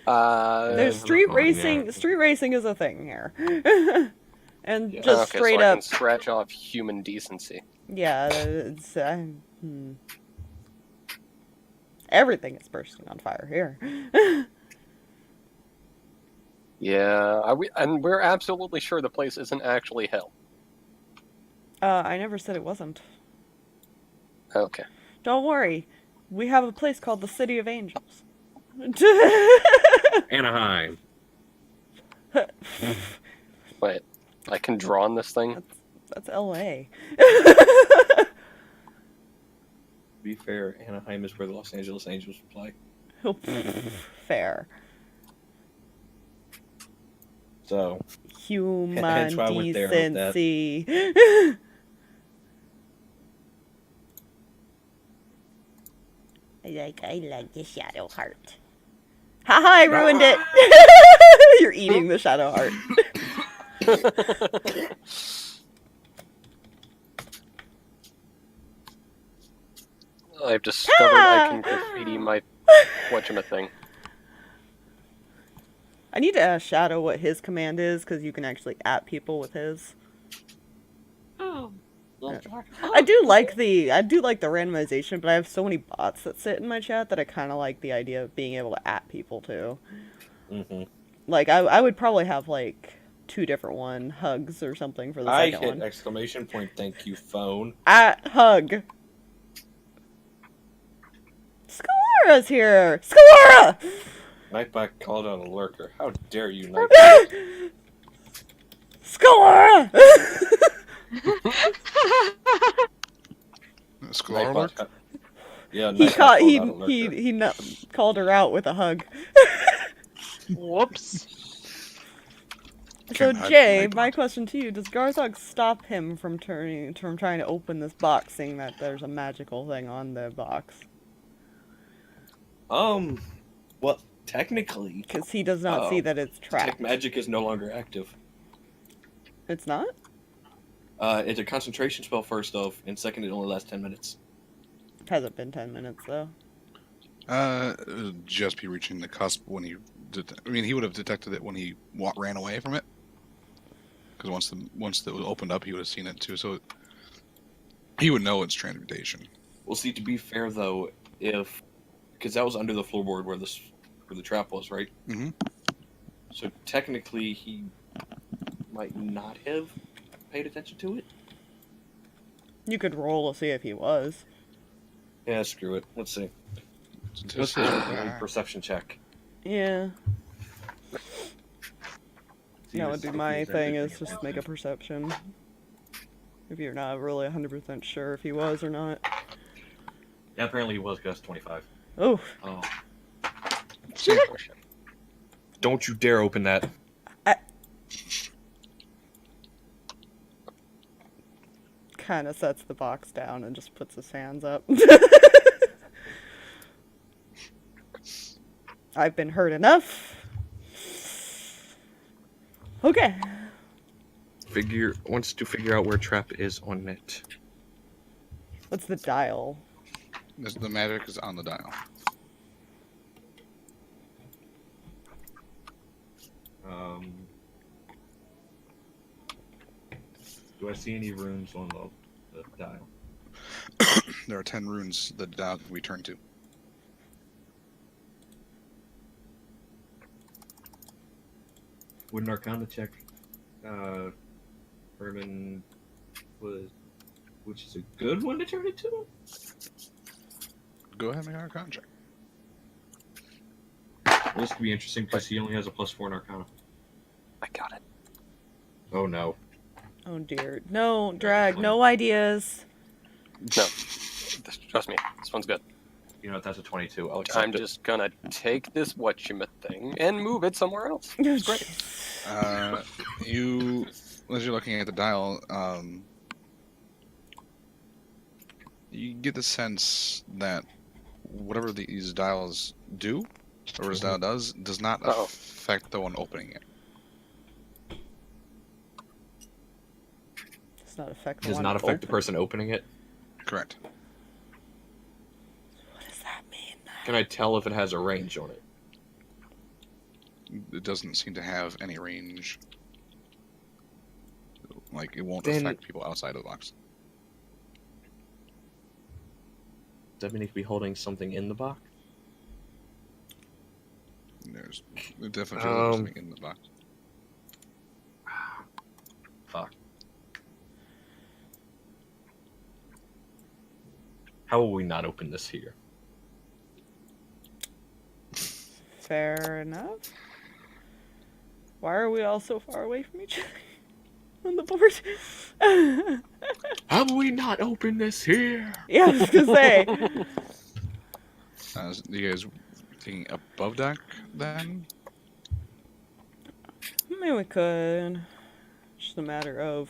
There's street racing. Street racing is a thing here. And Yeah. just okay, straight so I up. can scratch off human decency. Yeah, it's, everything is bursting on fire here. Yeah, and we're absolutely sure the place isn't actually hell. I never said it wasn't. Okay. Don't worry. We have a place called the City of Angels. Anaheim. Wait, I can draw on this thing? That's LA. To be fair, Anaheim is where the Los Angeles Angels play. Fair. So, Human hence why I went there with that. decency. I like the shadow heart. Haha, I ruined it! You're eating the shadow heart. I've discovered I can graffiti my whatchamacallit. I need to ask Shadow what his command is, because you can actually at people with his. Oh. I do like the randomization, but I have so many bots that sit in my chat that I kind of like the idea of being able to at people too. Mm-hmm. Like I would probably have like 2 different hugs or something for the I second hit one. exclamation point, thank you, phone. At hug. Scalara's here. Scalara. Nightbot called out a lurker. How dare you, Nightbot? Scalara. Scholar Nightbot. alert? Yeah, He Nightbot caught called out a lurker. he called her out with a hug. Whoops. So Can't hide Jay, from my Nightbot. question to you: does Garthag stop him from trying to open this box, seeing that there's a magical thing on the box? Well, technically, Because he does not see that it's trapped. Detect Magic is no longer active. It's not? It's a concentration spell, first off, and second, it only lasts 10 minutes. Hasn't been 10 minutes though. It would just be reaching the cusp when he. I mean, he would have detected it when he ran away from it. Because once it was opened up, he would have seen it too. So he would know it's transmutation. Well, see, to be fair though, because that was under the floorboard where the trap was, right? Mm-hmm. So technically, he might not have paid attention to it. You could roll to see if he was. Yeah, screw it. Let's see. Just Let's do a perception check. Yeah. See That if would be he's my actually thing, paying is just make a attention. perception. If you're not really 100% sure if he was or not. Yeah, apparently he was, because 25. Oh, Oh. Oh, shit. Don't you dare open that. kind of sets the box down and just puts his hands up. I've been hurt enough. Okay. Wants to figure out where trap is on it. What's the dial? The magic is on the dial. Do I see any runes on the dial? There are 10 runes the dial can we turn to. Would an Arcana check, Herman was, which is a good one to turn it to? Go ahead and make an Arcana check. Well, this could be interesting because he only has a +4 in Arcana. I got it. Oh no. Oh dear. No, Drag, no ideas. No. Trust me, this one's good. You know what, that's a 22. I'll accept I'm it. just gonna take this whatchamit thing and move it somewhere else. It's great. You, as you're looking at the dial, you get the sense that whatever these dials do, or this dial does not Uh-oh. affect the one opening it. Does not affect the Does one not affect the open. person opening it. Correct. What does that mean? Can I tell if it has a range on it? It doesn't seem to have any range. Like, it won't Then- affect people outside of the box. Does that mean he could be holding something in the box? There's definitely something in the box. Fuck. How will we not open this here? Fair enough. Why are we all so far away from each other on the board? How will we not open this here? Yeah, I was gonna say. You guys thinking above deck then? I mean, we could. Just a matter of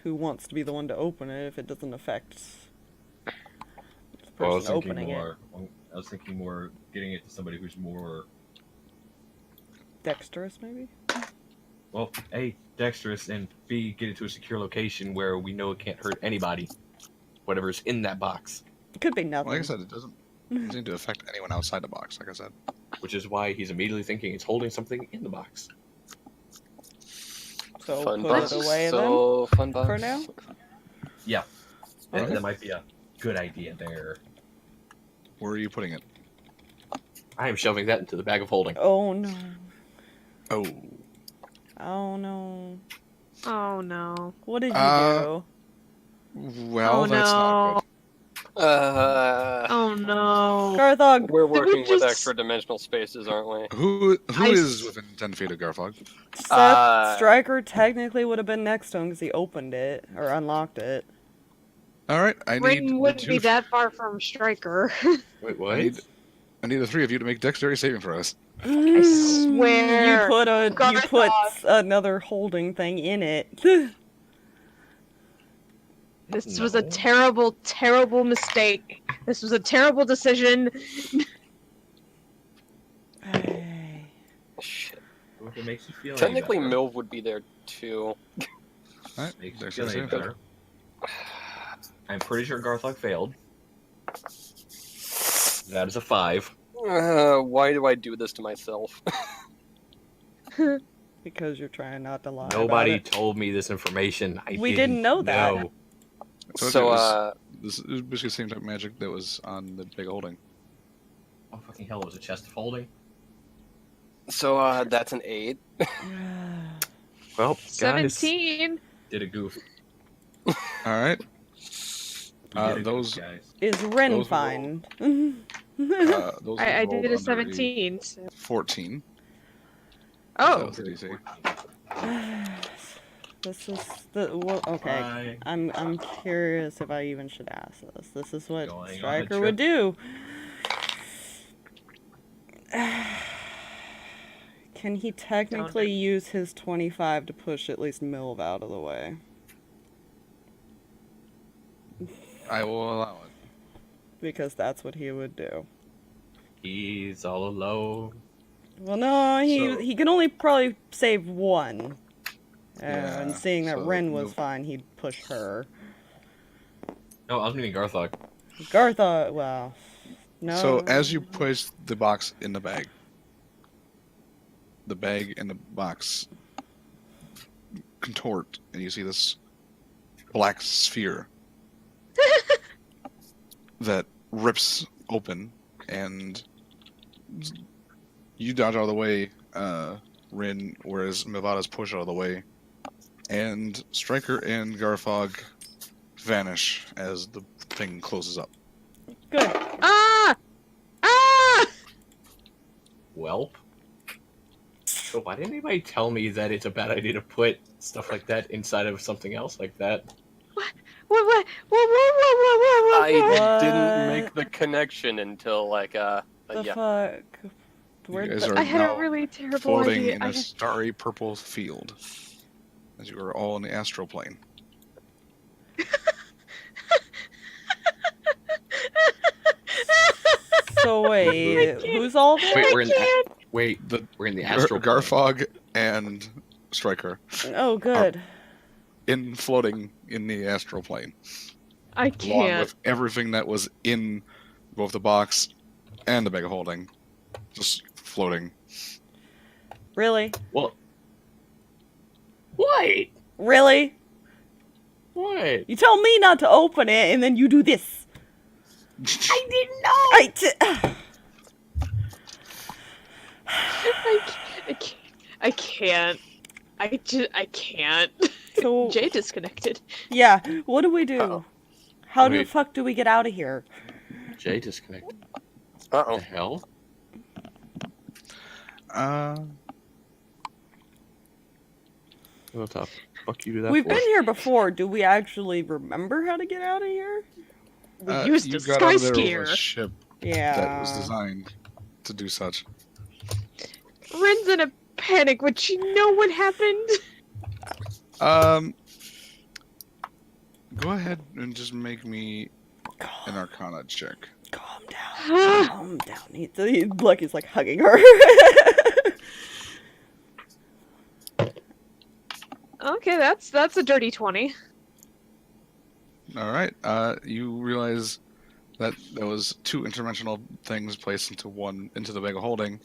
who wants to be the one to open it if it doesn't affect the Well, I was person thinking opening it. more. I was thinking more getting it to somebody who's more, Dexterous, maybe? well, A, dexterous, and B, get it to a secure location where we know it can't hurt anybody. Whatever's in that box. It could be nothing. Like I said, it doesn't seem to affect anyone outside the box, like I said. Which is why he's immediately thinking it's holding something in the box. So Fun put box. it away So fun then, box. for now? Yeah. That, Okay. that might be a good idea there. Where are you putting it? I am shoving that into the bag of holding. Oh no. Oh. Oh no. Oh no. What did you Well, Oh, that's not no. good. Oh no. do? Garthag! We're working with just- extra dimensional spaces, aren't we? Who I is s- within 10 feet of Garthag? Seth Striker technically would have been next to him because he opened it, or unlocked it. Alright, I need Rinn wouldn't the be two- that far from Striker. Wait, I what? need the three of you to make dexterity saving for us. I swear. You put Garthag. another holding thing in it. This was a No. terrible, terrible mistake. This was a terrible decision. Hey. Shit. If it makes you feel Technically, any better, Milv would be there too. Alright, makes you dexterity feel any saving better. I'm pretty sure Garthag failed. That is a 5. Why do I do this to myself? Because you're trying not to lie. Nobody about it. told me this information. We didn't know that. know. So, This is basically the same type of magic that was on the big holding. Oh fucking hell! It was a chest of holding. that's an 8. Well, guys, 17. Did a goof. Alright. Those guys. Is Rinn Those were fine? those I rolled did a under 17. So. 14. Oh, That was the DC. This is the well, okay. Bye. I'm curious if I even should ask this. This is what Going on a Striker would do. Can he technically use his 25 to push at least Milv out of the way? I will allow it. Because that's what he would do. He's all alone. Well, no, he can only probably save one. Yeah, And seeing that so Rinn was Milv- fine, he'd push her. No, I was meaning Garthag. Garthag, well, no. So as you place the box in the bag and the box contort, and you see this black sphere that rips open, and you dodge out of the way, Rinn, whereas Mylvada's push out of the way, and Striker and Garthag vanish as the thing closes up. Good. ah, ah! Welp. So why didn't anybody tell me that it's a bad idea to put stuff like that inside of something else like that? What? I didn't make the connection until like The yeah. fuck? Where guys the... are I had now a really terrible floating idea. in a starry purple field, as you are all in the astral plane. So wait, who's all there? Wait, I we're in the astral plane. Garthag and Striker Oh, good. in floating in the astral plane, I along can't. with everything that was in both the box and the bag of holding, just floating. Really? Well, what? Really? What? You tell me not to open it, and then you do this. I didn't know. I can't. I can't. So, Jay disconnected. yeah, what do we do? Uh-oh. How the Wait. fuck do we get out of here? Jay disconnected. Uh What oh. the hell? What the fuck you do that We've for? been here before. Do we actually remember how to get out of here? We used you a got sky out there with skier. a ship Yeah. that was designed to do such. Rinn's in a panic. Would she know what happened? Go ahead and just make me an Arcana check. Calm down. Calm down. Lucky's like hugging her. Okay, that's a dirty 20. All right. You realize that there was two interdimensional things placed into the bag of holding,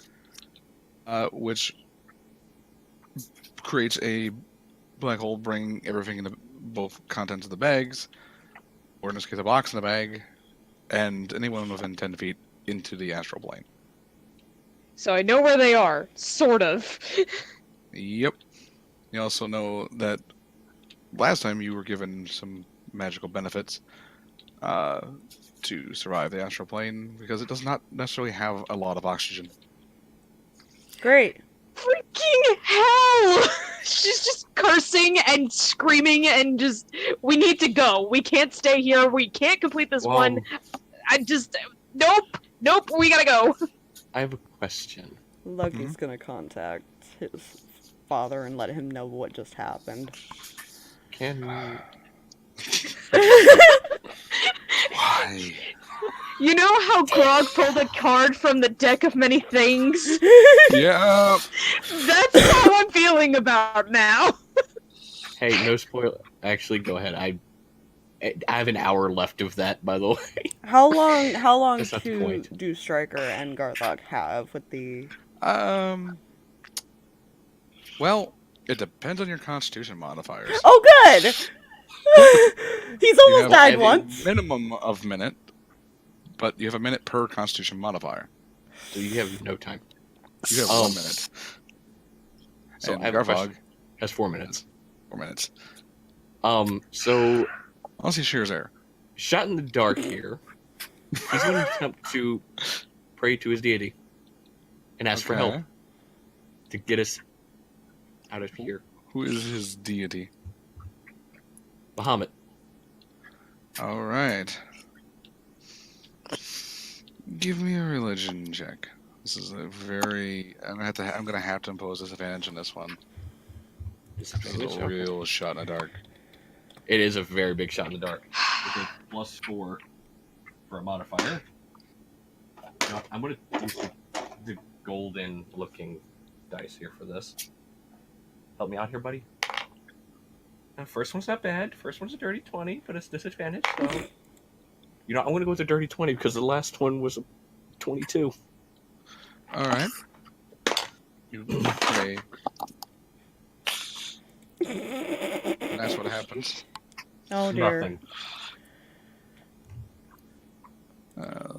which creates a black hole, bringing everything into both contents of the bags, or in this case, a box in the bag, and anyone within 10 feet into the astral plane. So I know where they are, sort of. Yep. You also know that last time you were given some magical benefits to survive the astral plane because it does not necessarily have a lot of oxygen. Great. Freaking hell! She's just cursing and screaming and just, we need to go. We can't stay here. We can't complete this one. I just, nope, we gotta go. I have a question. Lucky's gonna contact his father and let him know what just happened. Can Why? You know how Grog pulled a card from the deck of many things? Yeah. That's how I'm feeling about now. Hey, no spoiler. Actually, go ahead. I have an hour left of that, by the way. How long That's not the point. do Striker and Garthag have with the... Well, it depends on your Constitution modifiers. Oh, good! He's You almost have died a once. minimum of minute, but you have a minute per Constitution modifier. So you have no time. You have 1 minute. So And I have a Garthag question. Has 4 minutes. 4 minutes. So I'll see Shear's air. shot in the dark here. He's going to attempt to pray to his deity and ask for help to get us out of here. Who is his deity? Bahamut. All right. Give me a religion check. This is a very. I'm gonna have to impose disadvantage on this one. This is a real shot in the dark. It is a very big shot in the dark. It's a +4 for a modifier. You know, I'm gonna use the golden looking dice here for this. Help me out here, buddy. Now, first one's not bad. First one's a dirty 20, but it's disadvantage. So, you know, I'm gonna go with a dirty 20 because the last one was a 22. All right. You pray. And that's what happens. Oh dear. Nothing.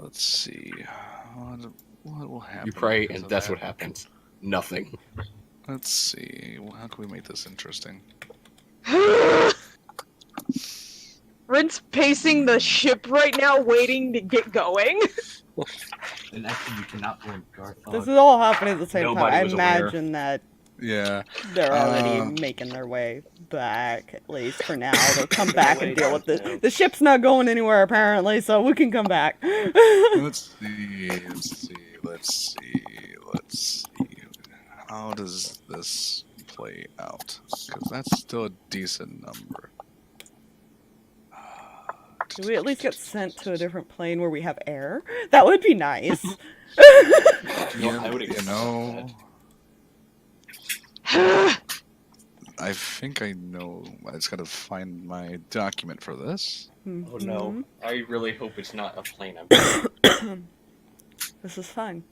Let's see. What will happen? You pray, because and of that's that? what happens. Nothing. Let's see. Well, how can we make this interesting? Rinn's pacing the ship right now, waiting to get going. And actually, you cannot blame Garthag. This is all happening at the same Nobody time. I was aware. imagine that Yeah. they're already making their way back, at least for now. They'll come back and deal with this. The ship's not going anywhere, apparently, so we can come back. Let's see. How does this play out? Because that's still a decent number. Do we at least get sent to a different plane where we have air? That would be nice. Yeah, I would you accept know, I think I know. I just gotta find my document for this. Oh no. I really hope it's not a plane. This is fun.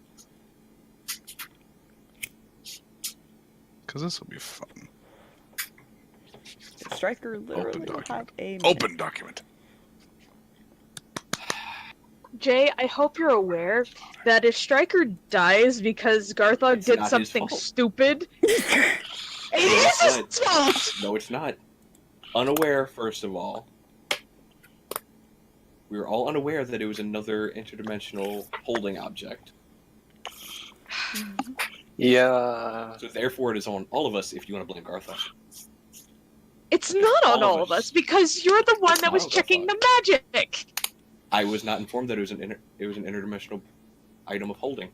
Because this will be fun. Striker literally will have a Open document. Jay, I hope you're aware that if Stryker dies because Garthag It's did not his something fault. stupid, it is his fault! No, it's not. Unaware, first of all. We were all unaware that it was another interdimensional holding object. Yeah. So therefore, it is on all of us if you want to blame Garthag. It's not on All of all of us. us because you're the one that not was on checking Garthag. the magic. I was not informed that it was an interdimensional item of holding.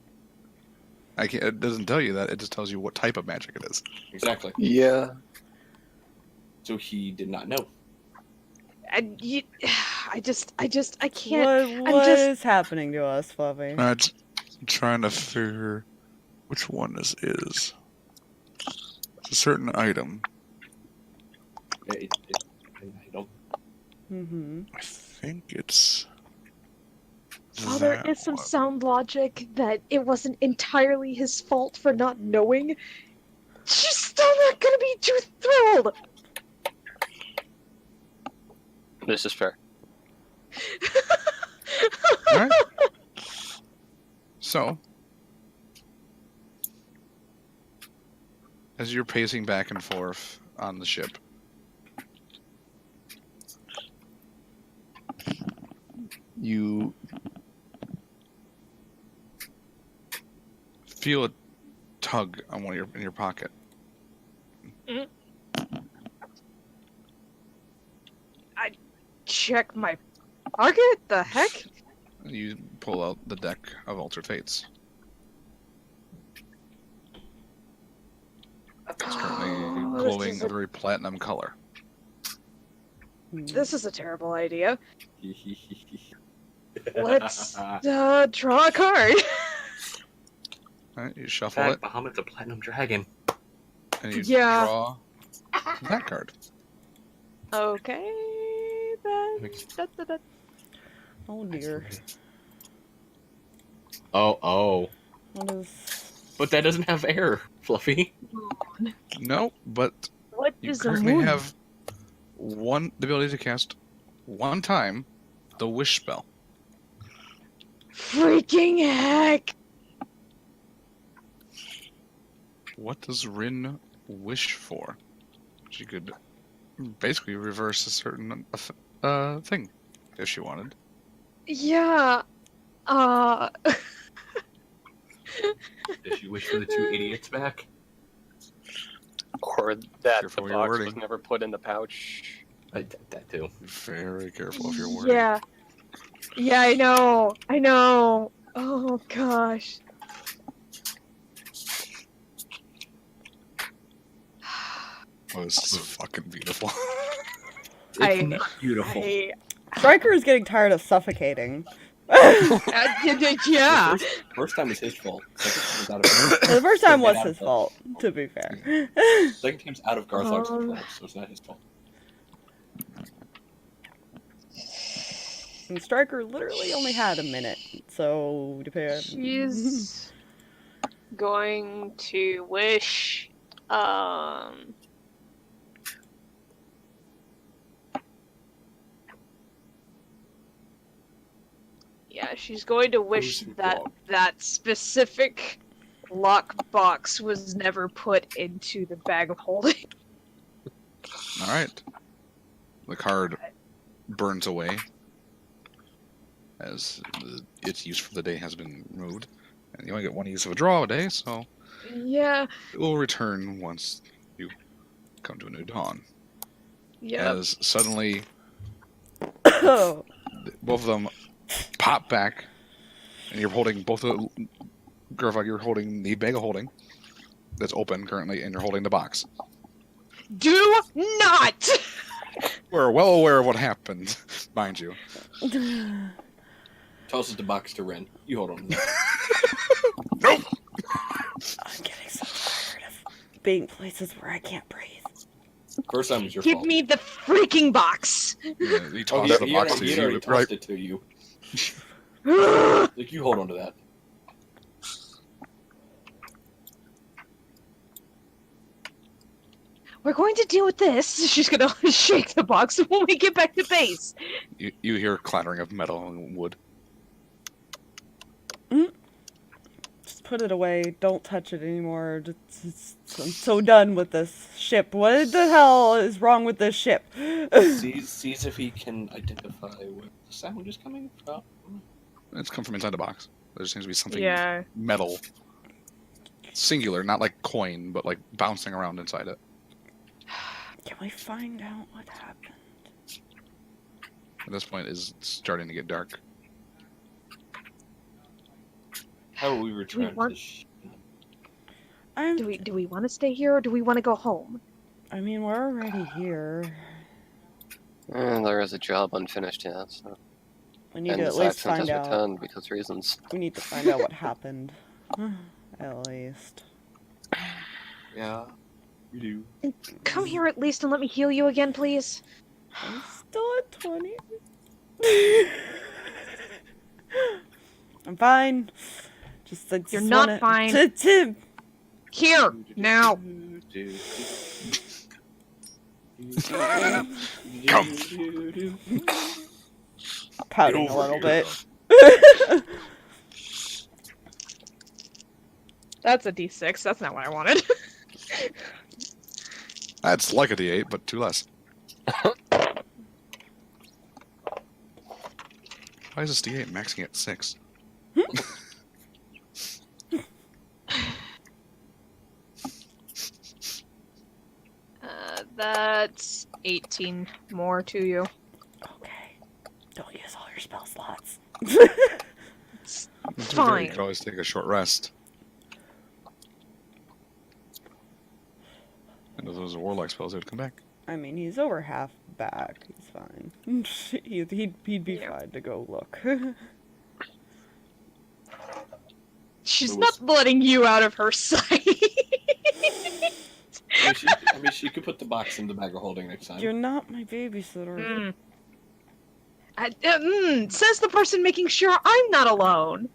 It doesn't tell you that. It just tells you what type of magic it is. Exactly. Yeah. So he did not know. I can't. What is happening to us, Fluffy? I'm trying to figure which one this is. It's a certain item. I don't. I think it's. While there that is some one. sound logic that it wasn't entirely his fault for not knowing, she's still not gonna be too thrilled. This is fair. Alright. So, as you're pacing back and forth on the ship, you feel a tug on in your pocket. Check my pocket? The heck? You pull out the deck of Altered Fates. It's currently Oh, glowing a very platinum color. This is a terrible idea. Let's draw a card. Alright, you shuffle Fact, it, Bahamut's a platinum dragon. and you Yeah. draw that card. Okay, then. Oh dear. Oh. What is... But that doesn't have air, Fluffy. No, but What you is a currently moon? have the ability to cast one time the wish spell. Freaking heck! What does Rinn wish for? She could basically reverse a certain thing. if she wanted. Yeah. Does she wish for the 2 idiots back? Or that Careful the with your box wording. was never put in the pouch. That too. Be very careful if you're wording. Yeah. Yeah, I know. I know. Oh gosh. Oh, this is fucking beautiful. It's I- not beautiful. Striker is getting tired of suffocating. Yeah. First time was his fault. Second time was out of The first time was Out of his the- fault, to be fair. Second time's out of Garthag's Um. fault, so it's not his fault. And Striker literally only had a minute, so She's going to wish, yeah, she's going to wish Cozy that dog. that specific lockbox was never put into the bag of holding. All right. The card burns away as its use for the day has been removed. And you only get one use of a draw a day, so Yeah. it will return once you come to a new dawn. Yeah. As suddenly oh, both of them pop back, and you're holding both of Garthag, you're holding the bag of holding that's open currently, and you're holding the box. Do not. We're well aware of what happened, mind you. Tosses the box to Rinn. You hold on to that. Nope. I'm getting so tired of being places where I can't breathe. First time was your Give fault. me the freaking box. Yeah, he Oh, tossed the box to he you. already Right. tossed it to you. We're Like, you hold on to that. going to deal with this. She's gonna shake the box when we get back to base. You hear clattering of metal and wood. Just put it away. Don't touch it anymore. I'm so done with this ship. What the hell is wrong with this ship? Sees if he can identify where the sound is coming from. It's come from inside the box. There seems to be something Yeah. metal. Singular, not like coin, but like bouncing around inside it. Can we find out what happened? At this point, it's starting to get dark. How will we return to want- the ship? Do we want to stay here or do we want to go home? I mean, we're already here. And there is a job unfinished yet, so. We need And to at this least accent find has out. returned because reasons. We need to find out what happened. At least. Yeah, you do. Come here at least and let me heal you again, please. I'm still at 20. I'm fine. Just I just You're not wanna- fine. Here, now. Come. Pouting Get a over little here. bit. That's a D6. That's not what I wanted. That's like a D8, but 2 less. Why is this D8 maxing at 6? That's 18 more to you. Okay. Don't use all your spell slots. It's To be fair, fine. You could always take a short rest. And if those are warlock spells, they would come back. I mean, he's over half back. He's fine. He'd be Yeah. fine to go look. She's It not letting you out of her sight. I mean, she could put the box in the bag of holding next time. You're not my babysitter. Says the person making sure I'm not alone.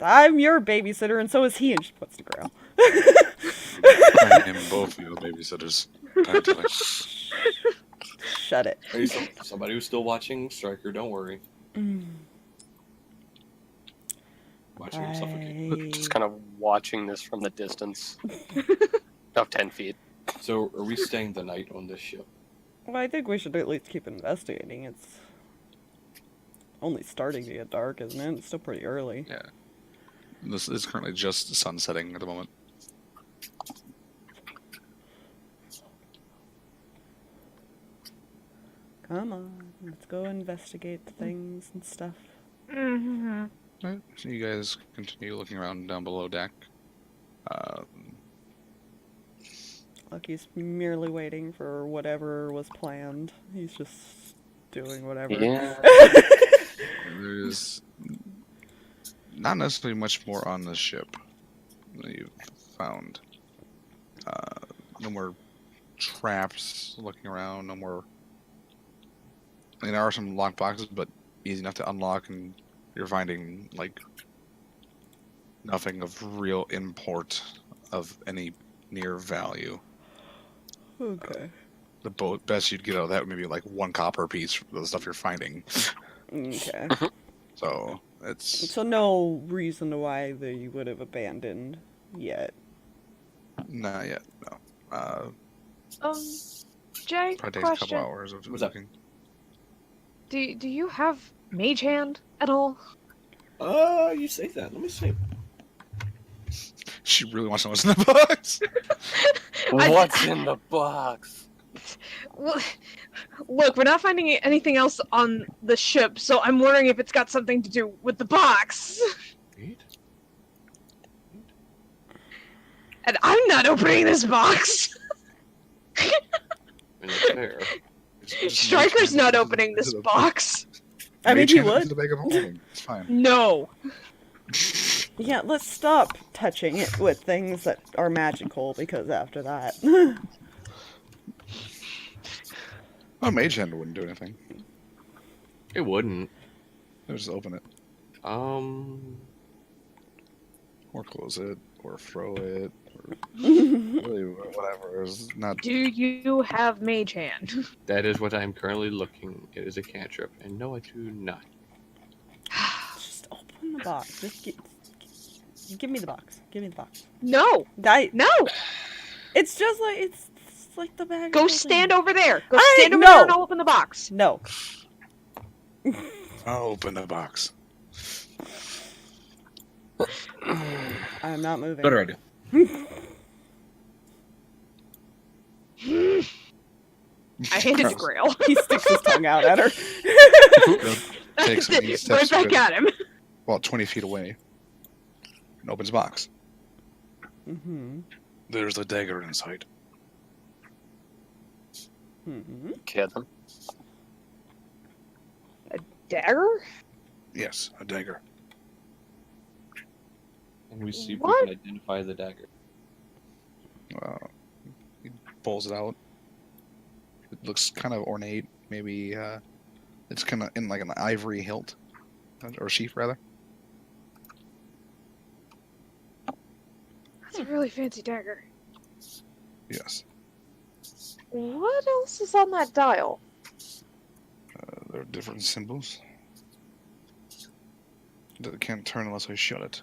I'm your babysitter, and so is he. And she puts the grill. I am both of you the babysitters. Technically. Shut it. Hey, somebody who's still watching, Striker, don't worry. Watching him suffocate. Just kind of watching this from the distance of 10 feet. So, are we staying the night on this ship? Well, I think we should at least keep investigating. It's only starting to get dark, isn't it? It's still pretty early. Yeah. This is currently just sun setting at the moment. Come on, let's go investigate the things and stuff. Mm-hmm. Right. So you guys continue looking around down below deck. Lucky's merely waiting for whatever was planned. He's just doing whatever. Yeah. There's not necessarily much more on the ship that you've found. No more traps looking around, no more. I mean, there are some locked boxes, but easy enough to unlock, and you're finding, like, nothing of real import of any near value. Okay. The best you'd get out of that would maybe like 1 copper piece for the stuff you're finding. Okay. So it's So no reason why they would have abandoned yet. not yet. No. Jay, Probably takes a couple question. hours of What's up? looking. Do you have Mage Hand at all? You say that. Let me see. She really wants to know what's in the box. What's in the box? Well, look, we're not finding anything else on the ship, so I'm wondering if it's got something to do with the box. Wait. And I'm not opening this box. I mean, that's fair. Striker's not opening this box. I mean, he Into would. the bag of holding. It's fine. No. Yeah, let's stop touching it with things that are magical, because after that... Oh, Mage Hand wouldn't do anything. It wouldn't. Just open it, or close it, or throw it, or really whatever. It's not. Do you have Mage Hand? That is what I am currently looking. It is a cantrip, and no, I do not. Just open the box. Give me the box. Give me the box. No. No. It's just like, it's like the bag. Go stand over there. Go I- stand over no. there and I'll open the box. No. I'll open the box. I'm not moving. What do I do? I handed to Grail. He sticks his tongue out at her. Takes some steps right back to- at him. Well, 20 feet away, and opens the box. Mm-hmm. There's a dagger inside. Mm-hmm. Kill them. Dagger? Yes, a dagger. And we see if What? we can identify the dagger. He pulls it out. It looks kind of ornate. Maybe it's kind of in like an ivory hilt, or sheath rather. That's a really fancy dagger. Yes. What else is on that dial? There are different symbols. That it can't turn unless I shut it.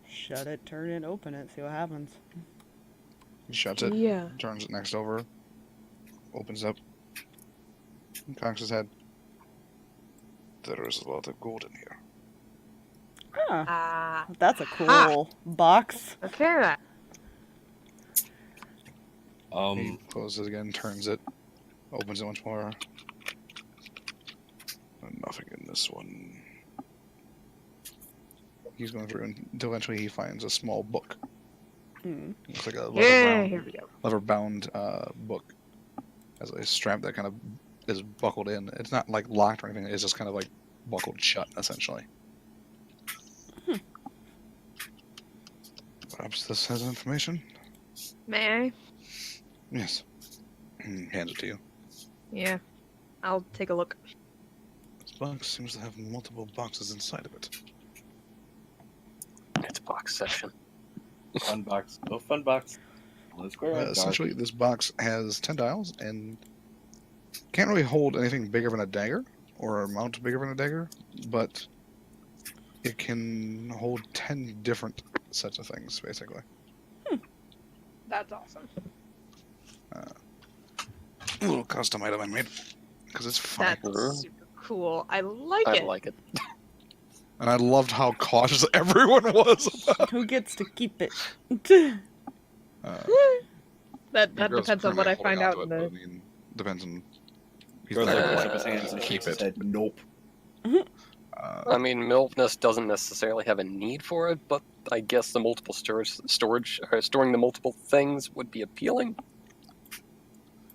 Shut it, turn it, open it, see what happens. He shuts it, Yeah. turns it next over, opens up, and cocks his head. There is a lot of gold in here. Huh. Ah. That's a cool box. Okay. He closes it again, turns it, opens it once more. And nothing in this one. He's going through until eventually he finds a small book. Hmm. Looks like a Yeah, here we go. leather-bound book. Has a strap that kind of is buckled in. It's not like locked or anything. It's just kind of like buckled shut, essentially. Perhaps this has information. May I? Yes. Hands it to you. Yeah. I'll take a look. This box seems to have multiple boxes inside of it. It's box session. Fun box. Oh, fun box. Let's go. Essentially, this box has 10 dials and can't really hold anything bigger than a dagger or amount bigger than a dagger, but it can hold 10 different sets of things, basically. That's awesome. A little custom item I made because it's funny. That's super cool. I like I it. like it. And I loved how cautious everyone was about Who gets to keep it? That Girl's depends on what currently I find holding out onto in it, the. but I mean, depends on. He's Garthag there, puts like, up his hands and keep shakes his it. head. Nope. I mean, Milvness doesn't necessarily have a need for it, but I guess the multiple storing the multiple things would be appealing.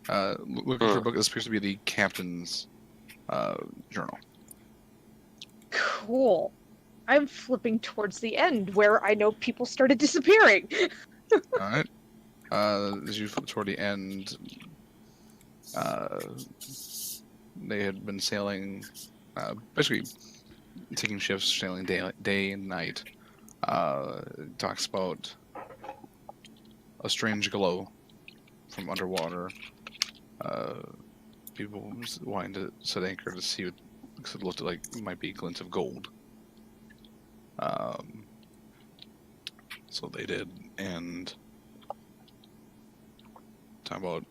Looking for a book. This appears to be the captain's journal. Cool. I'm flipping towards the end where I know people started disappearing. All right. As you flip toward the end, they had been sailing, basically taking shifts, sailing day and night. It talks about a strange glow from underwater. People wanting to set anchor to see what, because it looked like it might be glints of gold. So they did, and talk about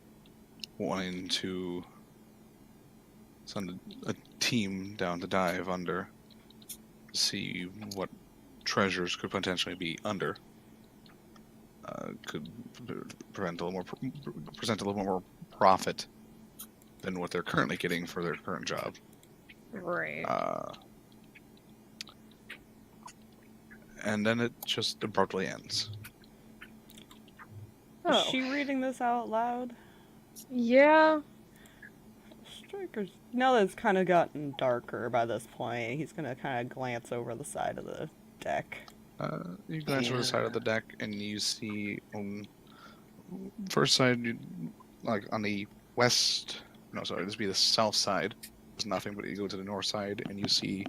wanting to send a team down to dive under, see what treasures could potentially be under. Could present a little more profit than what they're currently getting for their current job. Right. And then it just abruptly ends. Is Oh. she reading this out loud? Yeah. Striker's... Now that it's kind of gotten darker by this point, he's going to kind of glance over the side of the deck. You glance over the side of the deck and you see on first side, like on the west, no, sorry, this would be the south side. There's nothing, but you go to the north side and you see,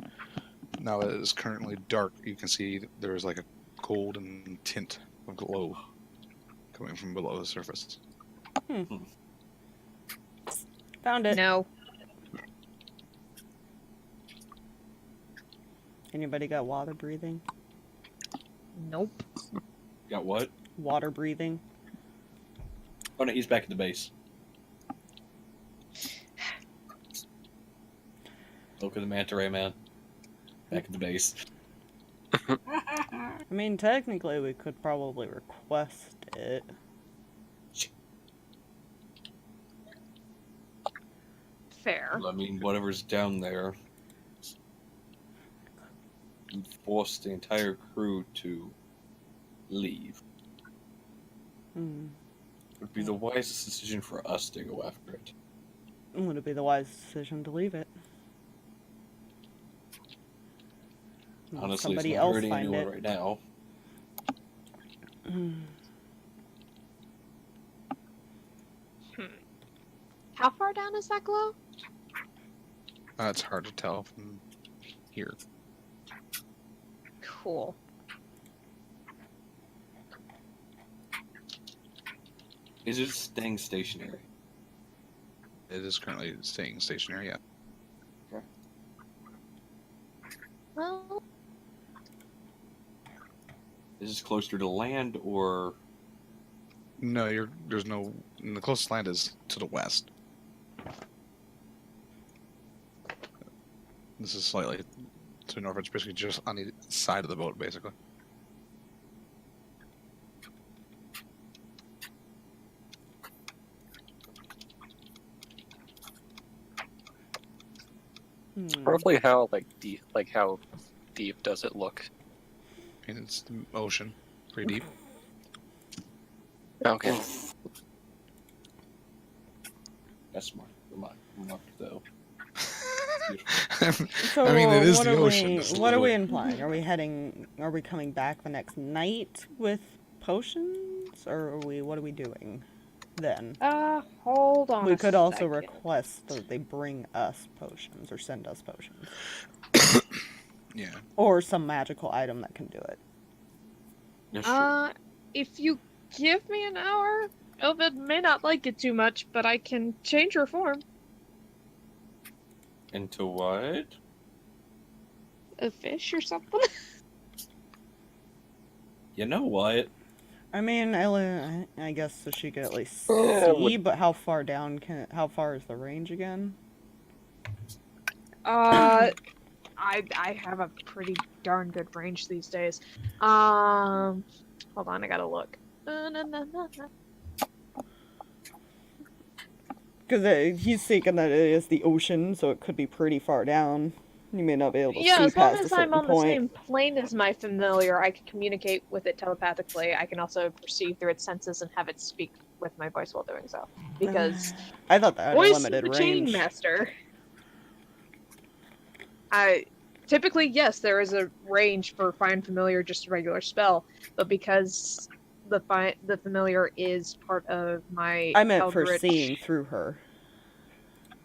now that it is currently dark, you can see there's like a golden tint of glow coming from below the surface. Found it. No. Anybody got water breathing? Nope. Got what? Water breathing? Oh no, he's back at the base. Look at the manta ray man. Back at the base. I mean, technically we could probably request it. Fair. I mean, whatever's down there. You force the entire crew to leave. Hmm. It would be the wisest decision for us to go after it. Would it be the wise decision to leave it? Honestly, Somebody it's not else hurting find anyone it. right now. How far down is that glow? It's hard to tell from here. Cool. Is it staying stationary? It is currently staying stationary, yeah. Well, Is this closer to land or? No, there's no. The closest land is to the west. This is slightly to the north. It's basically just on the side of the boat, basically. Roughly how how deep does it look? I mean, it's the ocean, pretty deep. Okay. That's smart. Remark though. So, I mean, it is what the are ocean. What are we implying? Are we coming back the next night with potions? Or what are we doing then? hold on. We a could also second. request that they bring us potions or send us potions. Yeah. Or some magical item that can do it. That's true. If you give me an hour, Ovid may not like it too much, but I can change her form. Into what? A fish or something? You know what? I mean, I guess so she could at least Yeah, see, but how far is the range again? I have a pretty darn good range these days. Hold on, I gotta look. Because he's thinking that it is the ocean, so it could be pretty far down. You may not be able to Yeah, see as long past a as I'm certain on the point. same plane as my familiar, I can communicate with it telepathically. I can also perceive through its senses and have it speak with my voice while doing so. Because I thought that had a voice limited of the range. chain master. Typically, yes, there is a range for find familiar, just a regular spell, but because the familiar is part of my I meant for Eldritch... seeing through her.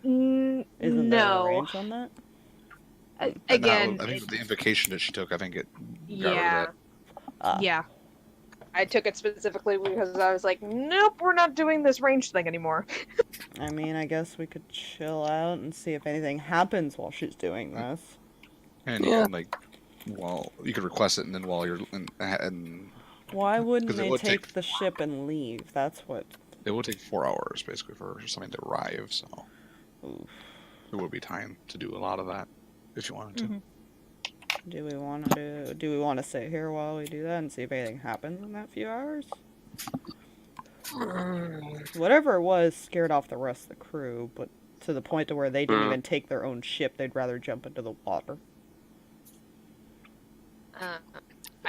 Isn't Isn't there a range on that? Again, I think the invocation that she took, I think it got rid yeah, of that. yeah. I took it specifically because I was like, nope, we're not doing this range thing anymore. I mean, I guess we could chill out and see if anything happens while she's doing this. And you can like, well, you could request it, and then while you're and Why wouldn't 'Cause it they would take take- the ship and leave? That's what... it will take 4 hours basically for something to arrive. So Oof. there would be time to do a lot of that if you wanted to. Mhm. Do we want to sit here while we do that and see if anything happens in that few hours? Whatever it was scared off the rest of the crew, but to the point to where they didn't even take their own ship, they'd rather jump into the water. I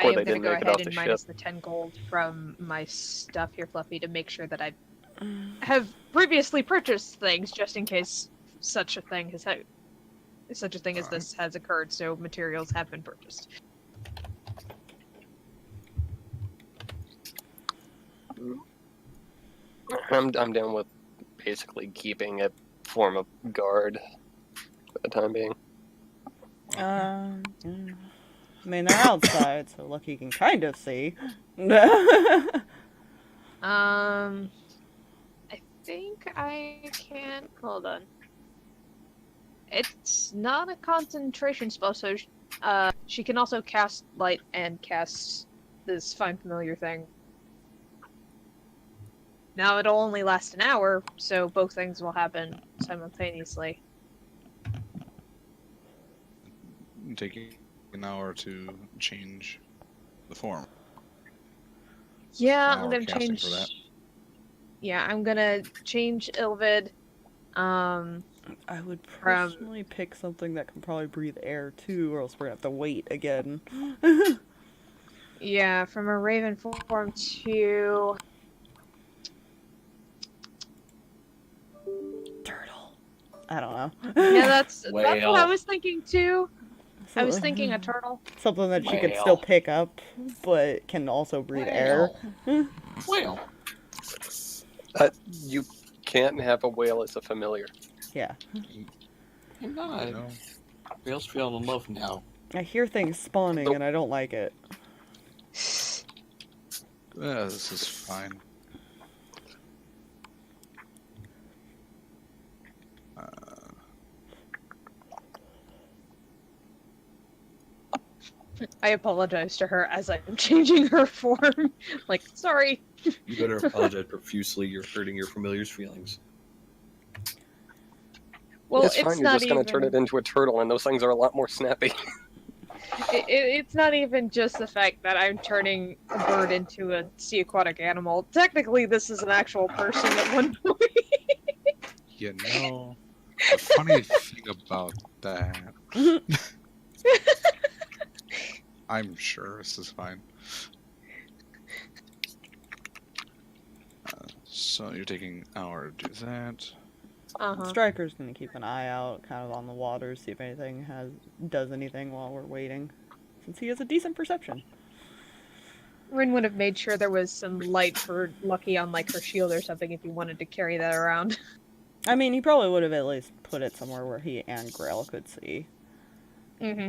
Or am they going to didn't go make it ahead off and the minus the 10 gold from my stuff here, Fluffy, to make sure that I have previously purchased things just in case such a thing as this has occurred, so materials have been purchased. I'm down with basically keeping a form of guard for the time being. Yeah. I mean, they're outside, so Lucky can kind of see. I think I can... Hold on. It's not a concentration spell, so she can also cast light and cast this find familiar thing. Now it'll only last an hour, so both things will happen simultaneously. Taking an hour to change the form. Yeah, An I'm hour gonna casting change. for that. Yeah, I'm gonna change Ilvid. I would personally pick something that can probably breathe air too, or else we're gonna have to wait again. Yeah, from a raven form to Turtle. I don't know. yeah, that's what I Whale. was thinking too. I was thinking a turtle. Something that she could Whale. still pick up, but can also breathe air. Whale. You can't have a whale as a familiar. Yeah. I'm not. You know? Whales feel in love now. I hear things spawning and I don't like it. Yeah, this is fine. I apologize to her as I'm changing her form. Like, sorry. You better apologize profusely. You're hurting your familiar's feelings. Well, it's fine. You're not just gonna even... turn it into a turtle, and those things are a lot more snappy. It's not even just the fact that I'm turning a bird into a sea aquatic animal. Technically, this is an actual person at one point. You know, the funny thing about that, I'm sure this is fine. So you're taking an hour to do that. Striker's gonna keep an eye out, kind of on the water, see if anything does anything while we're waiting, since he has a decent perception. Rinn would have made sure there was some light for Lucky on like her shield or something if he wanted to carry that around. I mean, he probably would have at least put it somewhere where he and Grail could see. Mm-hmm.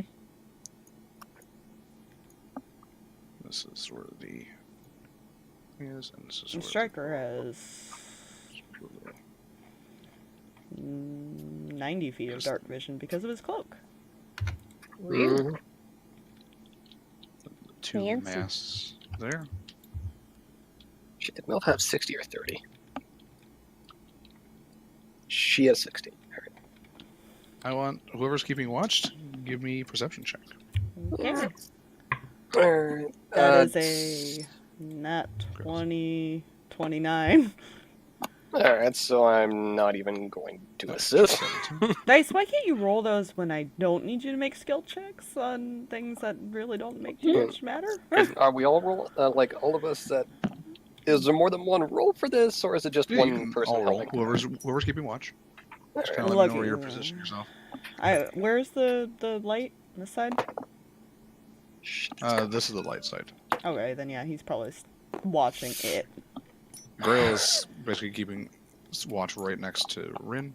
This is where the is, and this is And where Striker has 90 feet of dark vision because of his cloak. Weird. Mhm. the two Fancy. masts there. Shit, Milf have 60 or 30. She has 60. All right. I want whoever's keeping watch to give me perception check. Okay. Alright. That is a nat 20, 29. Alright, so I'm not even going to assist. Dice, why can't you roll those when I don't need you to make skill checks on things that really don't make too much matter? Are we all roll, like all of us that... Is there more than one roll for this, or is it just Yeah, you one can person all roll. helping? Whoever's keeping watch. Just kind of Alright. let me know where you're positioning yourself. Where's the light? This side? This is the light side. Okay, then yeah, he's probably watching it. Grail is basically keeping watch right next to Rinn.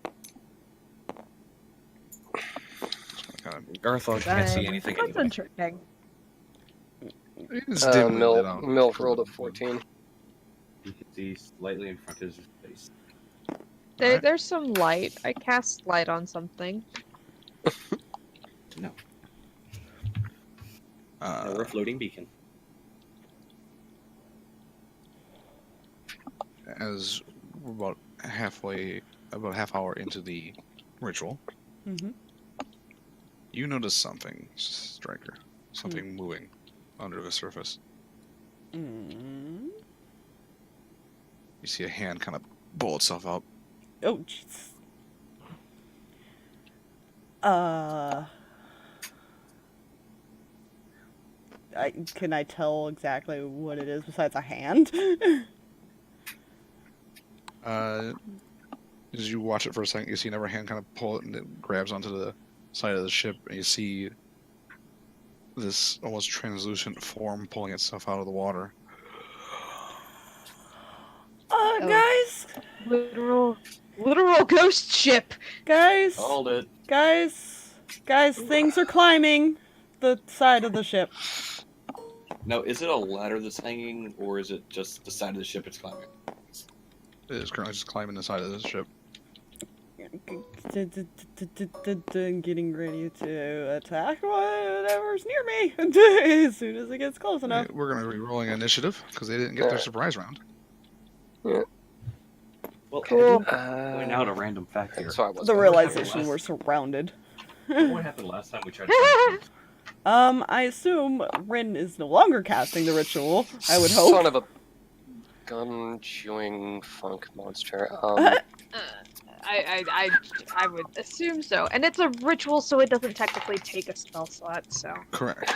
Garthag can't see anything That's anyway. interesting. It's dimly lit out. Milf rolled a 14. You can see slightly in front of his face. There's some light. I cast light on something. No. We're a floating beacon. As we're about about half hour into the ritual, Mm-hmm. you notice something, Striker. Something moving under the surface. Mm. You see a hand kind of pull itself out. Oh, jeez. Can I tell exactly what it is besides a hand? As you watch it for a second, you see another hand kind of pull it and it grabs onto the side of the ship, and you see this almost translucent form pulling itself out of the water. Guys, Literal ghost ship. guys, Called it. guys, things are climbing the side of the ship. Now, is it a ladder that's hanging, or is it just the side of the ship it's climbing? It is currently just climbing the side of the ship. Getting ready to attack whatever's near me as soon as it gets close enough. We're going to be rolling initiative because they didn't get their surprise round. Well, Cool. point out a random fact here. So I was The realization we're surrounded. What happened last time we tried to I assume Rinn is no longer casting the ritual. I would hope. Son of a gun-chewing funk monster. I would assume so. And it's a ritual, so it doesn't technically take a spell slot, so. Correct.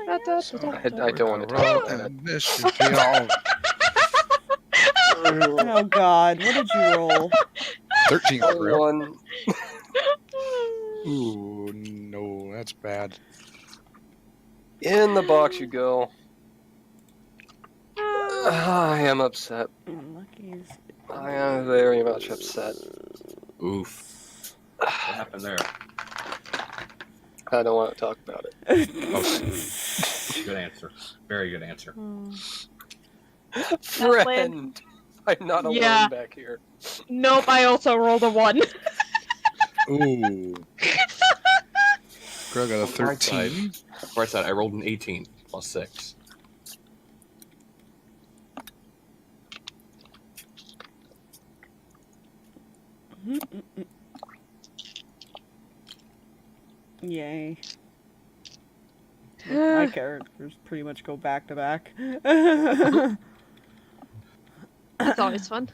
I don't want to Roll talk about it. initiative. Oh god, what did you roll? 13 for real. One. Ooh, no, that's bad. In the box you go. I am upset. Lucky's. I am very much upset. Oof. What happened there? I don't want to talk about it. Good answer. Very good answer. Friend! I'm not alone Yeah. back here. Nope, I also rolled a 1. Ooh. Girl got a 13. Right side, I rolled an 18 plus 6. Yay. My characters pretty much go back to back. Oh, That's always fun.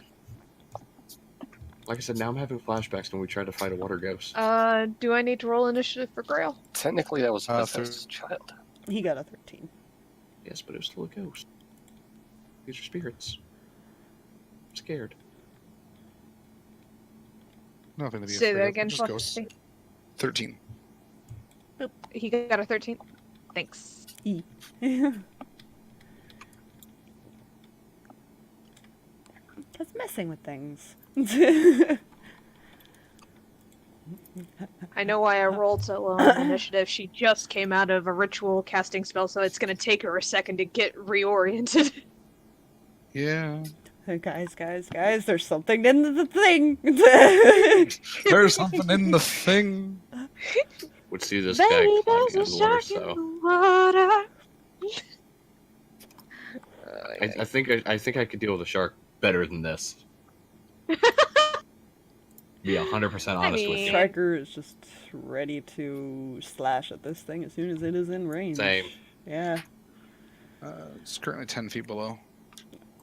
Like I said, now I'm having flashbacks when we tried to fight a water ghost. Do I need to roll initiative for Grail? Technically, that was a Uh, possessed child. He got a 13. Yes, but it was still a ghost. These are spirits. I'm scared. Nothing to be Say afraid that of, again, just ghosts. Fluffy. 13. He got a 13. Thanks. That's messing with things. I know why I rolled so low on initiative. She just came out of a ritual casting spell, so it's gonna take her a second to get reoriented. Yeah. Guys, there's something in the thing. There's something in the thing. Would see this guy climbing out of the water, so water. I think I could deal with a shark better than this. Be 100% honest with you. Striker is just ready to slash at this thing as soon as it is in range. Same. Yeah. It's currently 10 feet below.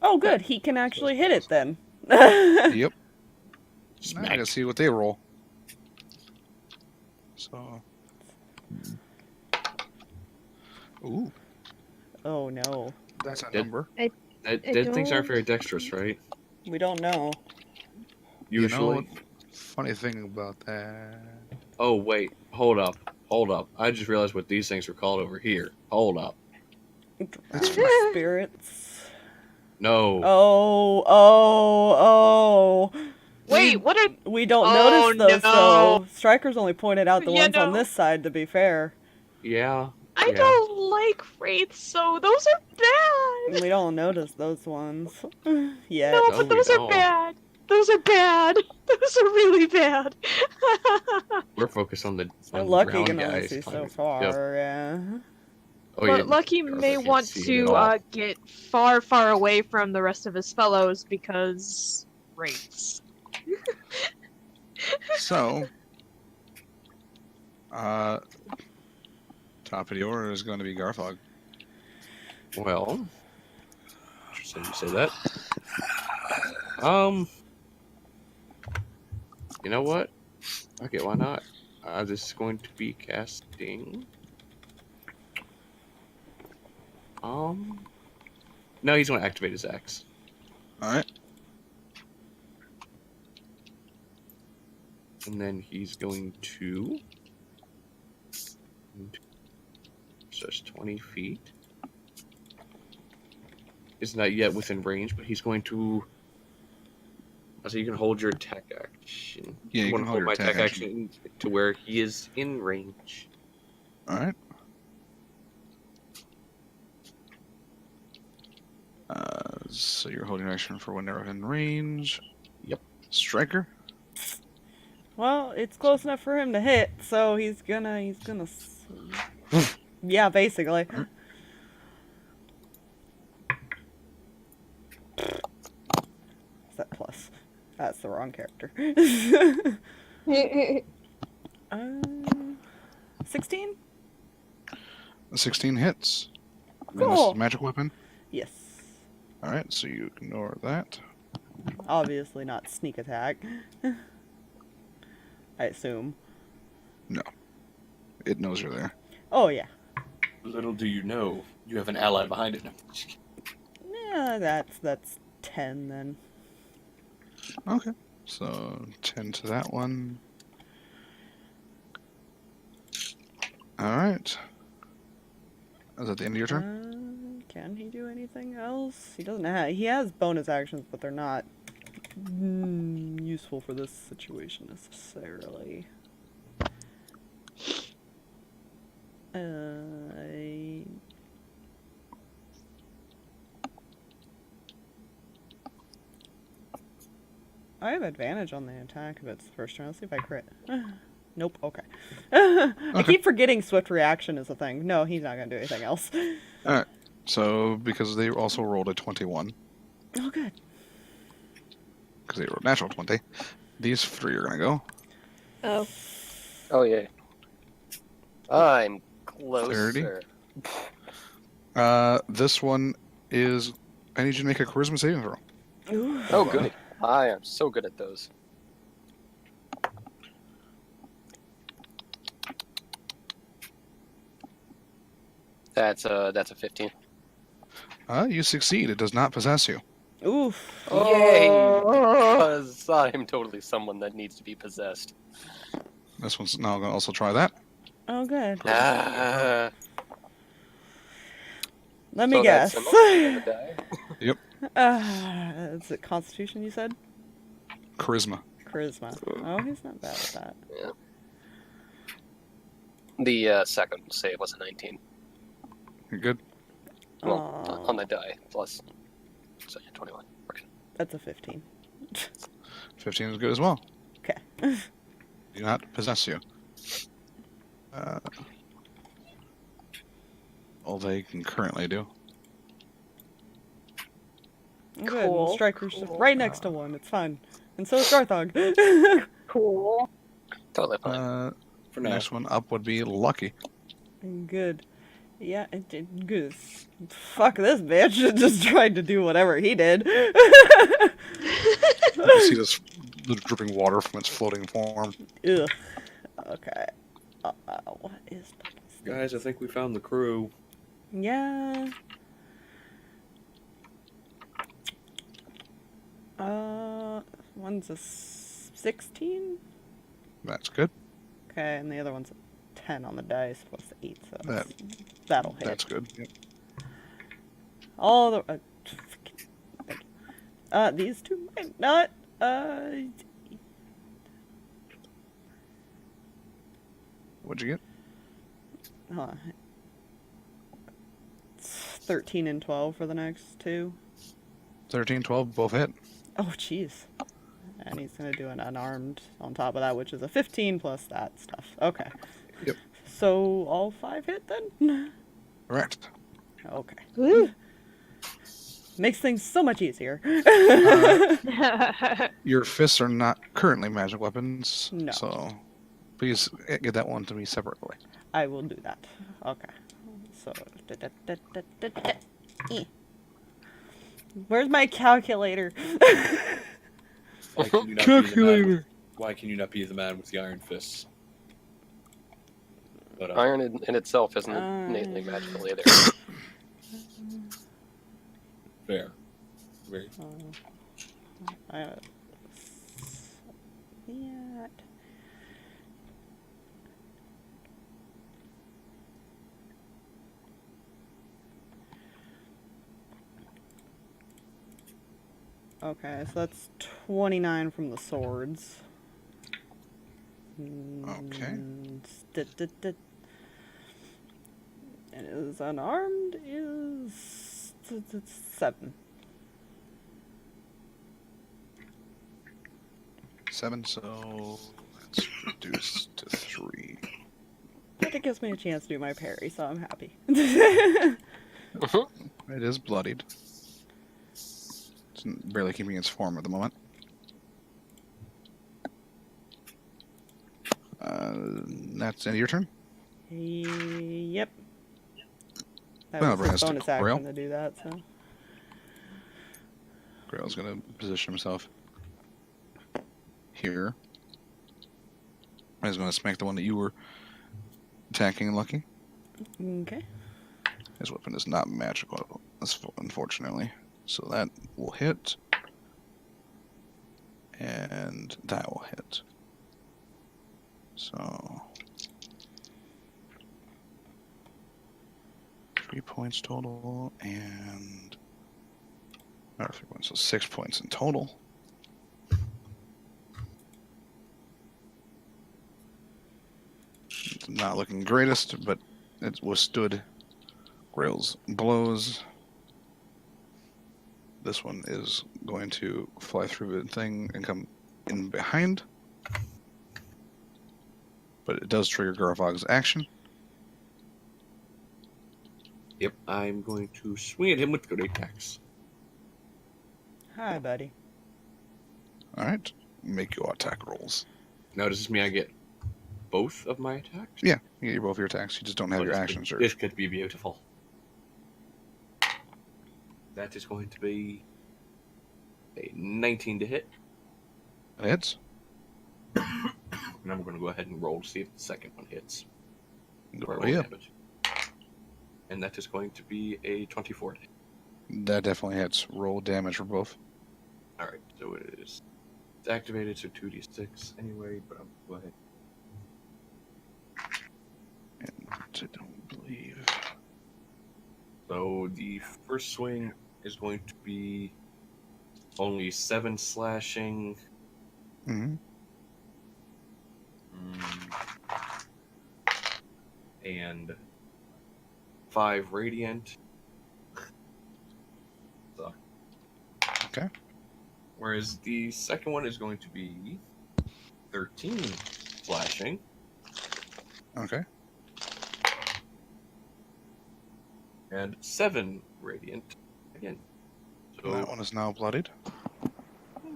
Oh, good. He can actually hit it then. Yep. Now I Smack. gotta see what they roll. So. Ooh, Oh no. that's a Did- number. Dead things aren't very dexterous, right? We don't know. Usually. You know, funny thing about that. Oh wait, hold up. I just realized what these things were called over here. Hold up. That's Spirits. No. Oh. Wait, what are? We don't Oh, notice those, no. though. Strikers only pointed out the Yeah, ones on no. this side, to be fair. Yeah. I Yeah. don't like wraiths, so those are bad. We don't notice those ones. Yet. No, No, but we those are don't. bad. Those are bad. Those are really bad. We're focused on the Lucky round can only guys. see so Yep. far, yeah. Oh, But yeah. Lucky Garthag may can't want see it at to all. get far, far away from the rest of his fellows because wraiths. So, top of the order is going to be Garthag. Well, interesting you say that. You know what? Okay, why not? This is going to be casting. No, he's going to activate his axe. All right. And then he's going to. So it's 20 feet. Is not yet within range, but he's going to. So you can hold your attack action. Yeah, you I'm can gonna hold your my attack action to where he is in range. All right. So you're holding action for when they're in range. Yep. Striker. Well, it's close enough for him to hit, so he's gonna yeah, basically. What's that plus? That's the wrong character. 16? 16 hits. And Cool. this is magic weapon. Yes. All right, so you ignore that. Obviously not sneak attack. I assume. It knows you're there. Oh, yeah. Little do you know, you have an ally behind it. Yeah, that's 10 then. Okay. So 10 to that one. All right. Is that the end of your turn? Can he do anything else? He doesn't have. He has bonus actions, but they're not useful for this situation necessarily. I have advantage on the attack if it's the first turn. Let's see if I crit. Nope, okay. I keep forgetting swift reaction is a thing. No, he's not going to do anything else. All right. So because they also rolled a 21, Oh, good. because they rolled natural 20, these three are going to go. Oh. Oh yeah. I'm closer. 30. This one is. I need you to make a charisma saving throw. Ooh. Oh good. I am so good at those. That's a 15. You succeed. It does not possess you. Oof. Yay! Because I'm totally someone that needs to be possessed. This one's now going to also try that. Oh, good. Ah. Let me So guess. that's an die. Is it Constitution, you said? Charisma. Charisma. Oh, he's not bad at that. Yeah. The second save was a 19. You're good. Well, on the die, plus. So yeah, 21. Okay. That's a 15. 15 is good as well. Okay. Do not possess you. All they can currently do. Good. Cool. And Striker's just Cool. right next to one. It's fine. And so is Garthag. Cool. Totally fine. For now. Next one up would be Lucky. Good. Yeah, good. Fuck this bitch. Just tried to do whatever he did. You see this the dripping water from its floating form. Ugh. Okay. What is Guys, I think we found the crew. Yeah. One's a 16. That's good. Okay, and the other one's a 10 on the dice plus 8, so That- that'll hit. That's good. Yep. All the these two might not. What'd you get? Hold on. It's 13 and 12 for the next two. 13, 12, both hit. Oh, jeez. And he's gonna do an unarmed on top of that, which is a 15 plus that stuff. Okay. Yep. So all 5 hit then? Correct. Okay. Woo. Makes things so much easier. Your fists are not currently magic weapons. No. So please get that one to me separately. I will do that. Okay. So. Eh. Where's my calculator? Why can you not Calculator. Why can you not be the man with the iron fists? But, Iron in itself isn't innately magical either. fair. Very. Yeah. Okay, so that's 29 from the swords. Okay. And is unarmed is 7. 7, so let's reduce to 3. But it gives me a chance to do my parry, so I'm happy. It is bloodied. It's barely keeping its form at the moment. That's the end of your turn? Yep. That Well, was bring his us to bonus Grail. action to do that, so. Grail's going to position himself here. He's going to smack the one that you were attacking, Lucky. Okay. His weapon is not magical, unfortunately. So that will hit. And that will hit. So 3 points total, and 3 points, so 6 points in total. It's not looking greatest, but it withstood Grail's blows. This one is going to fly through the thing and come in behind. But it does trigger Garthag's action. Yep, I'm going to swing at him with good attacks. Hi, buddy. Alright, make your attack rolls. Now, does this mean I get both of my attacks? Yeah, you get both your attacks, you just don't have Oh, your this actions. This could be beautiful. That is going to be a 19 to hit. It hits. And I'm going to go ahead and roll to see if the second one hits. Go Roll ahead. damage. And that is going to be a 24 to hit. That definitely hits. Roll damage for both. Alright, so it's activated, so 2d6 anyway, but I'm going to go ahead. And I don't believe. So the first swing is going to be only 7 slashing. Mm-hmm. And 5 radiant. So. Okay. Whereas the second one is going to be 13 slashing. Okay. And 7 radiant again. So That one is now bloodied.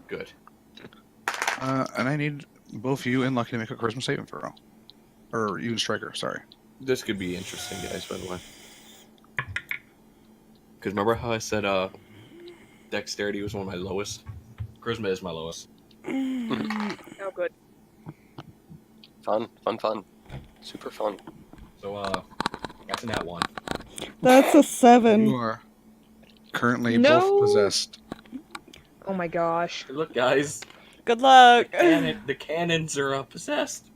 good. And I need both you and Lucky to make a charisma saving throw. Or you and Striker, sorry. This could be interesting, guys, by the way. Because remember how I said dexterity was one of my lowest? Charisma is my lowest. Oh, good. Fun. Super fun. So, that's a nat 1. That's a 7. You are currently No. both possessed. Oh my gosh. Hey, look, guys. Good luck. The cannons are possessed.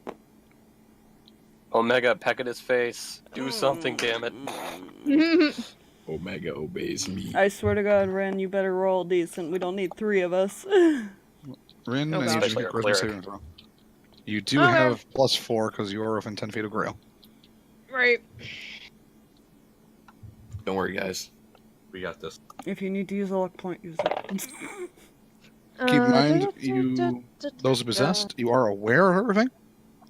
Omega, peck at his face. Do something, damn it. Omega obeys me. I swear to God, Rinn, you better roll decent. We don't need 3 of us. Rinn, Oh, I need you to especially make a our charisma cleric. saving throw. You do Okay. have +4 because you are within 10 feet of Grail. Right. Don't worry, guys. We got this. If you need to use a luck point, use it. Keep in mind, those possessed, you are aware of everything.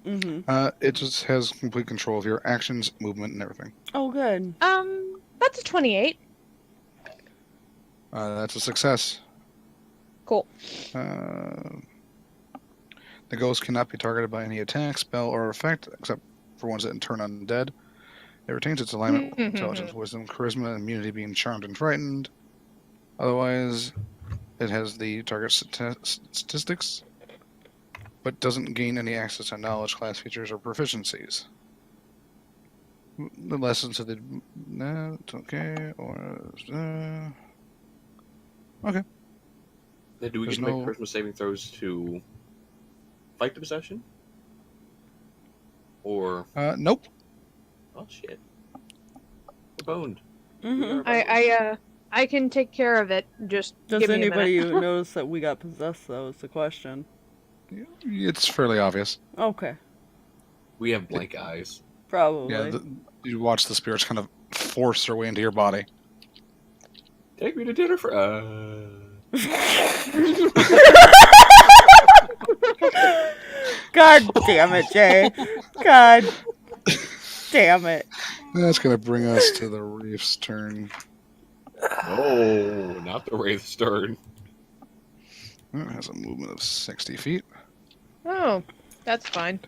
Mm-hmm. It just has complete control of your actions, movement, and everything. Oh, good. That's a 28. That's a success. Cool. The ghost cannot be targeted by any attack, spell, or effect, except for ones that turn undead. It retains its alignment, intelligence, wisdom, charisma, and immunity being charmed and frightened. Otherwise, it has the target statistics, but doesn't gain any access to knowledge, class features, or proficiencies. The lessons of the... okay, or... okay. Now, do we get to make charisma saving throws to fight the possession? Or... Nope. Oh, shit. We're boned. Mm-hmm. I can take care of it. Just Does give me a anybody minute. notice that we got possessed, though, is the question. It's fairly obvious. Okay. We have blank eyes. Probably. Yeah, you watch the spirits kind of force their way into your body. Take me to dinner for... God damn it, Jay. God damn it. That's going to bring us to the Reef's turn. Oh, not the Wraith's turn. It has a movement of 60 feet. Oh, that's fine.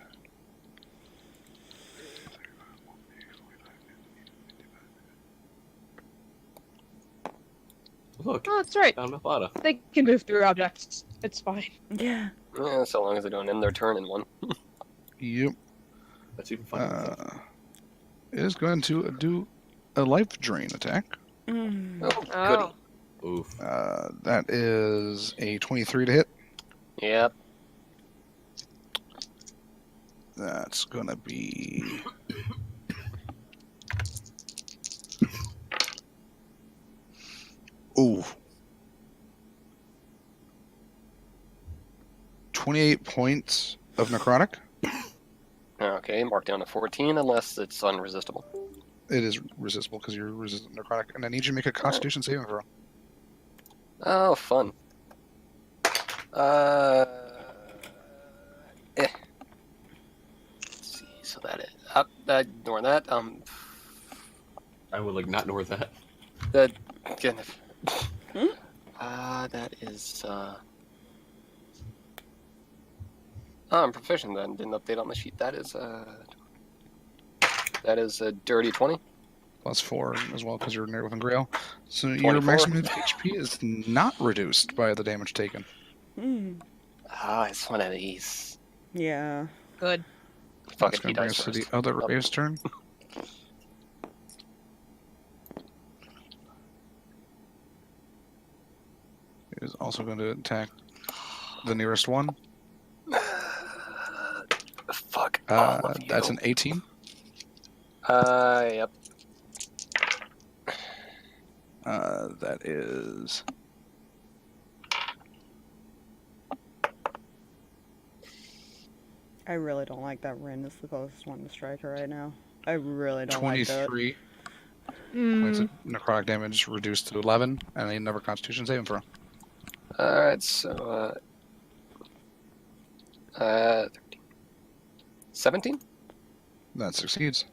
Look, Oh, that's right. found Mylvada. They can move through objects. It's fine. Yeah. Yeah, so long as they don't end their turn in one. Yep. That's even funnier. It is going to do a life drain attack. Mm. Oh, goody. Oof. That is a 23 to hit. Yep. That's going to be... Ooh. 28 points of necrotic. Okay, mark down to 14 unless it's unresistible. It is resistible because you're resistant to necrotic. And I need you to make a constitution saving throw. Oh, fun. Let's see, so that is... ignore that. I would not ignore that. That is, Oh, I'm proficient then. Didn't update on the sheet. That is a dirty 20. +4 as well because you're near within Grail. So 24. your maximum HP is not reduced by the damage taken. Mm. Ah, it's one of these. Yeah. Good. Fuck That's it, he going to bring dies us to first. the other Rave's turn. It is also going to attack the nearest one. Fuck all of you. That's an 18. Yep. That is... I really don't like that Rinn is the closest one to Striker right now. I really don't like that. 23 points of necrotic damage reduced to 11, and another Constitution saving throw. Alright, so, 13. 17? That succeeds.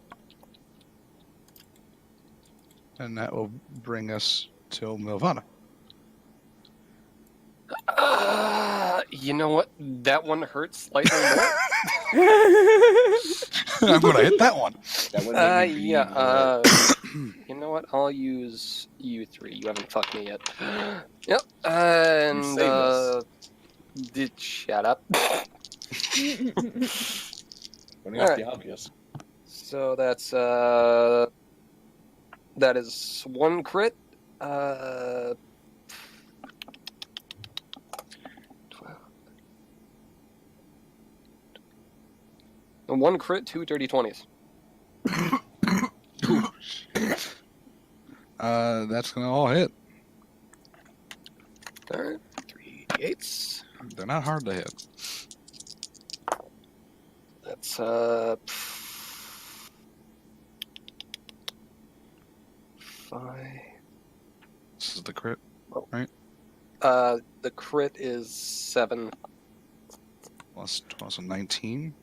And that will bring us to Mylvada. You know what? That one hurts slightly more. I'm gonna hit that one. That would make me bleed more. Yeah. You know what? I'll use you three. You haven't fucked me yet. Yep. And saved us. did shut up. Running off Alright. the obvious. So that's that is one crit. 12. And one crit, 2 dirty 20s. That's gonna all hit. Alright, 3 d8s. They're not hard to hit. That's 5. This is the crit. The crit is 7. Plus 12, so 19.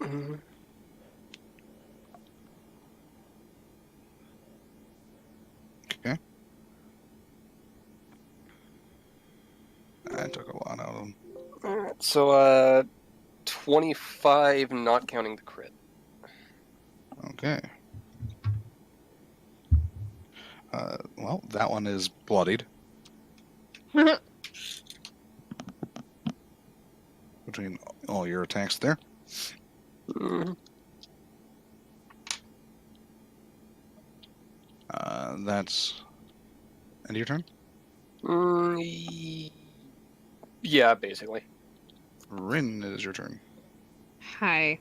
Mhm. Okay. I took a lot out of them. Alright, so 25, not counting the crit. Okay. Well, that one is bloodied. Between all your attacks there. Mhm. That's end of your turn. Yeah, basically. Rinn, it is your turn. Hi.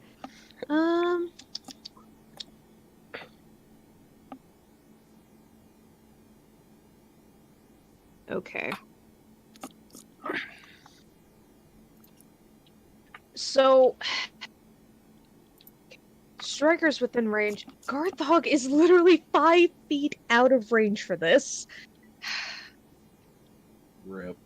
Okay. So, Striker's within range. Garthag is literally 5 feet out of range for this. Rip.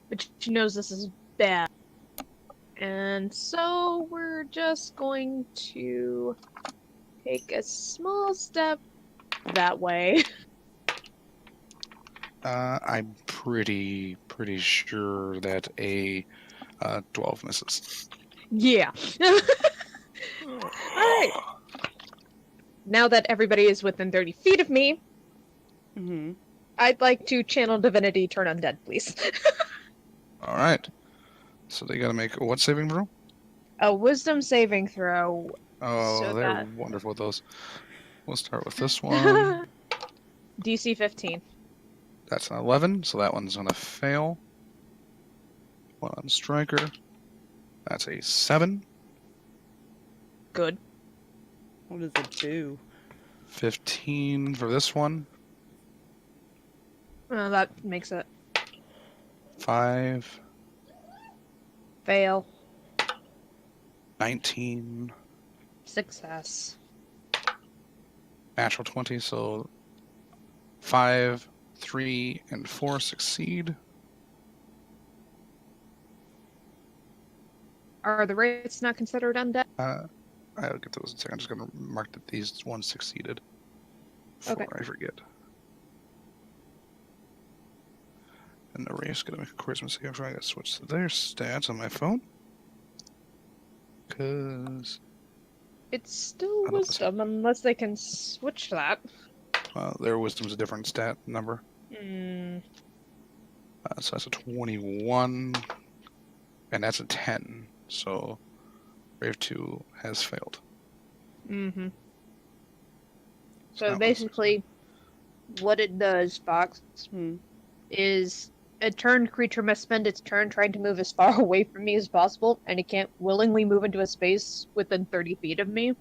But she knows this is bad. And so we're just going to take a small step that way. I'm pretty sure that a 12 misses. Yeah. Alright. Now that everybody is within 30 feet of me, Mm-hmm. I'd like to channel divinity turn undead, please. All right. So they got to make what saving throw? A wisdom saving throw. Oh, So they're that- wonderful with those. We'll start with this one. DC 15. That's an 11, so that one's gonna fail. One on Striker. That's a 7. Good. What does it do? 15 for this one. That makes it 5. fail. 19. Success. Natural 20, so 5, 3, and 4 succeed. Are the rates not considered undead? I'll get those in a second. I'm just gonna mark that these ones succeeded. Before Okay. I forget. And the race gonna make a charisma save. I gotta switch to their stats on my phone. Cause It's still I don't wisdom, unless they can switch that. their wisdom's a different stat number. Hmm. So that's a 21, and that's a 10. So Brave 2 has failed. Mm-hmm. That So was- basically, what it does, Fox, Hmm. is a turned creature must spend its turn trying to move as far away from me as possible, and it can't willingly move into a space within 30 feet of me.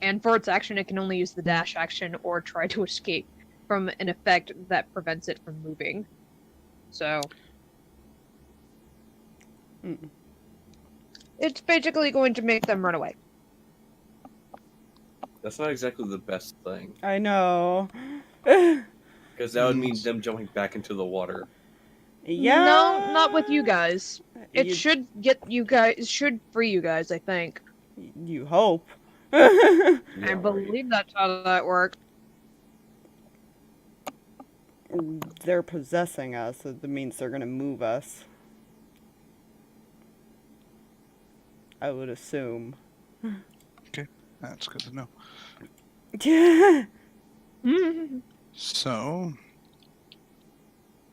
And for its action, it can only use the dash action or try to escape from an effect that prevents it from moving. So, Mm. it's basically going to make them run away. That's not exactly the best thing. I know. Because that would mean them jumping back into the water. Yeah. No, not with you guys. It You- should get you guys. It should free you guys, I think. You hope. Yeah, I believe that's how that works. They're possessing us. So that means they're gonna move us. I would assume. That's good to know. Yeah. So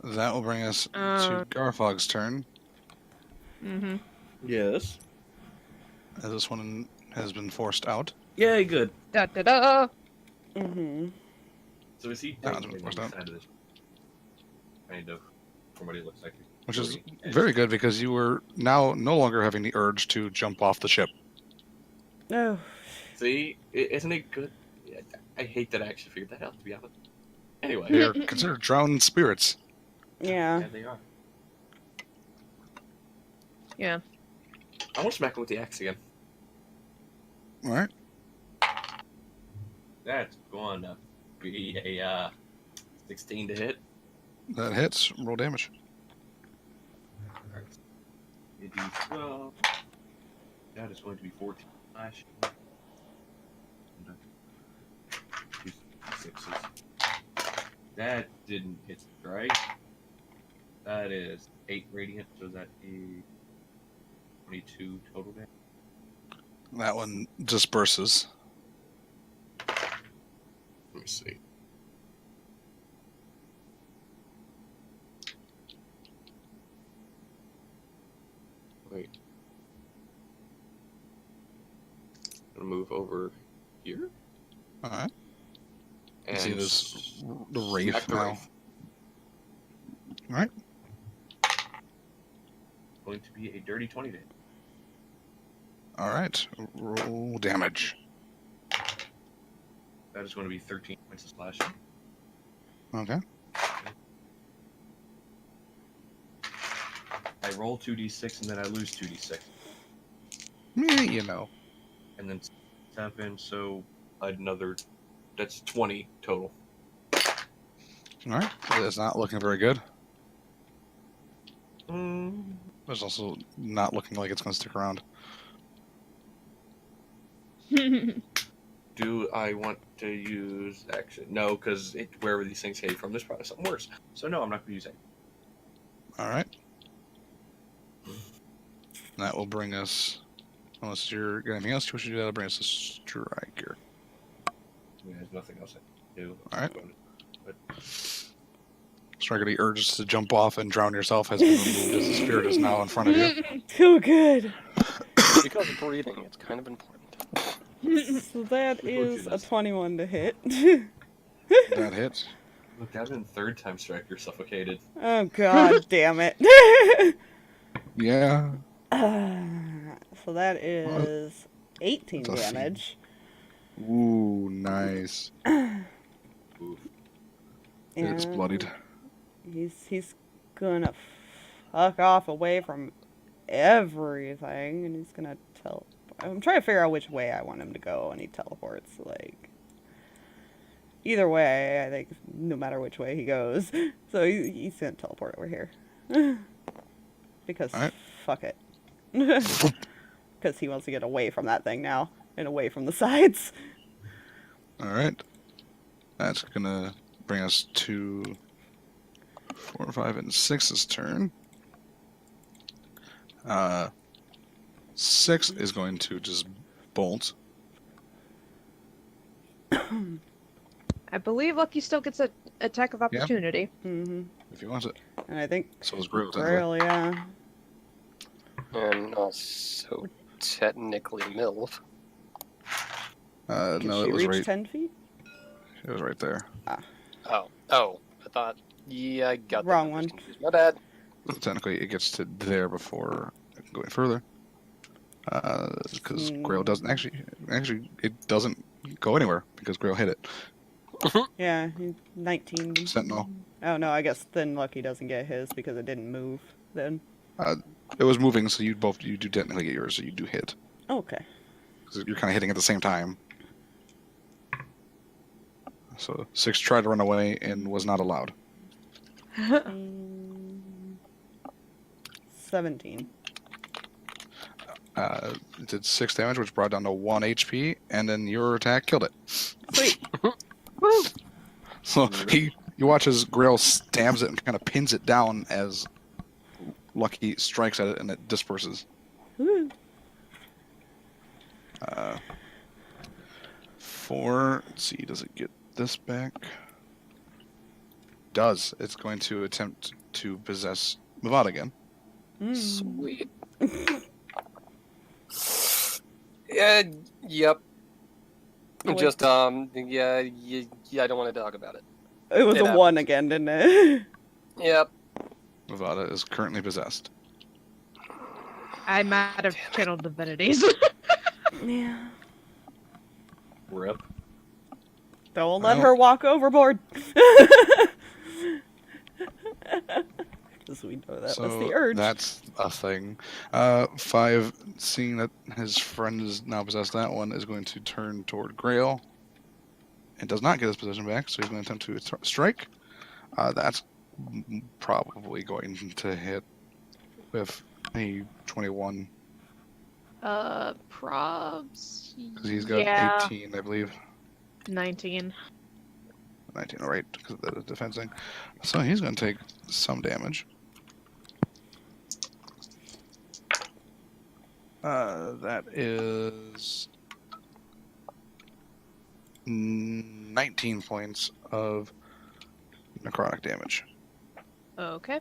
that will bring us to Garthag's turn. Mm-hmm. Yes. As this one has been forced out. Yay, good. Da da da. Mm-hmm. So is he That taking one's the forced out. side of this? Kind of. From what he looks like. Which is Really? very good because you were now no longer having the urge to jump off the ship. Oh. See? Isn't it good? Yeah, I hate that I actually figured that out, to be honest. Anyway. They are considered drowned spirits. Yeah. Yeah, they are. Yeah. I want to smack him with the axe again. All right. That's going to be a 16 to hit. That hits. Roll damage. Alright. It is 12. That is going to be 14 slash. Two sixes. That didn't hit right. That is 8 radiant, so that is 22 total damage. That one disperses. Let me see. Wait. I'm gonna move over here. All right. You And see this the wraith smack the now. wraith. All right. Going to be a dirty 20 to hit. All right. Roll damage. That is going to be 13 points of splash. Okay. I roll 2d6 and then I lose 2d6. Yeah, you know. And then 7, so another. That's 20 total. All right. It's not looking very good. It's also not looking like it's going to stick around. Do I want to use action? No, because wherever these things came from, there's probably something worse. So no, I'm not going to use it. All right. That will bring us, unless you're got anything else you wish to do, that'll bring us to Striker. There's nothing else I can do. All right. But Striker, the urge to jump off and drown yourself has been removed as the spirit is now in front of you. Too good. Because breathing, it's kind of important. So that is a 21 to hit. That hits. look, I've been third time striker suffocated. Oh god damn it. Yeah. So that is 18 That's a damage. Ooh, nice. Oof. It's And bloodied. He's gonna fuck off away from everything, and he's gonna I'm trying to figure out which way I want him to go, and he teleports. Like, either way, I think no matter which way he goes, so he's gonna teleport over here because Alright. fuck it, because he wants to get away from that thing now and away from the sides. All right. That's gonna bring us to 4, 5, and 6's turn. 6 is going to just bolt. I believe Lucky still gets an attack of opportunity. Mm-hmm. If he wants it. And I think So is Grail. Grail, yeah. And also technically MILF. Can No, she it was reach right. 10 feet? It was right there. Oh, I thought. Yeah, I got the Wrong numbers one. confused. My bad. Technically, it gets to there before going further. Because Grail doesn't actually, it doesn't go anywhere because Grail hit it. Yeah, 19. Sentinel. Oh no, I guess then Lucky doesn't get his because it didn't move then. It was moving, so you do technically get yours, so you do hit. Okay. Because you're kind of hitting at the same time. So 6 tried to run away and was not allowed. 17. It did 6 damage, which brought it down to 1 HP, and then your attack killed it. Sweet. Woo! So you watch as Grail stabs it and kind of pins it down as Lucky strikes at it and it disperses. Woo. 4. Let's see, does it get this back? Does. It's going to attempt to possess Mylvada again. Sweet. Yeah. Yep. Wait. Just yeah. I don't want to talk about it. It was It a 1 again, didn't it? Yep. Mylvada is currently possessed. I'm out of channel divinities. Yeah. Rip. Don't let Well- her walk overboard. Because we know that was the urge. That's a thing. 5, seeing that his friend is now possessed, that one is going to turn toward Grail. And does not get his position back, so he's going to attempt to strike. That's probably going to hit with a 21. Probs. Because he's got Yeah. 18, I believe. 19. 19, alright, because of the defensing. So he's going to take some damage. That is 19 points of necrotic damage. Okay.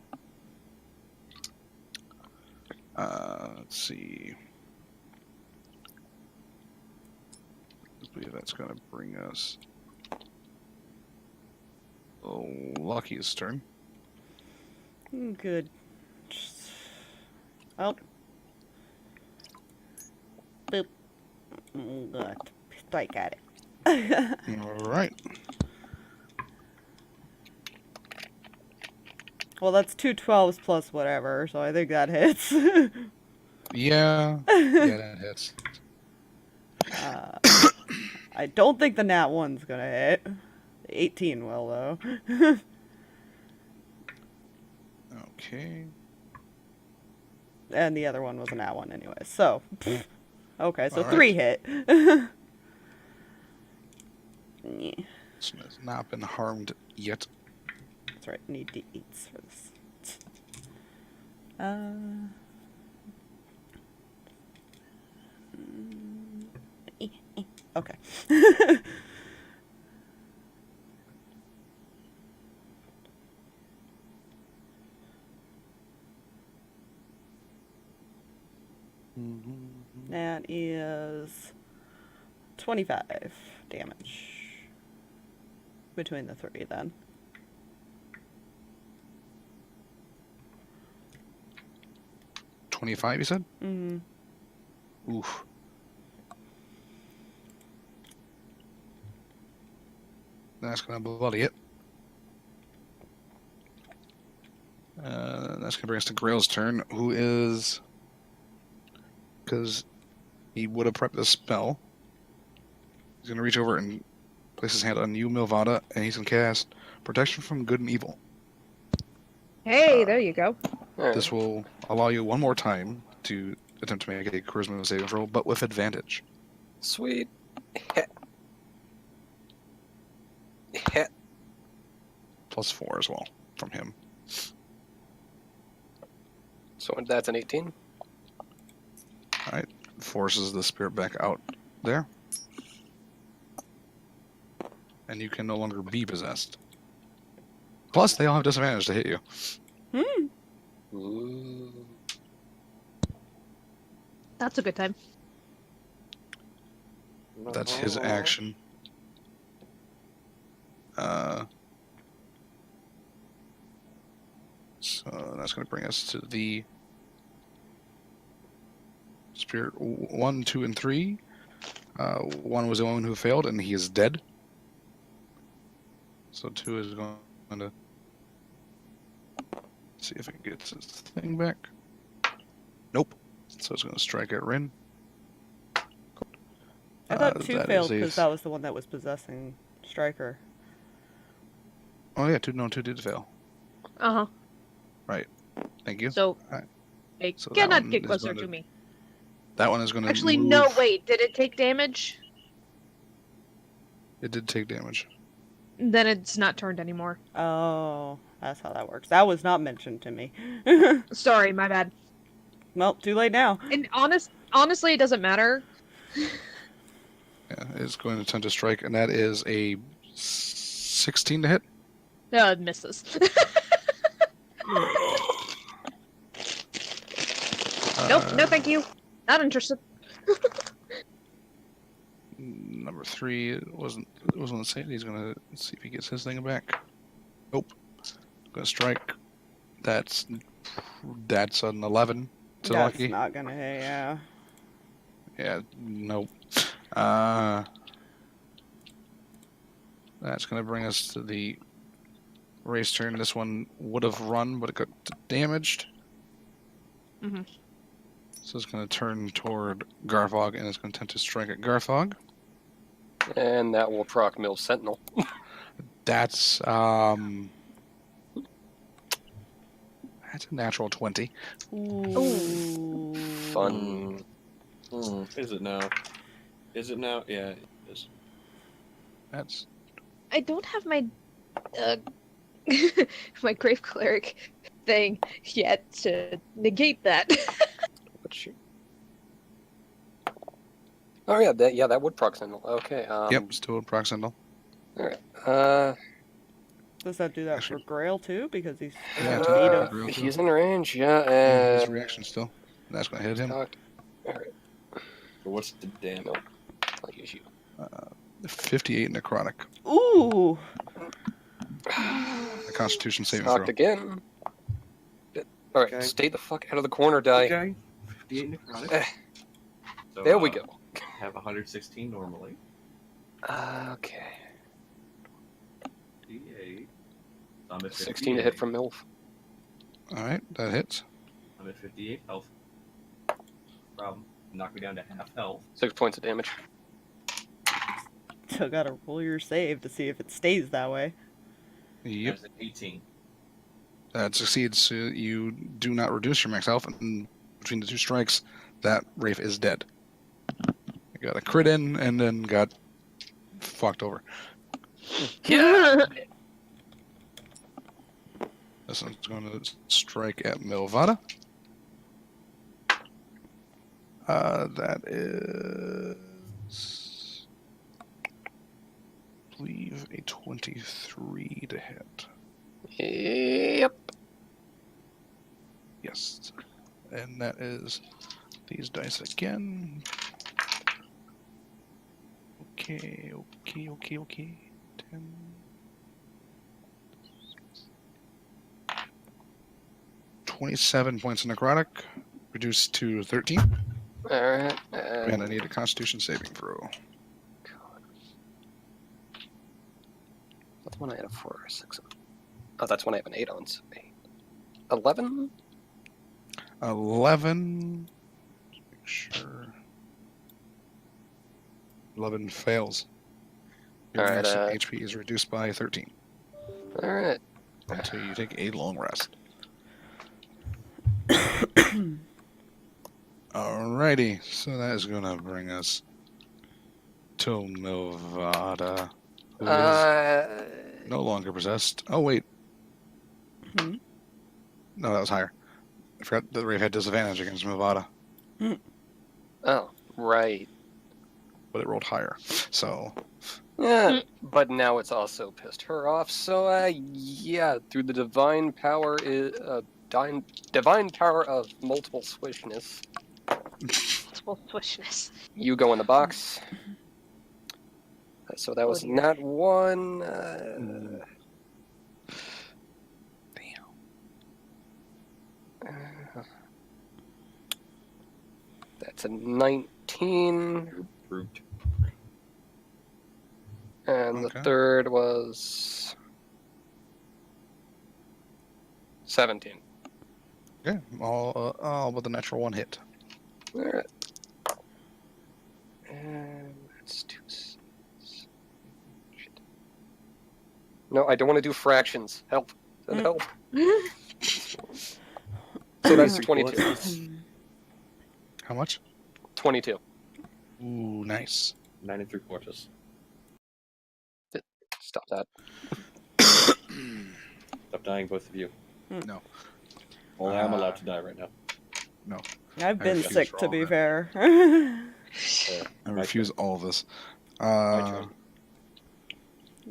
Let's see. I believe that's going to bring us Lucky's turn. Good. Oh. Boop. Good. Strike at it. Alright. Well, that's 2 12s plus whatever, so I think that hits. Yeah. Yeah, that hits. I don't think the nat 1's gonna hit. 18 will, though. Okay. And the other one was a nat 1 anyway, so. Okay, so All right. 3 hit. Yeah. This one has not been harmed yet. That's right, need D8s for this. Okay. That is 25 damage between the 3 then. $25, you said? Mm-hmm. Oof. That's gonna bloody it. That's gonna bring us to Grail's turn, who is, because he would have prepped this spell. He's gonna reach over and place his hand on you, Mylvada, and he's gonna cast Protection from Good and Evil. Hey, there you go. Alright. This will allow you one more time to attempt to make a charisma saving throw, but with advantage. Sweet. Hit. Hit. +4 as well from him. So that's an 18. Alright, forces the spirit back out there. And you can no longer be possessed. Plus, they all have disadvantage to hit you. Ooh. That's a good time. That's his action. So that's going to bring us to the spirit 1, 2, and 3. 1 was the one who failed, and he is dead. So 2 is going to see if it gets his thing back. Nope. So it's going to strike at Rinn. I thought 2 that failed is a- because that was the one that was possessing Striker. Oh yeah, 2 did fail. Uh-huh. Thank you. So, Alright. they So that cannot one get is closer going to- to me. That one is going to Actually, move. no, wait. Did it take damage? It did take damage. Then it's not turned anymore. Oh, that's how that works. That was not mentioned to me. Sorry, my bad. Well, too late now. And honestly, it doesn't matter. Yeah, it's going to attempt to strike, and that is a 16 to hit. No, it misses. Nope, no thank you. Not interested. Number 3 it wasn't the same. He's gonna see if he gets his thing back. Nope. Gonna strike. That's an 11 to That's lucky. not gonna hit, yeah. Yeah, nope. That's gonna bring us to the race turn. This one would have run, but it got damaged. Mm-hmm. So it's gonna turn toward Garthag, and it's gonna attempt to strike at Garthag. And that will proc Mill Sentinel. That's a natural 20. Ooh. Fun. Is it now? Is it now? Yeah, it is. That's I don't have my my Grave Cleric thing yet to negate that. Oh yeah, that would proc Sentinel. Okay. yep, still a proc sentinel. All right. Does that do that for Grail too? Because he's Yeah, feet to of... Grail too. He's in range, yeah, His and reaction still. That's gonna hit him. all right, So what's the damage? I'll use you. 58 necrotic. Ooh! A Constitution saving Knocked throw. again. All right, Okay. stay the fuck out of the corner, die. Okay. 58 necrotic. Eh, So, there we go. Have 116 normally. Okay. 58. So I'm at 16 to hit 58. from MILF. All right, that hits. I'm at 58 health. Problem. Knock me down to half health. 6 points of damage. Still gotta roll your save to see if it stays that way. Yep, That's an 18. that succeeds. So you do not reduce your max health, and between the two strikes, that Wraith is dead. I got a crit in, and then got fucked over. Yeah. This one's going to strike at Mylvada. That is, I believe, a 23 to hit. Yep. Yes. And that is these dice again. Okay. 10. 27 points of necrotic, reduced to 13. All right. And I need a Constitution saving throw. That's one I had a 4 or 6 on. Oh, that's one I have an 8 on. So 8. 11? 11. Just make sure. 11 fails. Your All right, max HP is reduced by 13 All right. until you take a long rest. Alrighty, so that is going to bring us to Mylvada, who is no longer possessed. Oh, wait. Hmm? No, that was higher. I forgot that Wraith had disadvantage against Mylvada, Oh, right. but it rolled higher. So, Yeah, but now it's also pissed her off. So, yeah, through the divine power divine power of multiple swishness, Multiple swishness. you go in the box. So that was dear. not one. That's a 19. Brute. And Okay. the third was 17. yeah, all but the natural one hit. All right. And that's 2. Shit. No, I don't want to do fractions. Help. Help. So that's 22. How much? 22. Ooh, nice. 9 3/4. Stop that. Stop dying, both of you. No. Only I'm allowed to die right now. No. I've been refuse sick, for to all be that. fair. I My refuse turn. all of this. My turn.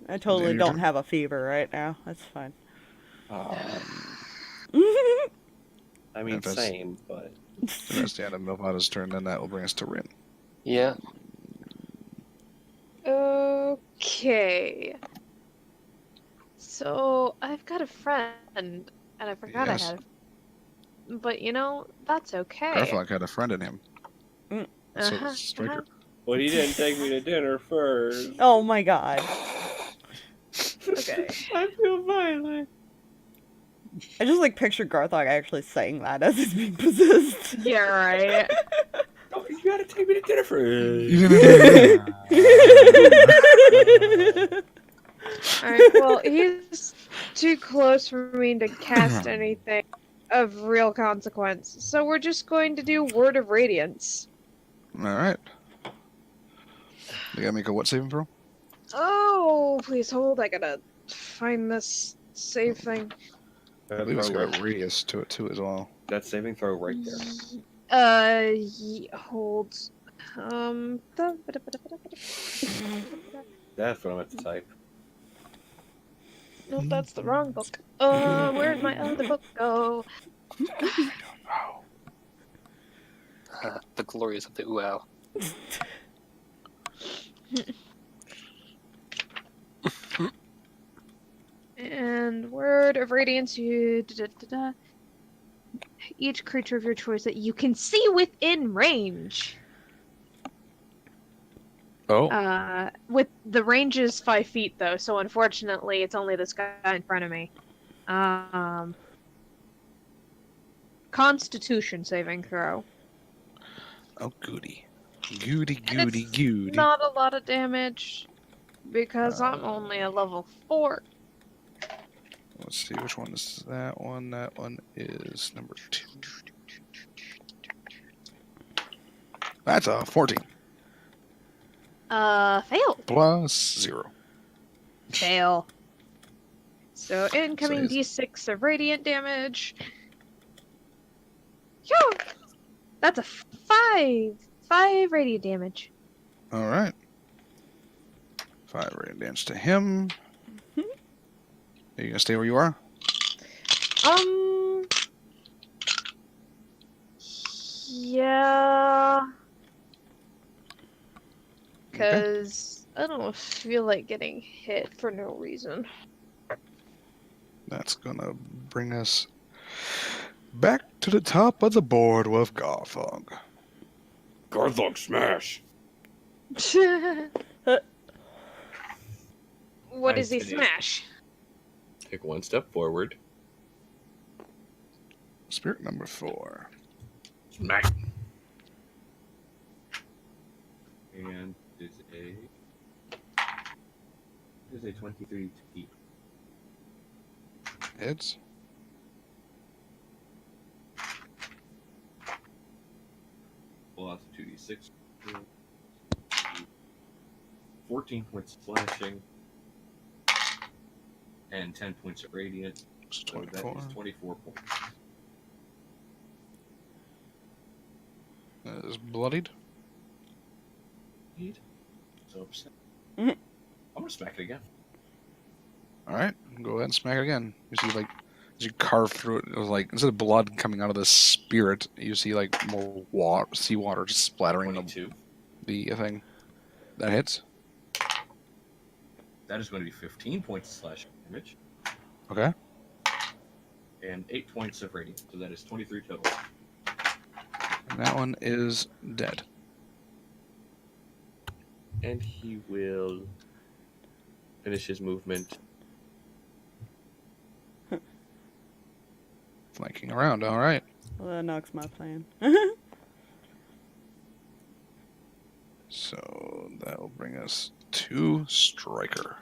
I totally your don't turn? have a fever right now. That's fine. I mean, If that's- same, but If that's the end of Mylvada's turn, then that will bring us to Rinn. Yeah. Okay. So I've got a friend, and I forgot Yes. I had a... But you know, that's okay. Garthag had a friend in him. So Uh-huh, does Striker. But he didn't take me to dinner first. Oh my god. Okay. I feel violent. I just like picture Garthog actually saying that as he's being possessed. Yeah, right. Oh, you gotta take me to dinner first. Alright, well, he's too close for me to cast anything of real consequence. So we're just going to do Word of Radiance. Alright. You gotta make a what saving throw? Oh, please hold. I gotta find this save thing. I believe it's got a radius to it too as well. That saving throw right there. Hold. That's what I meant to type. Nope, that's the wrong book. Where'd my other book go? Oh. The glories of the UAU. And Word of Radiance, each creature of your choice that you can see within range. Oh. With the range is 5 feet though, so unfortunately it's only this guy in front of me. Constitution saving throw. Oh, goody. Goody, And goody, it's goody. not a lot of damage because I'm only a level 4. Let's see, which one is that one? That one is number 2. That's a 14. Fail. Plus 0. Fail. So incoming So d6 of radiant damage. Yo! That's a 5. 5 radiant damage. Alright. 5 radiant damage to him. Are you gonna stay where you are? Yeah. Because I don't feel like getting hit for no reason. That's gonna bring us back to the top of the board with Garthag. Garthog smash. What does he Nice. smash? Take one step forward. Spirit number 4. Smack. And is a 23 to keep. Hits. Well, that's a 2d6. 14 points of slashing. And 10 points of radiant. It's So that 24. is 24 points. That is bloodied. So upset. Mhm. I'm gonna smack it again. Alright, go ahead and smack it again. You see, like, as you carve through it, it was like, instead of blood coming out of the spirit, you see, like, more seawater just splattering 22. the thing. That hits. That is going to be 15 points of slashing damage. Okay. And 8 points of radiant. So that is 23 total. And that one is dead. And he will finish his movement. Flanking around, alright. Well, that knocks my plan. So that will bring us to Striker.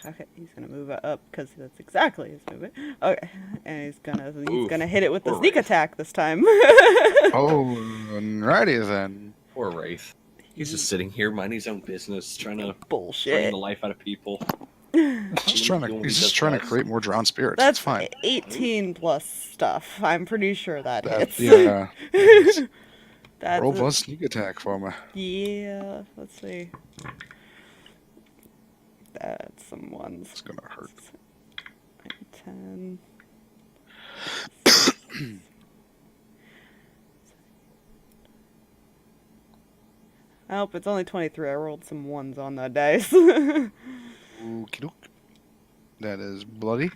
Okay, he's gonna move it up because that's exactly his movement. Okay, and he's gonna hit it with the Poor sneak Wraith. attack this time. Oh, alrighty then. Poor Wraith. He's just sitting here minding his own business, trying to drain Bullshit. the life out of people. He's just trying to create more drowned spirits. That's It's fine. 18 plus stuff. I'm pretty sure that hits. Yeah. That's Roll plus sneak attack for me. Yeah, let's see. That's some ones. It's gonna hurt. 10. I hope it's only 23. I rolled some ones on that dice. Okie doke. That is bloody.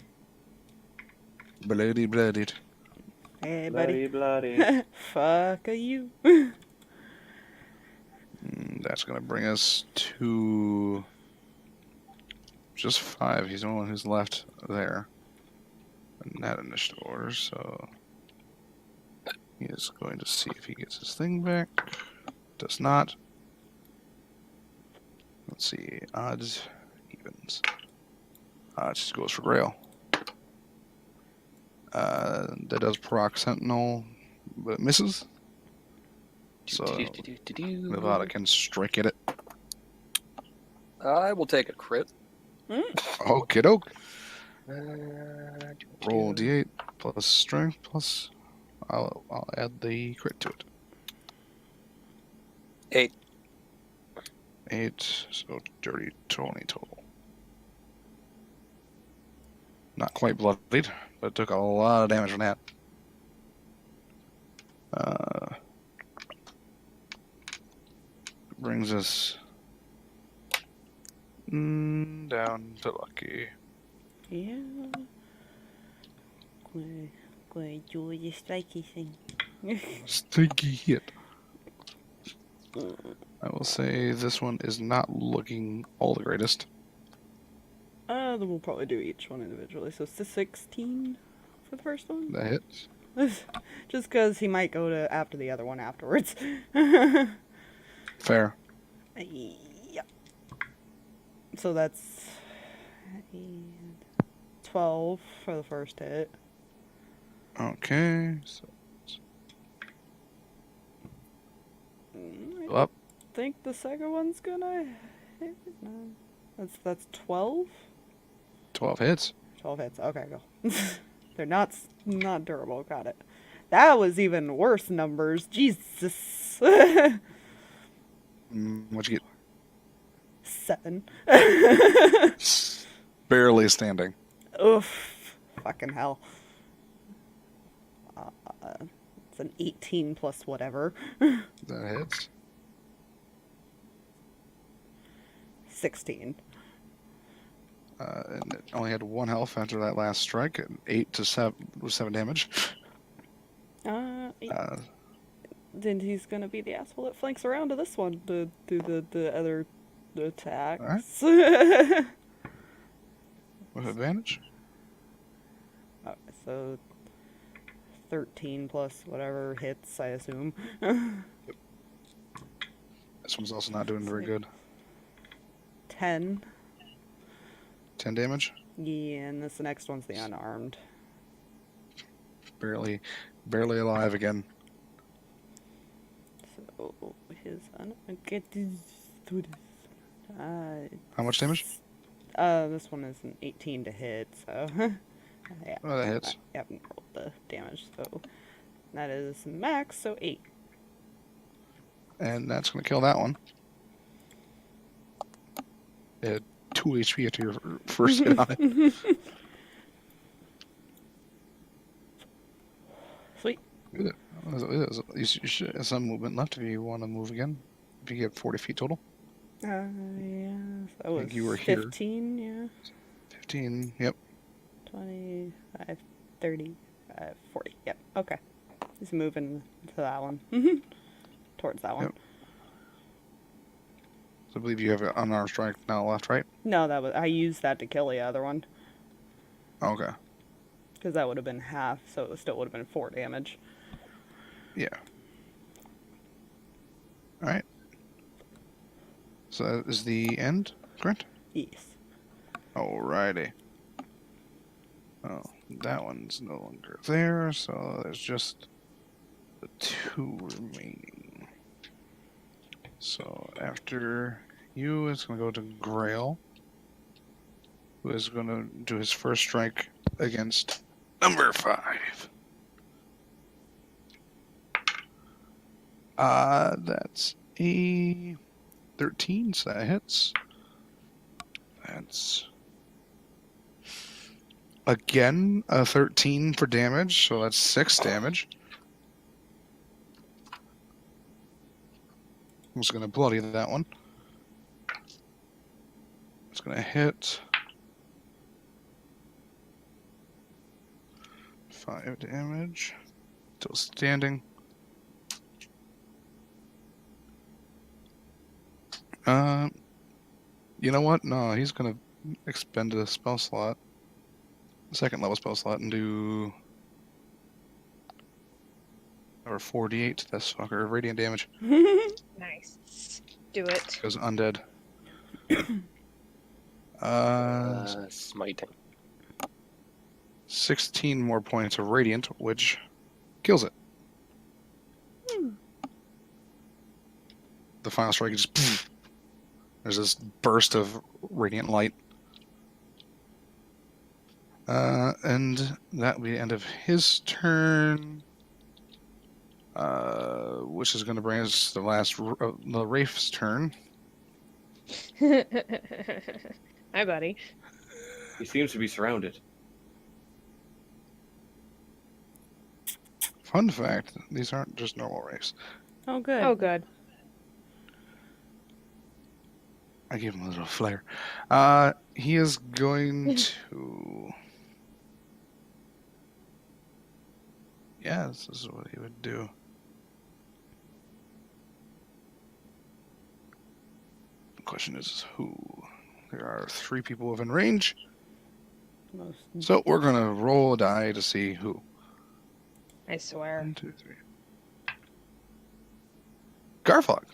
Bloodied. Hey, buddy. bloody. Fuck you. That's gonna bring us to just 5. He's the only one who's left there in that initiative order, so he is going to see if he gets his thing back. Does not. Let's see. Odds, evens. Odds goes for Grail. That does proc Sentinel, but it misses. So Mylvada can strike at it. I will take a crit. Okie doke. Roll d8 plus strength plus. I'll add the crit to it. 8. 8, so dirty 20 total. Not quite bloodied, but took a lot of damage from that. Brings us down to Lucky. Yeah. Gonna do the strikey thing. Stinky hit. I will say this one is not looking all the greatest. Then we'll probably do each one individually. So 16 for the first one. That hits. Just because he might go to after the other one afterwards. Fair. Yep. So that's 12 for the first hit. Okay. So I up. think the second one's gonna hit. No. That's 12? 12 hits. 12 hits. Okay, go. They're not durable. Got it. That was even worse numbers. Jesus. What'd you get? 7. Barely standing. Oof. Fucking hell. It's an 18 plus whatever. That hits. 16. And it only had 1 health after that last strike, and 8 to 7 with 7 damage. Then he's gonna be the asshole that flanks around to this one to do the other attacks. With advantage? So 13 plus whatever hits, I assume. This one's also not doing very good. 10. 10 damage? Yeah, and the next one's the unarmed. Barely alive again. So his get this. How much damage? This one is an 18 to hit, so yeah. Oh, that hits. I haven't rolled the damage, so that is max, so 8. And that's going to kill that one. It had 2 HP after your first hit on it. Sweet. You should have some movement left if you want to move again. If you get 40 feet total. Yeah, that was you were 15, here. yeah. 15, yep. 25, 30, 40, yep, okay. He's moving to that one. Towards that one. Yep. So I believe you have an unarmed strike now left, right? No, I used that to kill the other one. Okay. Because that would have been half, so it still would have been 4 damage. Yeah. Alright. So that is the end, correct? Yes. Alrighty. Oh, that one's no longer there, so there's just the 2 remaining. So after you, it's going to go to Grail, who is going to do his first strike against number 5. That's a 13, so that hits. That's again a 13 for damage, so that's 6 damage. I'm just gonna bloody that one. It's gonna hit 5 damage. Still standing. You know what? No, he's gonna expend a spell slot, second level spell slot, and do or 4d8 to this fucker of radiant damage. Nice. Do it. Goes undead. Smiting. 16 more points of radiant, which kills it. The final strike is just there's this burst of radiant light. And that will be the end of his turn. Which is going to bring us to the last the Wraith's turn. Hi, buddy. He seems to be surrounded. Fun fact, these aren't just normal Wraiths. Oh, good. Oh, good. I gave him a little flair. He is going to... Yeah, this is what he would do. The question is who? There are 3 people within range. Most... So we're going to roll a die to see who. I swear. 1, 2, 3. Garthag.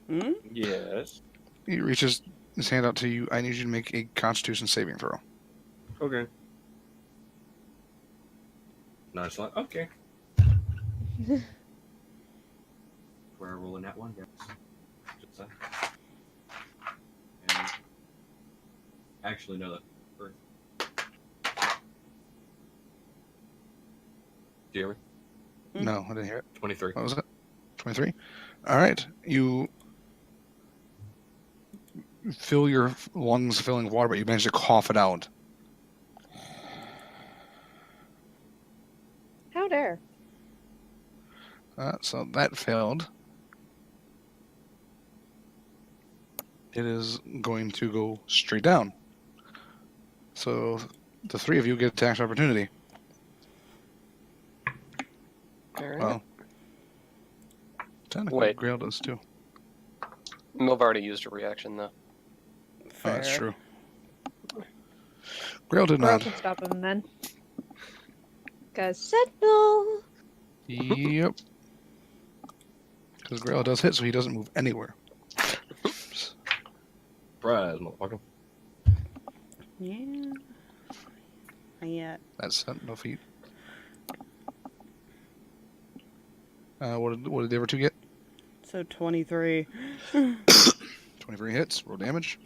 Hmm? Yes. He reaches his hand out to you. I need you to make a Constitution saving throw. Okay. Nice one. Okay. We're rolling that one, yes. Just that. And actually, no, that. Do you hear me? No, I didn't hear it. 23. What was it? 23? All right. You fill your lungs filling with water, but you manage to cough it out. How dare. So that failed. It is going to go straight down. So the 3 of you get attack opportunity. Alright. Well, technically, Wait. Grail does too. Milv already used a reaction, though. Oh, Fair. that's true. Grail did Or I not. can stop him then. Cause Sentinel! Yep. Because Grail does hit, so he doesn't move anywhere. Surprise, motherfucker. Yeah. Not yet. That's Sentinel feet. What did the other 2 get? So 23. 23 hits. Roll damage.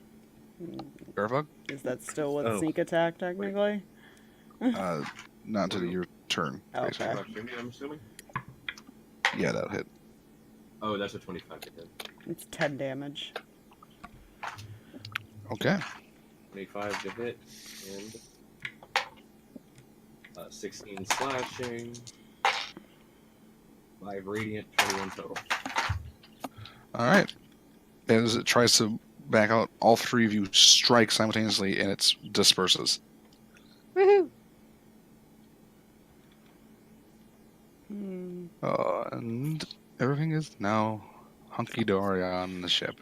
Garthag. Is that still with Oh. sneak attack, technically? Not until your turn. Okay. Basically. Opportunity, I'm assuming? Yeah, that'll hit. Oh, that's a 25 to hit. It's 10 damage. Okay. 25 to hit, and 16 slashing, 5 radiant, 21 total. All right. As it tries to back out, all 3 of you strike simultaneously, and it disperses. Woohoo! Hmm. And everything is now hunky-dory on the ship.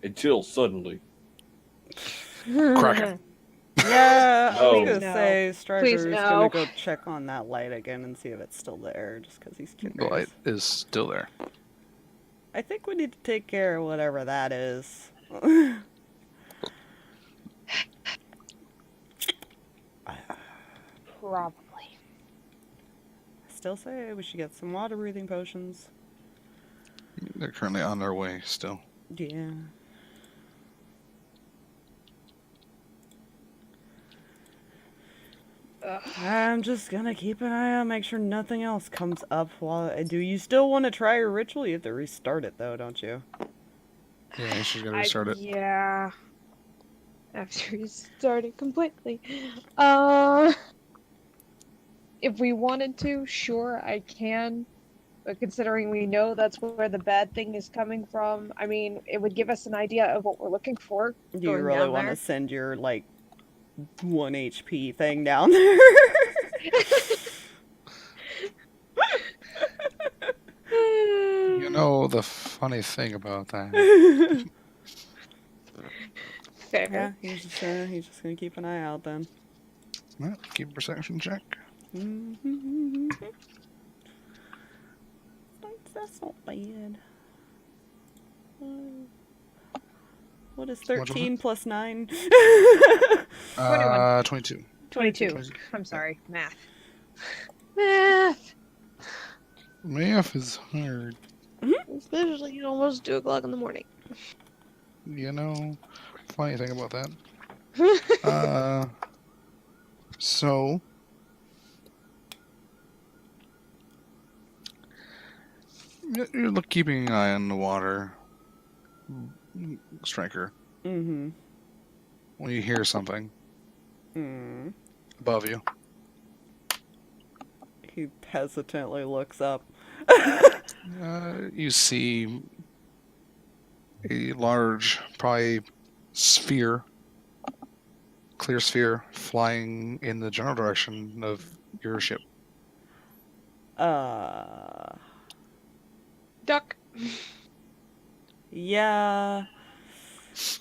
Until suddenly. Kraken. Yeah, I was No. gonna No. say Strider's Please, gonna no. go check on that light again and see if it's still there, just because he's curious. The light is still there. I think we need to take care of whatever that is. Probably. Still say we should get some water breathing potions. They're currently on their way still. Yeah. Ugh. I'm just gonna keep an eye out, make sure nothing else comes up while do you still want to try your ritual? You have to restart it though, don't you? Yeah, she's gonna restart it. Yeah. I have to restart it completely. If we wanted to, sure, I can. But considering we know that's where the bad thing is coming from, I mean, it would give us an idea of what we're looking for. Do you going really down want to there. send your, like, 1 HP thing down there? You know the funny thing about that. Fair. Yeah, he's just gonna keep an eye out then. Well, keep a perception check. That's not bad. What is What was 13 plus 9? 22. 22. I'm sorry. Math. Math! Math is hard. Especially at almost 2 o'clock in the morning. You know, funny thing about that. So you're keeping an eye on the water, Striker. Mm-hmm. When you hear something above you, He hesitantly looks up. you see a large, probably sphere, clear sphere, flying in the general direction of your ship. Duck. Yeah.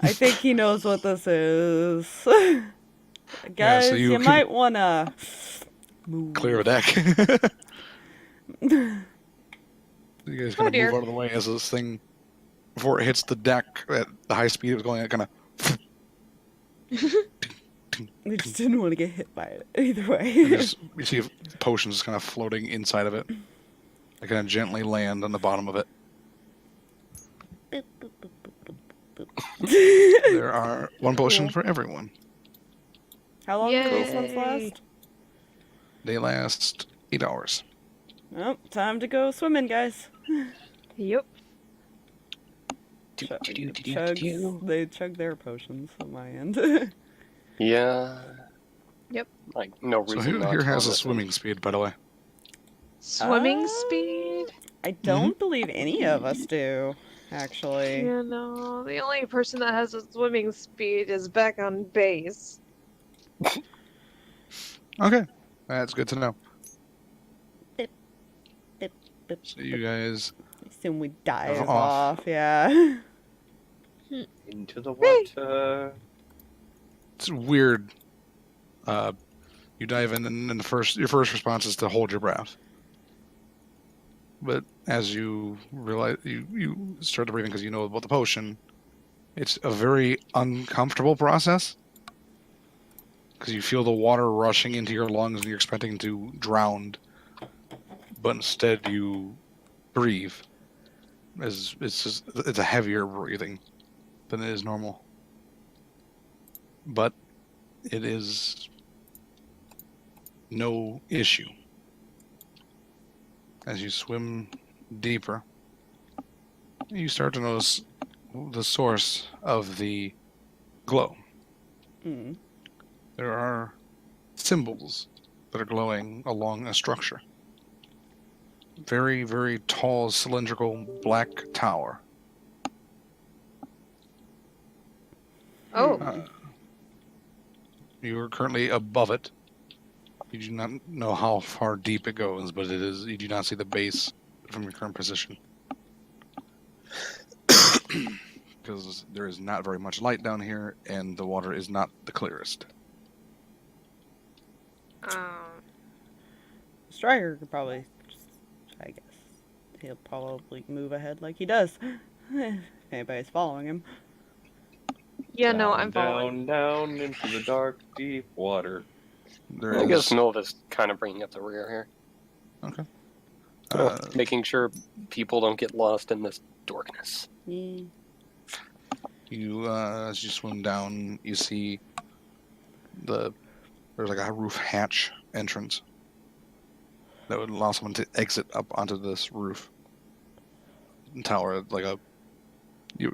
I think he knows what this is. Guys, so you you can might wanna move. Clear a deck. You guys kind of dear. move out of the way as this thing, before it hits the deck at the high speed it was going, it kind of. We just didn't want to get hit by it either way. You see potions kind of floating inside of it. They kind of gently land on the bottom of it. There are one potion for everyone. How long do these ones Yay. last? They last 8 hours. Oh, time to go swimming, guys. Yep. They chug their potions on my end. Yeah. Yep. Like, no So reason who not here to has on a this swimming speed, by the way? Swimming speed? I don't believe any of us do, actually. You know, the only person that has a swimming speed is back on base. Okay, that's good to know. Bip, bip, bip, So you guys, I assume we dive off. off, yeah. Into the water. it's weird. You dive in, and your first response is to hold your breath. But as you realize, you start to breathe because you know about the potion. It's a very uncomfortable process because you feel the water rushing into your lungs and you're expecting to drown, but instead you breathe. It's a heavier breathing than it is normal, but it is no issue. As you swim deeper, you start to notice the source of the glow. Mm. There are symbols that are glowing along a structure. Very, very tall, cylindrical black tower. Oh. You are currently above it. You do not know how far deep it goes, but it is. You do not see the base from your current position. Because there is not very much light down here, and the water is not the clearest. Striker could probably, I guess, he'll probably move ahead like he does. If anybody's following him. Yeah, no, Down, I'm following. Down into the dark, deep water. There I guess is Mylvada's kind of bringing up the rear here. okay. Making sure people don't get lost in this darkness. Yeah. You as you swim down, you see there's like a roof hatch entrance that would allow someone to exit up onto this roof tower, like you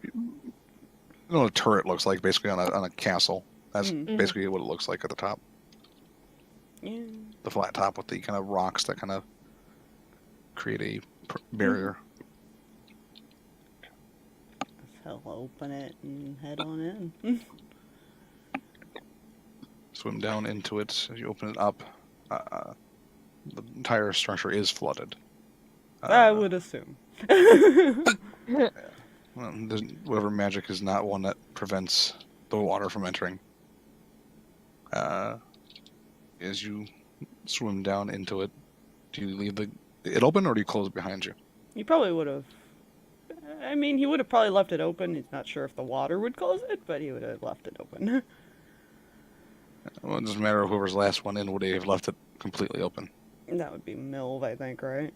know what a turret looks like, basically on a castle. That's basically what it looks like at the top. Yeah. The flat top with the kind of rocks that kind of create a barrier. So I'll open it and head on in. Swim down into it. As you open it up, the entire structure is flooded. I would assume. Well, whatever magic is not one that prevents the water from entering. As you swim down into it, do you leave it open or do you close it behind you? He probably would have. I mean, he would have probably left it open. He's not sure if the water would close it, but he would have left it open. Well, it doesn't matter whoever's last one in would have left it completely open. That would be Milv, I think, right?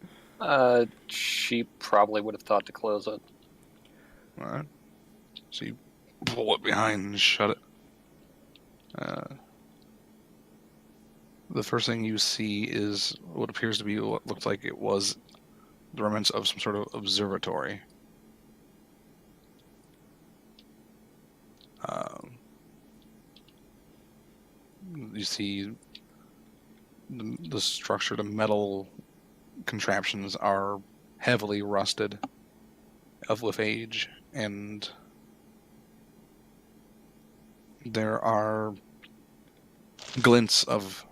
She probably would have thought to close it. Alright. So you pull it behind and shut it. The first thing you see is what appears to be what looked like it was the remnants of some sort of observatory. You see the structure, the metal contraptions are heavily rusted with age, and there are glints of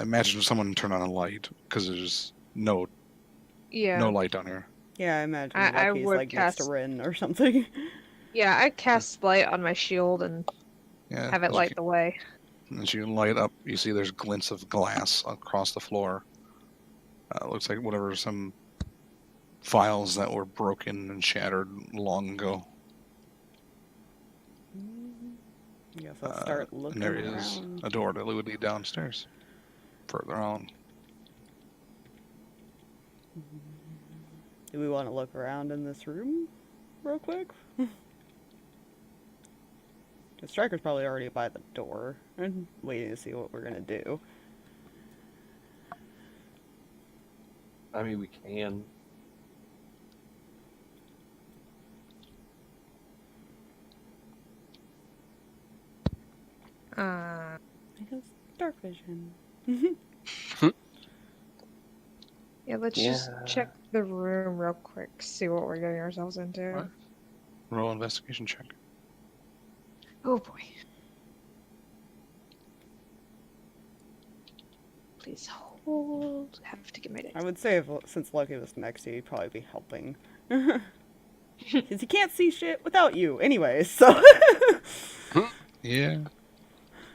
imagine someone turn on a light, because there's no light down here. Yeah, I imagine I Lucky's would like next to cast- Rinn or something. Yeah, I cast light on my shield and Yeah, have it light the way. as you light up, you see there's glints of glass across the floor. Looks like some files that were broken and shattered long ago. Guess I'll start looking And there is around. a door that would lead downstairs. Further on. Do we want to look around in this room real quick? The Striker's probably already by the door and waiting to see what we're gonna do. I mean, we can. I guess dark vision. Yeah, let's just check the room real quick, see what we're getting ourselves into. Right. Roll investigation check. Oh boy. Please hold. Have to get my I would say since Lucky was next to you, he'd probably be helping. Because he can't see shit without you anyways, so... Yeah.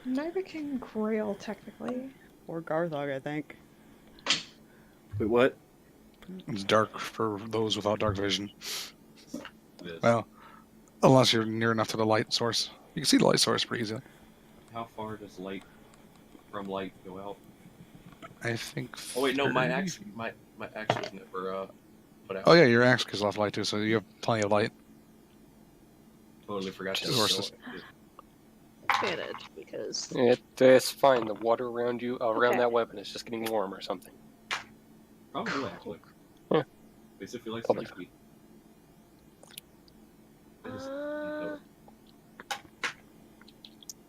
Neither can Grail, technically. Or Garthag, I think. Wait, what? It's dark for those without dark vision. It is. Well, unless you're near enough to the light source. You can see the light source pretty easily. How far does light from light go out? I think. Oh wait, no, my 30. axe was never put out. Oh yeah, your axe gives off light too, so you have plenty of light. Totally forgot to Sources. Advantage, because... It's fine. The water around you, around Okay. that weapon, is just getting warm or something. Probably actually. Yeah. At least if you like Probably. spicy.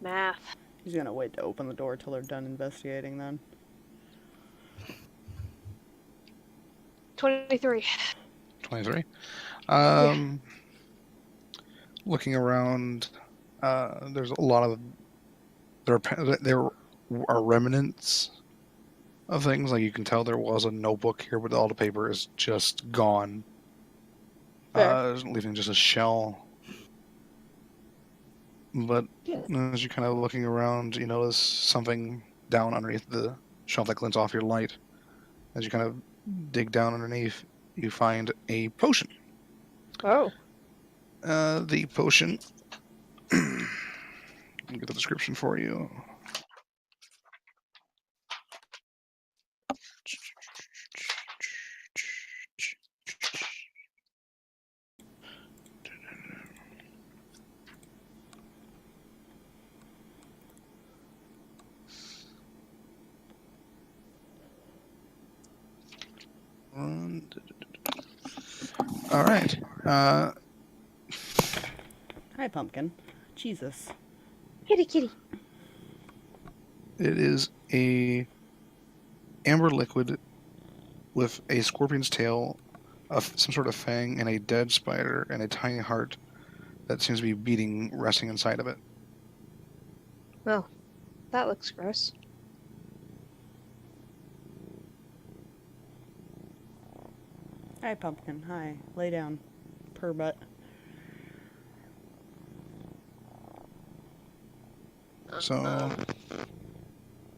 Math. He's gonna wait to open the door till they're done investigating then. 23. 23. Looking around, there's a lot of there are remnants of things. Like you can tell there was a notebook here, but all the paper is just gone. Leaving just a shell. But as you're kind of looking around, you notice something down underneath the shelf that glints off your light. As you kind of dig down underneath, you find a potion. Oh. The potion. Let me get the description for you. All right. Hi, Pumpkin. Jesus. Kitty, kitty. It is a amber liquid with a scorpion's tail, some sort of fang, and a dead spider, and a tiny heart that seems to be beating, resting inside of it. Oh, that looks gross. Hi, Pumpkin. Hi. Lay down. Purr butt. So,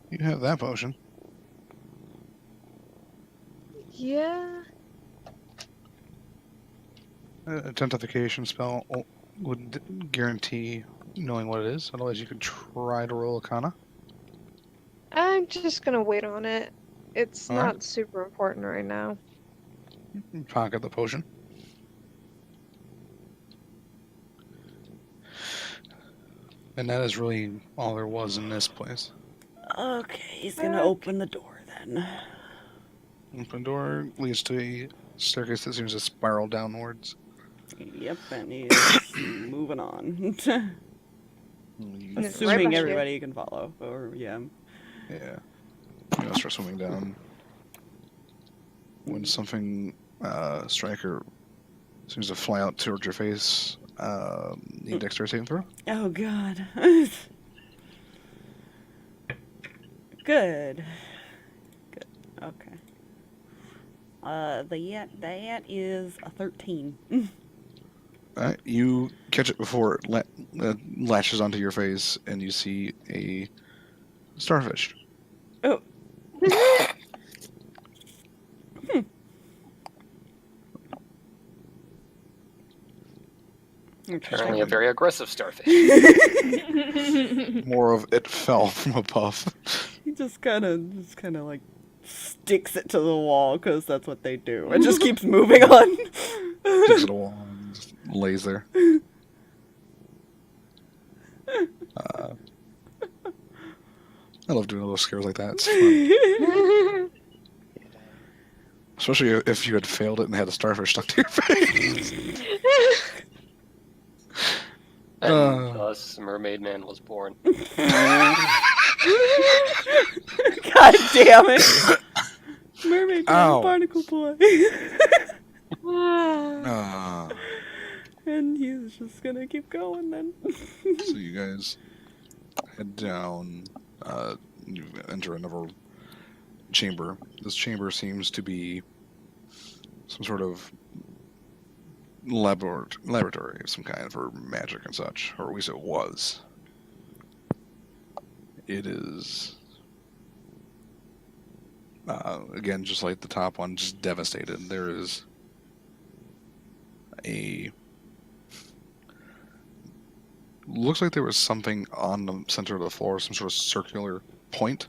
you have that potion. Yeah. Identification spell would guarantee knowing what it is. Otherwise, you could try to roll Arcana. I'm just gonna wait on it. It's All not right. super important right now. Pocket the potion. And that is really all there was in this place. Okay, he's gonna open the door then. Open door leads to a staircase that seems to spiral downwards. Yep, and he's moving on. Right Assuming behind everybody can follow. Or, yeah. Yeah. You know, start swimming down. When something, striker, seems to fly out towards your face, need dexterity saving throw? Oh, God. Good. Good. Okay. That is a 13. You catch it before it lashes onto your face, and you see a starfish. Oh. Apparently a very aggressive starfish. More of it fell from above. He just kind of like sticks it to the wall because that's what they do. It just keeps moving on. Sticks to the wall and just lays there. I love doing little scares like that. It's fun. Especially if you had failed it and had a starfish stuck to your face. And thus, Mermaid Man was born. God damn it! Mermaid Ow. boy, barnacle boy. Ah. And he's just gonna keep going then. So you guys head down. You enter another chamber. This chamber seems to be some sort of laboratory of some kind for magic and such, or at least it was. It is, again, just like the top one, just devastated. There is looks like there was something on the center of the floor, some sort of circular point.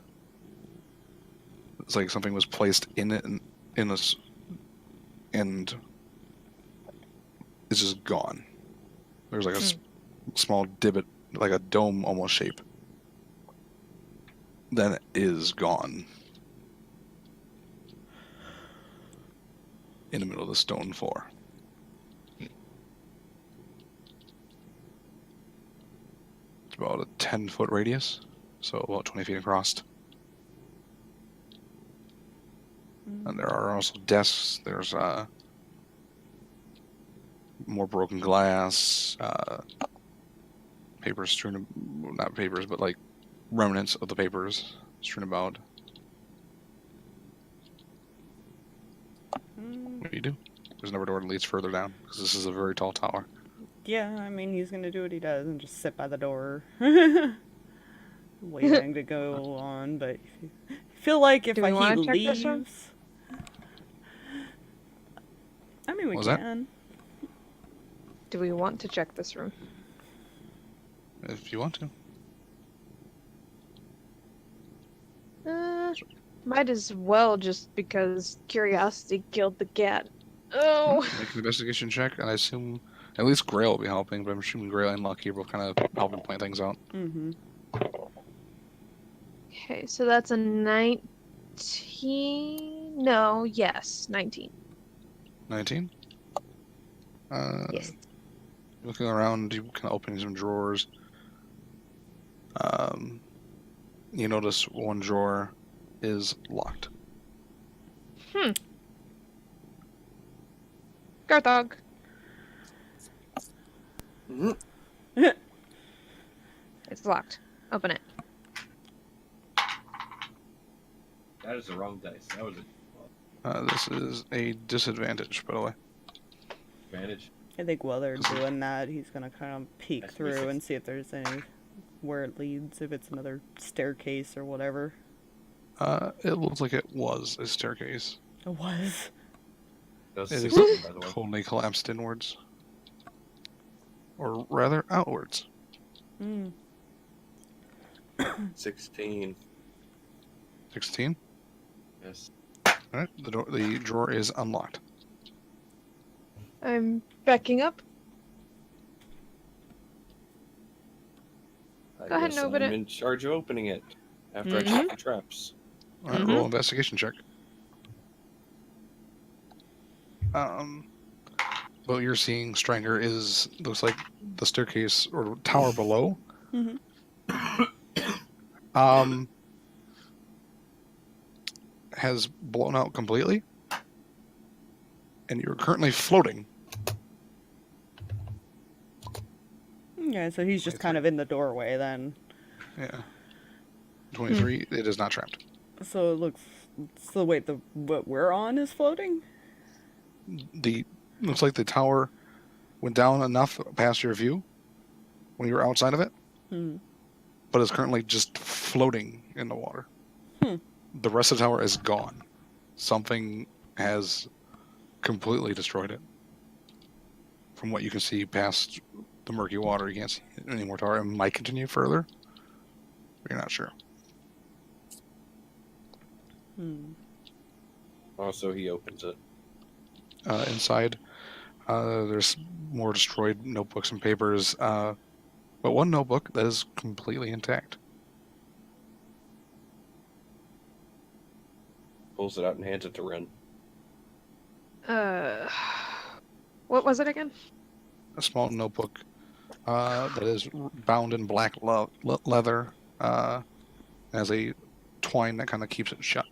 It's like something was placed in it, in this, and it's just gone. There's like a small divot, like a dome almost shape. Then it is gone. In the middle of the stone floor. It's about a 10-foot radius, so about 20 feet across. And there are also desks. There's more broken glass, papers strewn, not papers, but like remnants of the papers strewn about. What do you do? There's another door that leads further down, because this is a very tall tower. Yeah, I mean, he's gonna do what he does and just sit by the door. Waiting to go on, but I feel like if Do we he wanna check this room? leaves... I mean, we What was that? can. Do we want to check this room? If you want to. Might as well, just because curiosity killed the cat. Oh! Make an investigation check, and I assume at least Grail will be helping, but I'm assuming Grail and Lucky will kind of help him plan things out. Mm-hmm. Okay, so that's a 19... No, yes, 19. 19? Yes. Looking around, you kind of opening some drawers. You notice one drawer is locked. Garthag. It's locked. Open it. That is the wrong dice. That was This is a disadvantage, by the way. advantage. I think while they're doing that, he's gonna kind of peek That's through basic. and see if there's any where it leads, if it's another staircase or whatever. It looks like it was a staircase. It was. That was It is 16, by the way. totally collapsed inwards. Or rather, outwards. Hmm. 16. 16. Yes. Alright, the drawer is unlocked. I'm backing up. I Go ahead guess and open I'm it. in charge of opening it after I Mhm. check the traps. Alright, roll investigation check. What you're seeing, Stranger, looks like the staircase or tower below. Mhm. Has blown out completely, and you're currently floating. Yeah, so he's just kind of in the doorway then. Yeah. 23. It is not trapped. So it looks. So wait, what we're on is floating? Looks like the tower went down enough past your view when you were outside of it, Hmm. but is currently just floating in the water. The rest of the tower is gone. Something has completely destroyed it. From what you can see past the murky water, you can't see any more tower. It might continue further. You're not sure. Hmm. Also, he opens it. Inside, there's more destroyed notebooks and papers, but one notebook that is completely intact. Pulls it out and hands it to Rinn. What was it again? A small notebook that is bound in black leather, has a twine that kind of keeps it shut.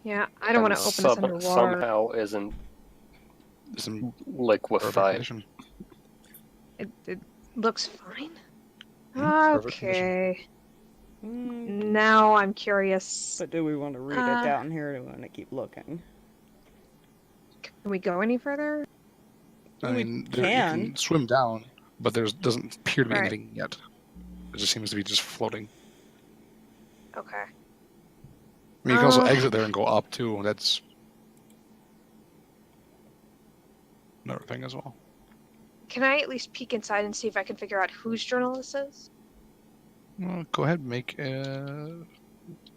Yeah, I don't want to open this underwater. Somehow isn't It's in perfect liquefied. condition. It looks fine. Perfect Okay. Mm, Now I'm curious. but do we want to read it down here, or do we want to keep looking? Can we go any further? I We mean, you can. can swim down, but there doesn't appear to be Right. anything yet. It just seems to be just floating. Okay. I mean, you can also exit there and go up too. That's another thing as well. Can I at least peek inside and see if I can figure out whose journal this is? Well, go ahead and make well,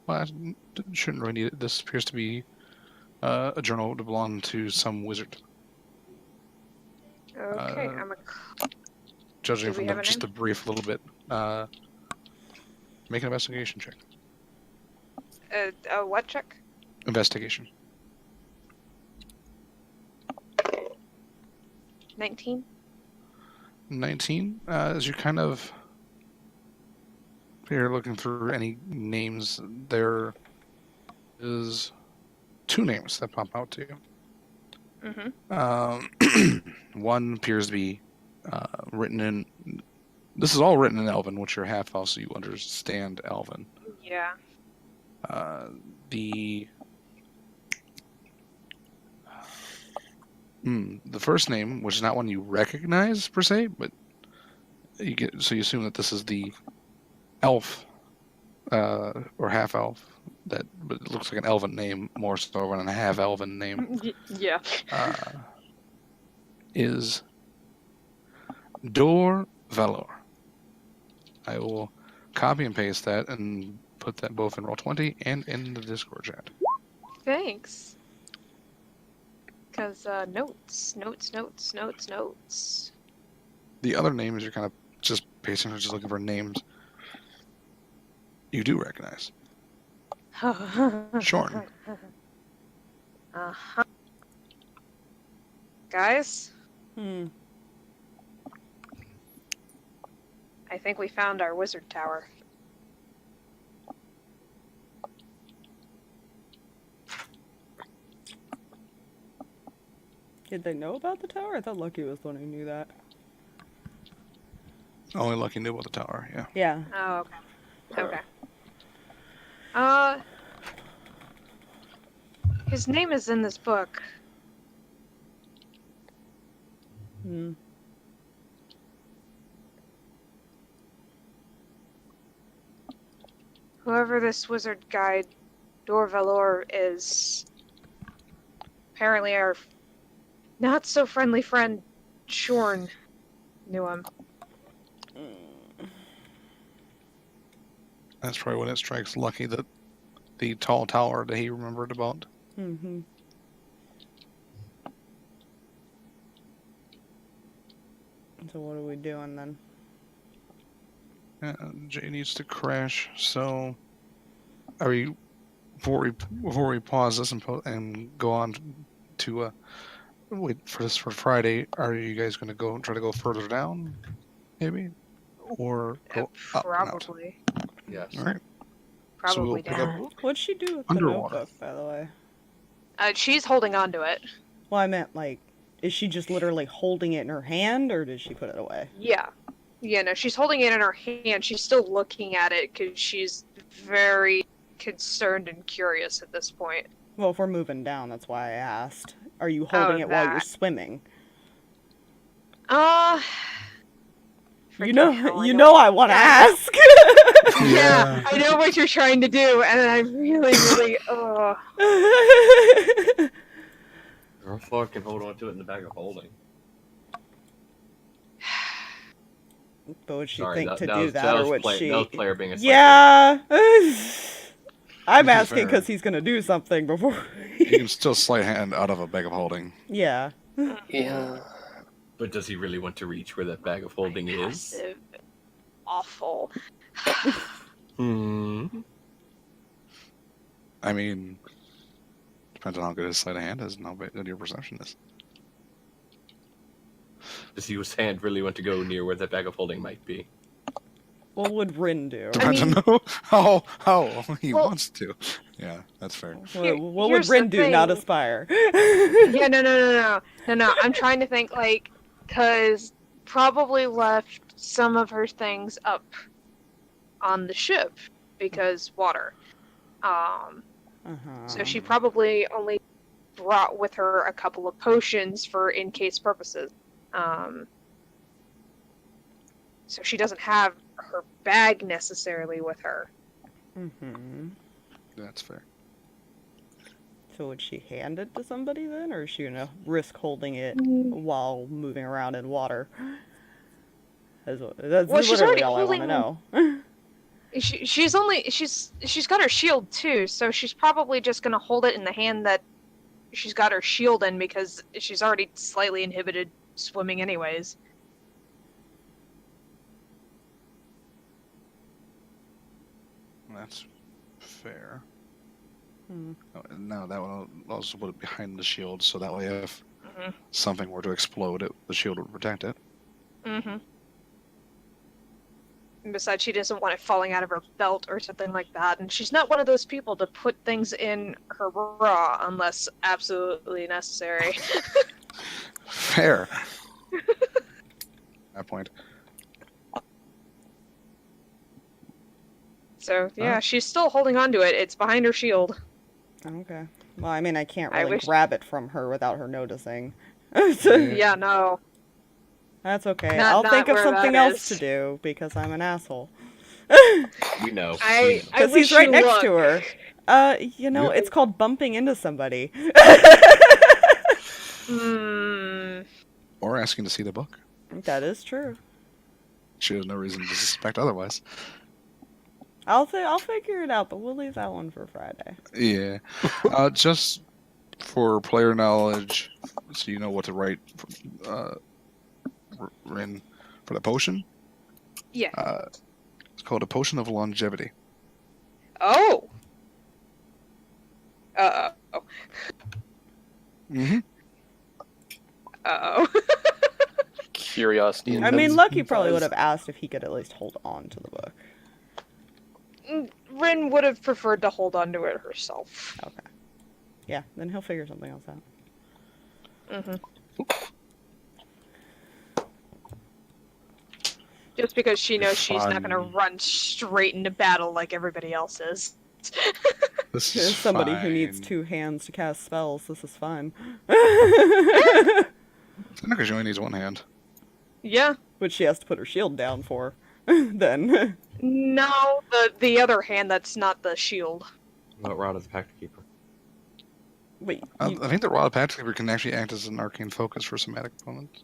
I shouldn't really need it. This appears to be a journal to belong to some wizard. Okay, Judging Do we from have a just name? a brief little bit. Make an investigation check. a what check? Investigation. 19? 19. As you kind of you're looking through any names, there is 2 names that pop out to you. Mm-hmm. One appears to be written in. This is all written in Elven, which you're half elf, so you understand Elven. Yeah. The first name, which is not one you recognize per se, but you you assume that this is the elf or half elf. But it looks like an elven name more so than a half elven name. Yeah. Is Dor Valor. I will copy and paste that and put that both in Roll20 and in the Discord chat. Thanks. Because notes. The other names you're kind of just pasting, or just looking for names you do recognize. Shorn. Uh-huh. Guys, Hmm. I think we found our wizard tower. Did they know about the tower? I thought Lucky was the one who knew that. Only Lucky knew about the tower, yeah. Yeah. Oh, okay. Okay. His name is in this book. Hmm. Whoever this wizard guide, Dorvalor, is apparently our not so friendly friend, Shorn, knew him. That's probably when it strikes Lucky that the tall tower that he remembered about. Mm-hmm. So what are we doing then? Jay needs to crash, so are we before we pause this and go on to wait for this for Friday? Are you guys going to try to go further down, maybe, or go up and out? Probably. Yes. All right. Probably So we'll pick down. up What'd she do with the Underwater. notebook, by the way? She's holding on to it. Well, I meant, like, is she just literally holding it in her hand, or did she put it away? Yeah. Yeah, no, she's holding it in her hand. She's still looking at it because she's very concerned and curious at this point. Well, if we're moving down, that's why I asked. Are you holding it while you're that. swimming? Freaking hell, You know I want to ask. Yeah, I know what you're trying to do, and I really, Girl, fuck can hold on to it in the bag of holding. But would she Sorry, think that- to that do was- that, that or was would play- she? that was player being a psycho. Yeah. I'm To be asking fair. because he's gonna do something before. You can still sleight hand out of a bag of holding. Yeah. Yeah. But does he really want to reach where that bag of holding is? passive, awful. Hmm. I mean, depends on how good his sleight of hand is and how good your perception is. Does his hand really want to go near where that bag of holding might be? What would Rinn do? Depends mean- on how he Well- wants to. Yeah, that's fair. What would here's the Rinn do? Not thing. aspire. Yeah, no. I'm trying to think, like, because probably left some of her things up on the ship because water. So she probably only brought with her a couple of potions for in case purposes. So she doesn't have her bag necessarily with her. Mm-hmm. That's fair. So would she hand it to somebody then, or is she gonna risk holding it Mm. while moving around in water? That's Well, she's literally already all I want to know. She's got her shield too, so she's probably just gonna hold it in the hand that she's got her shield in because she's already slightly inhibited swimming anyways. That's fair. Hmm. Now that one I'll also put it behind the shield, so that way if Mm-hmm. something were to explode, the shield would protect it. Mm-hmm. And besides, she doesn't want it falling out of her belt or something like that, and she's not one of those people to put things in her bra unless absolutely necessary. Fair. That point. So yeah, Huh? she's still holding on to it. It's behind her shield. Okay. Well, I mean, I can't I really wish- grab it from her without her noticing. Yeah, no. That's okay. Not- I'll not think of where something that else is. to do because I'm an asshole. We know. I Because wish he's right you next luck. to her. It's called bumping into somebody. Mm, Or asking to see the book. That is true. She has no reason to suspect otherwise. I'll figure it out, but we'll leave that one for Friday. Yeah. Just for player knowledge, so you know what to write Rinn for the potion. yeah. It's called a potion of longevity. Oh. Uh-oh. Mm-hmm. Uh-oh. Curiosity. I mean, intense. Lucky probably would have asked if he could at least hold on to the book. Rinn would have preferred to hold on to it herself. Okay. Yeah, then he'll figure something else out. Mm-hmm. Just because she knows she's not going to run straight into battle like everybody else is. This As is somebody who fine. needs 2 hands to cast spells, this is fun. Because she only needs 1 hand. Yeah. Which she has to put her shield down for. Then. No, the other hand that's not the shield. What Rod of the Pact Keeper? Wait, I think the Rod of Pathkeeper can actually act as an arcane focus for somatic opponents.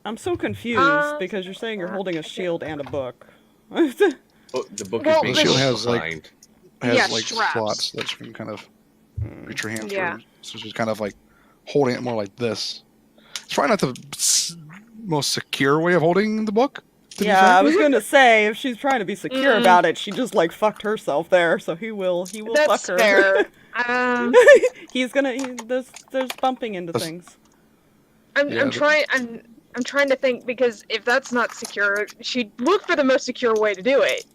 I'm so confused because you're saying you're holding a shield and a book. Oh, the book Well, is the being shield has, like, behind. It has Yeah, like straps. slots that you can kind of reach your hand Yeah. through. So she's kind of like holding it more like this. It's probably not the most secure way of holding the book. To be Yeah, fair. I was gonna say if she's trying to be secure about it, she just like fucked herself there. So he will That's fuck her. fair. He's gonna. There's bumping into things. I'm trying to think, because if that's not secure, she'd look for the most secure way to do it.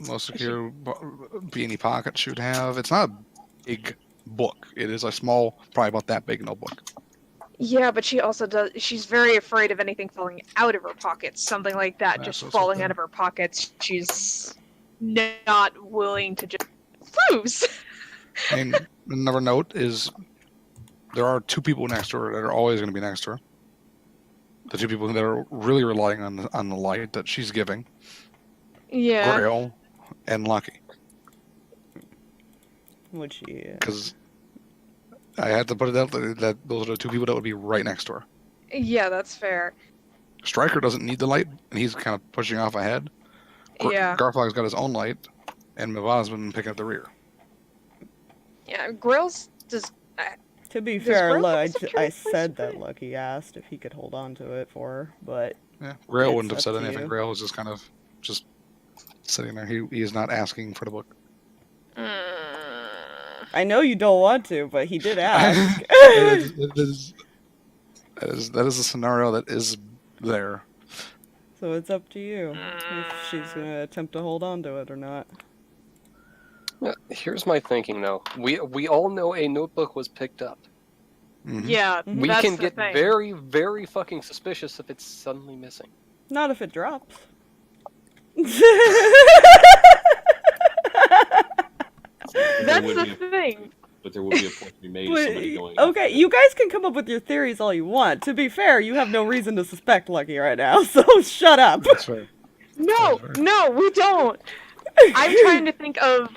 Most secure beanie pocket should have. It's not a big book. It is a small, probably about that big notebook. Yeah, but she also does. She's very afraid of anything falling out of her pockets. Something like that, That's just also falling fair. out of her pockets. She's not willing to just lose. And another note is there are 2 people next to her that are always going to be next to her. The 2 people that are really relying on the light that she's giving. Yeah. Grail and Lucky. Would she? Because I had to put it out there that those are the 2 people that would be right next to her. Yeah, that's fair. Striker doesn't need the light, and he's kind of pushing off ahead. Yeah. Garthag's got his own light, and Mylvada's been picking up the rear. Yeah, Grail's just. To be Does fair, Grail look, have a secure I place said to that put it? Lucky asked if he could hold on to it for her, but Yeah, Grail It's wouldn't have up said to anything. you. Grail was just kind of just sitting there. He is not asking for the book. I know you don't want to, but he did ask. That is a scenario that is there. So it's up to you if she's gonna attempt to hold on to it or not. Here's my thinking, though. We all know a notebook was picked up. Mhm. Yeah, Mhm. We that's can the get thing. very, very fucking suspicious if it's suddenly missing. Not if it drops. That's the thing. But there would be a point to be made of somebody going. Okay, you guys can come up with your theories all you want. To be fair, you have no reason to suspect Lucky right now, so shut up. That's fair. No, we don't. I'm trying to think of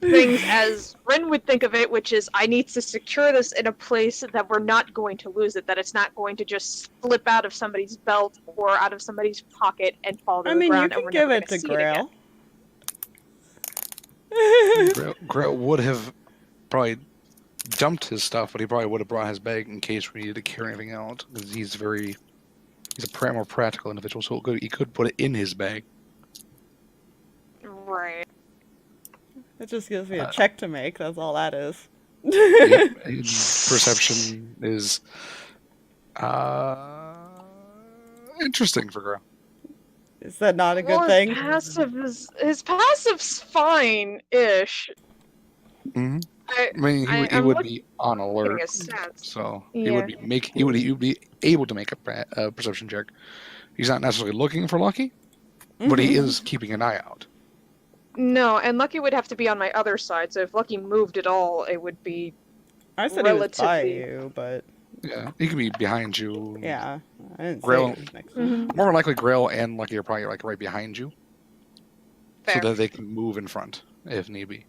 things as Rinn would think of it, which is I need to secure this in a place that we're not going to lose it, that it's not going to just slip out of somebody's belt or out of somebody's pocket and fall to I the mean, you ground. can and we're give never it to gonna see again. Grail. Grail would have probably dumped his stuff, but he probably would have brought his bag in case we needed to carry anything out. Because he's a more practical individual, so he could put it in his bag. Right. It just gives me a check to make, that's all that is. Perception is interesting for Grail. Is that not a good Well, thing? his passive's fine-ish. Mm-hmm. I I mean, he I'm would looking be on alert, at his stats. so Yeah. he would be able to make a perception check. He's not necessarily looking for Lucky, but he Mhm. is keeping an eye out. No, and Lucky would have to be on my other side, so if Lucky moved at all, it would be... I said he was by relatively- you, but Yeah, he could be behind you. yeah, I didn't say Grail- he was next to me. Mhm. More than likely, Grail and Lucky are probably like right behind you, Fair. so that they can move in front if need be.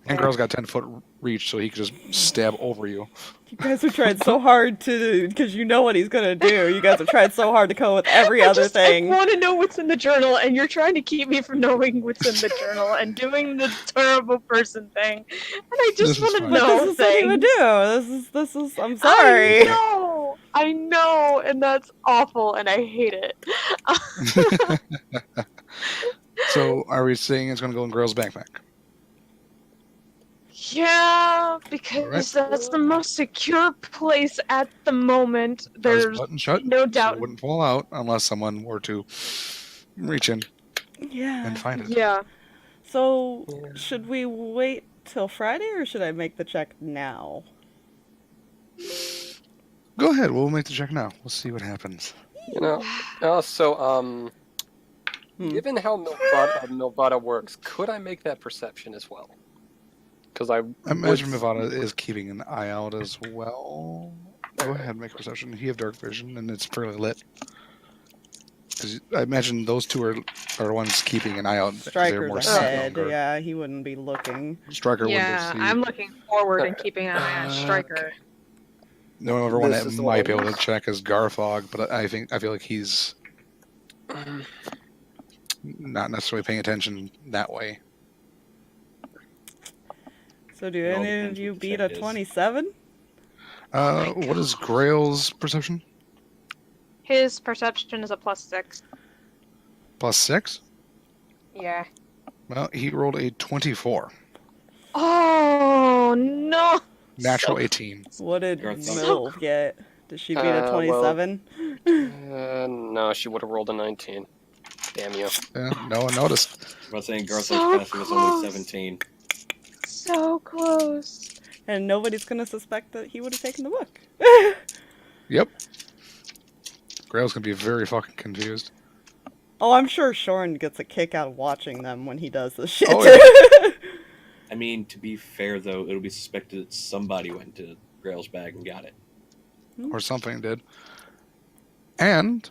And Fair. Grail's got 10-foot reach, so he could just stab over you. You guys have tried so hard to, because you know what he's gonna do. You guys have tried so hard to come up with every other I thing. want to know what's in the journal, and you're trying to keep me from knowing what's in the journal and doing the terrible person thing. And I This just is want to fine. But know this is what he would things. do. This is. I'm sorry. I know, and that's awful, and I hate it. So, are we saying it's going to go in Grail's backpack? Yeah, because that's the most secure place at the moment. Doors There's button shut. no So doubt. it wouldn't fall out unless someone were to reach in Yeah. and find it. Yeah. So, Yeah. should we wait till Friday or should I make the check now? Go ahead. We'll make the check now. We'll see what happens. You know. Given how Mylvada works, could I make that perception as well? Because I imagine Mylvada is keeping an eye out as well. Go ahead, make a perception. You have dark vision, and it's fairly lit. 'Cause I imagine those two are the ones keeping an eye out. 'Cause they're more Striker's ahead. stronger. Yeah, he wouldn't be looking. Striker Yeah, would see. I'm looking forward and keeping an eye on Striker. The only other one This that is the might be one. able to check is Garthag, but I feel like he's not necessarily paying attention that way. So do It all any depends of you what the beat check a is. 27? What is Grail's perception? His perception is a +6. +6? Yeah. Well, he rolled a 24. Oh no! Natural 18. What did Garthag. Milv get? Did she beat a well- 27? no, she would have rolled a 19. Damn you. Yeah, no one noticed. I'm not saying Garthag's So passing was only close. 17. So close. And nobody's gonna suspect that he would have taken the book. Yep. Grail's gonna be very fucking confused. Oh, I'm sure Shorn gets a kick out of watching them when he does this shit. Oh, too. I mean, to be fair, though, it'll be suspected that somebody went to Grail's bag and got it. Or something did. And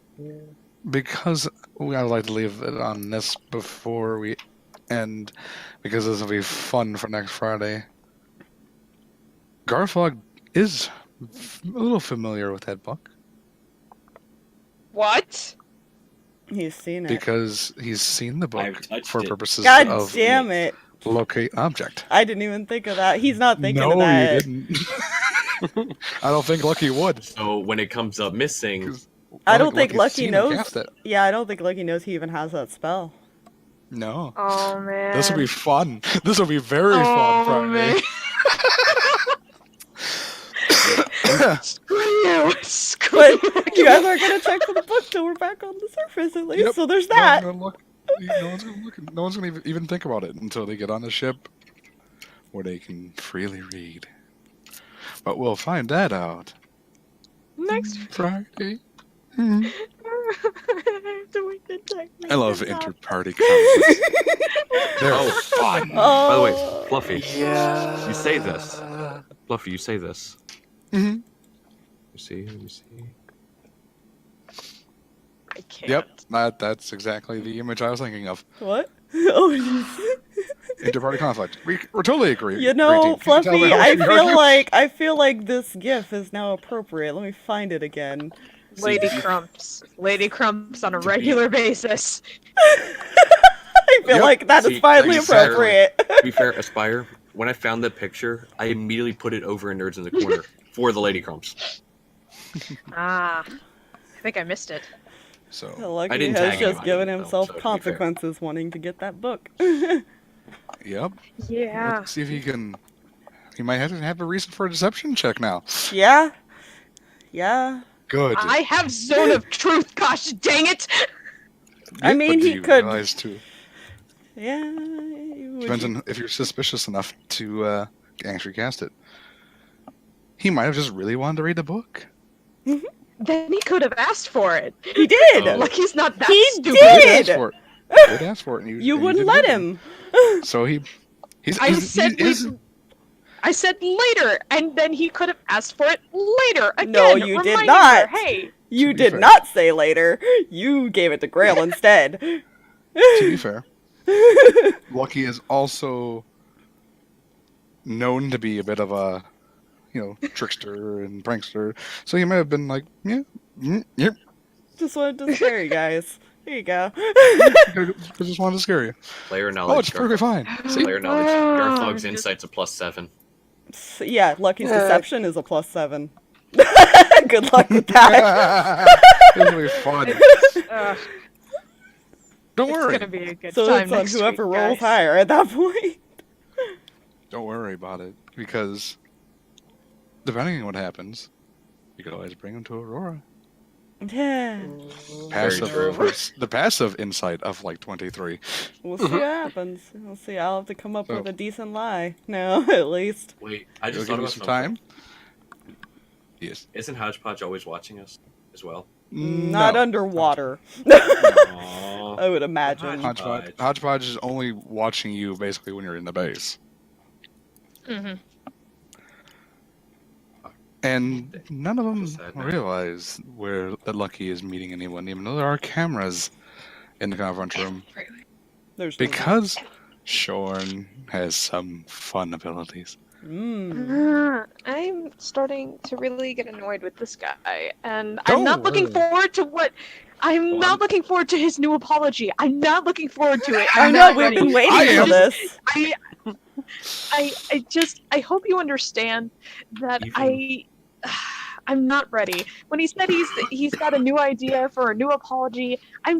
because I'd like to leave it on this before we end, because this will be fun for next Friday. Garthag is a little familiar with that book What? He's seen it. because he's seen the book I've touched for it. purposes God of damn it. locate object. I didn't even think of that. He's not thinking No, of that. you didn't. I don't think Lucky would. So when it comes up missing, I don't think Lucky's Lucky seen him knows. cast it. Yeah, I don't think Lucky knows he even has that spell. No. Oh man. This will be fun. This will be very fun Friday. man. Screw you. Screw But you. you guys aren't gonna check for the book till we're back on the surface at least. Yep. So there's No that. one's gonna look. No one's gonna even think about it until they get on the ship, where they can freely read. But we'll find that out Next. Friday. Do we detect I love inter-party conflicts. They're fun. by the way, Oh. Fluffy, Yeah. you say this. Fluffy, you say this. Mhm. Let me see. I can't. Yep, that's exactly the image I was thinking of. What? Oh, Inter-party conflict. We're totally agree. you know, agreeing. Can Fluffy, you tell I how feel like this GIF is now appropriate. Let me find it again. Lady Crumps. Lady Crumps on a regular basis. I feel Yep. like that is See, finally exactly. appropriate. To be fair, Aspire, when I found that picture, I immediately put it over in Nerds in the Corner for the Lady Crumps. Ah. I think I missed it. So, Lucky didn't has tag just anybody, given though, himself so to be fair. consequences wanting to get that book. yep. Yeah. Let's see if he can. He might have to have a reason for a deception check now. Yeah. Yeah. Good. I have Zone of Truth, gosh dang it! I mean, but do he you could- realize too. Yeah. would Depends you- on if you're suspicious enough to actually cast it. He might have just really wanted to read the book. Then he could have asked for it. He did! Oh. Like he's not that He stupid. He did did! ask for it. He did ask for it. And he, You and he wouldn't did let give it. him. So he's. I he's- said he's- I said later, and then he could have asked for it later. Again, No, you did reminding not. her, hey, You To be did fair. not say later. You gave it to Grail instead. To be fair, Lucky is also known to be a bit of a, trickster and prankster. So he might have been like, yeah, yep. Just wanted to scare you guys. Here you go. I just wanted to scare you. Player knowledge. Oh, it's perfectly fine. See? Player knowledge. Oh, Garthog's just- insight's a +7. So, yeah, Lucky's Yeah. deception is a +7. Good luck with that. It'll be fun. uh, Don't it's worry. gonna be a good So time it's on next whoever week, rolls guys. higher at that point. Don't worry about it, because depending on what happens, you could always bring him to Aurora. Yeah. Passive, true. the passive insight of like 23. We'll see what happens. We'll see. I'll have to come up So- with a decent lie now, at least. Wait, I It'll just give thought you about some something. time. Yes. Isn't Hodgepodge always watching us as well? Not No. underwater. Aww. I would imagine. Hodgepodge is only watching you basically when you're in the base. Mm-hmm. And none of them Just sad now. realize where the Lucky is meeting anyone, even though there are cameras in the conference room. There's no- Because Shorn has some fun abilities. I'm starting to really get annoyed with this guy, and Don't I'm not looking worry. forward to what. I'm Well, not looking forward to his new apology. I'm not looking forward to it. I I'm know, not we've ready. been waiting I for am. this. I hope you understand that Even- I'm not ready. When he said he's got a new idea for a new apology, I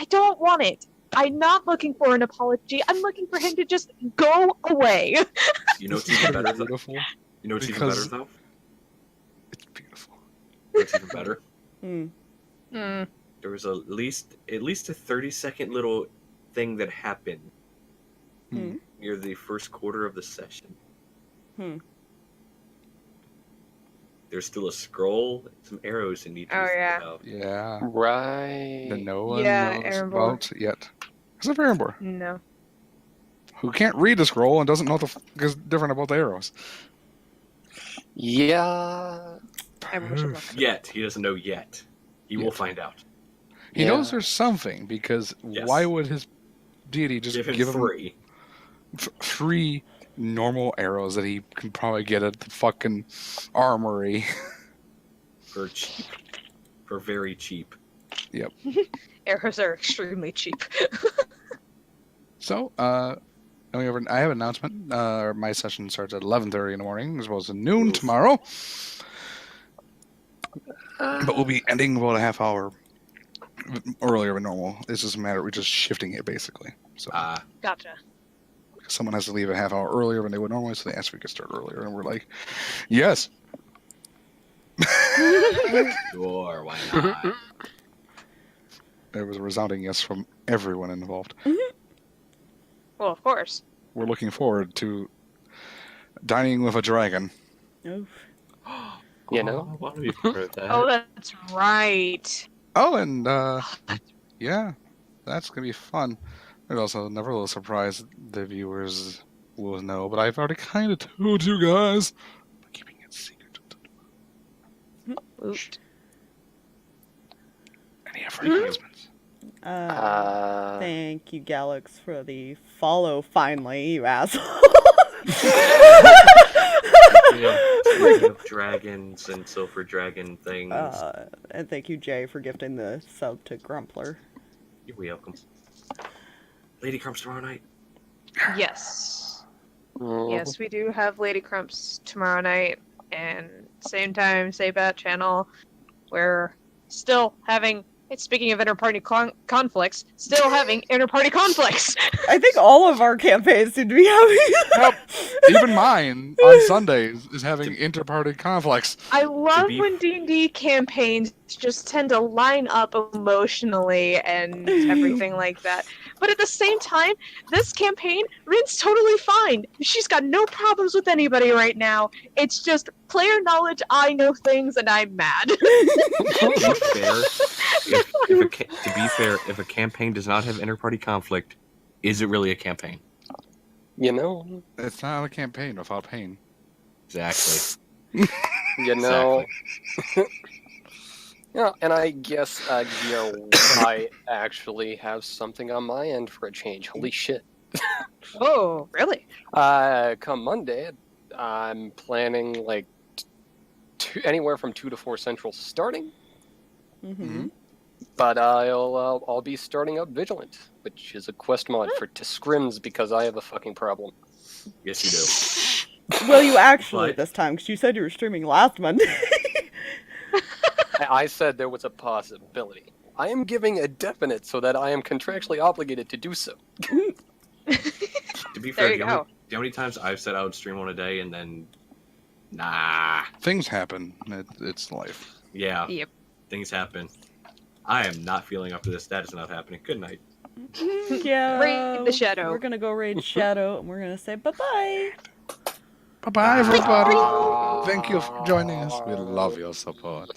don't want it. I'm not looking for an apology. I'm looking for him to just go away. You know what's even better though? Beautiful. You know what's Because- even better though? It's beautiful. What's even better? Hmm. There was at least a 30-second little thing that happened Hmm. near the first quarter of the session. Hmm. There's still a scroll, some arrows in each. Oh, yeah. Yeah. Right. That no one Yeah, knows Erembor. about yet. Except for Erembor, No. who can't read the scroll and doesn't know what the fuck is different about the arrows. I Yeah. wish it Perfect. Yet he doesn't know yet. He will Yet. find out. He Yeah. knows there's something, because Yes. why would his deity just Give him give him 3. 3 normal arrows that he can probably get at the fucking armory? For cheap. For very cheap. Arrows are extremely cheap. So, I have an announcement. My session starts at 11:30 in the morning, as well as at noon Oof. tomorrow. But we'll be ending about a half hour earlier than normal. It's just a matter of just shifting it, basically. So, Gotcha. someone has to leave a half hour earlier than they would normally, so they asked if we could start earlier, and we're like, yes. Sure, why not? There was a resounding yes from everyone involved. Well, of course. We're looking forward to dining with a dragon. Oof. You know? I want to be part of that. Oh, that's right. Oh, and yeah, that's gonna be fun. There's also never a little surprise the viewers will know, but I've already kind of told you guys. I'm keeping it secret. Oop. Any effort announcements? Thank you, Galax, for the follow finally, you asshole. Speaking of dragons and silver dragon things, And thank you, Jay, for gifting the sub to Grumpler. you're welcome. Lady Crumps tomorrow night. Yes. Mhm. Yes, we do have Lady Crumps tomorrow night, and same time, same bat channel. We're still having. Speaking of inter-party conflicts, still having inter-party conflicts. I think all of our campaigns seem to be having. Even mine on Sundays is having inter-party conflicts. I love be- when D&D campaigns just tend to line up emotionally and everything like that. But at the same time, this campaign, Rinn's totally fine. She's got no problems with anybody right now. It's just player knowledge, I know things, and I'm mad. To be fair, if a campaign does not have inter-party conflict, is it really a campaign? You know? It's not a campaign without pain. Exactly. You know? Yeah, and I guess, I actually have something on my end for a change. Holy shit. Oh, really? Come Monday, I'm planning, like, anywhere from 2 to 4 Central starting. Mm-hmm. But I'll be starting up Vigilant, which is a quest mod for Scrims because I have a fucking problem. Yes, you do. Well, you actually But- this time, because you said you were streaming last Monday. I said there was a possibility. I am giving a definite so that I am contractually obligated to do so. To be There fair, you go. you know how many times I've said I would stream on a day and then, nah. Things happen. It's life. Yeah. Yep. Things happen. I am not feeling up to this. That is not happening. Good night. Yeah. Raid the shadow. We're gonna go raid Shadow, and we're gonna say bye-bye. Bye bye, everybody. Thank you for joining us. We love your support.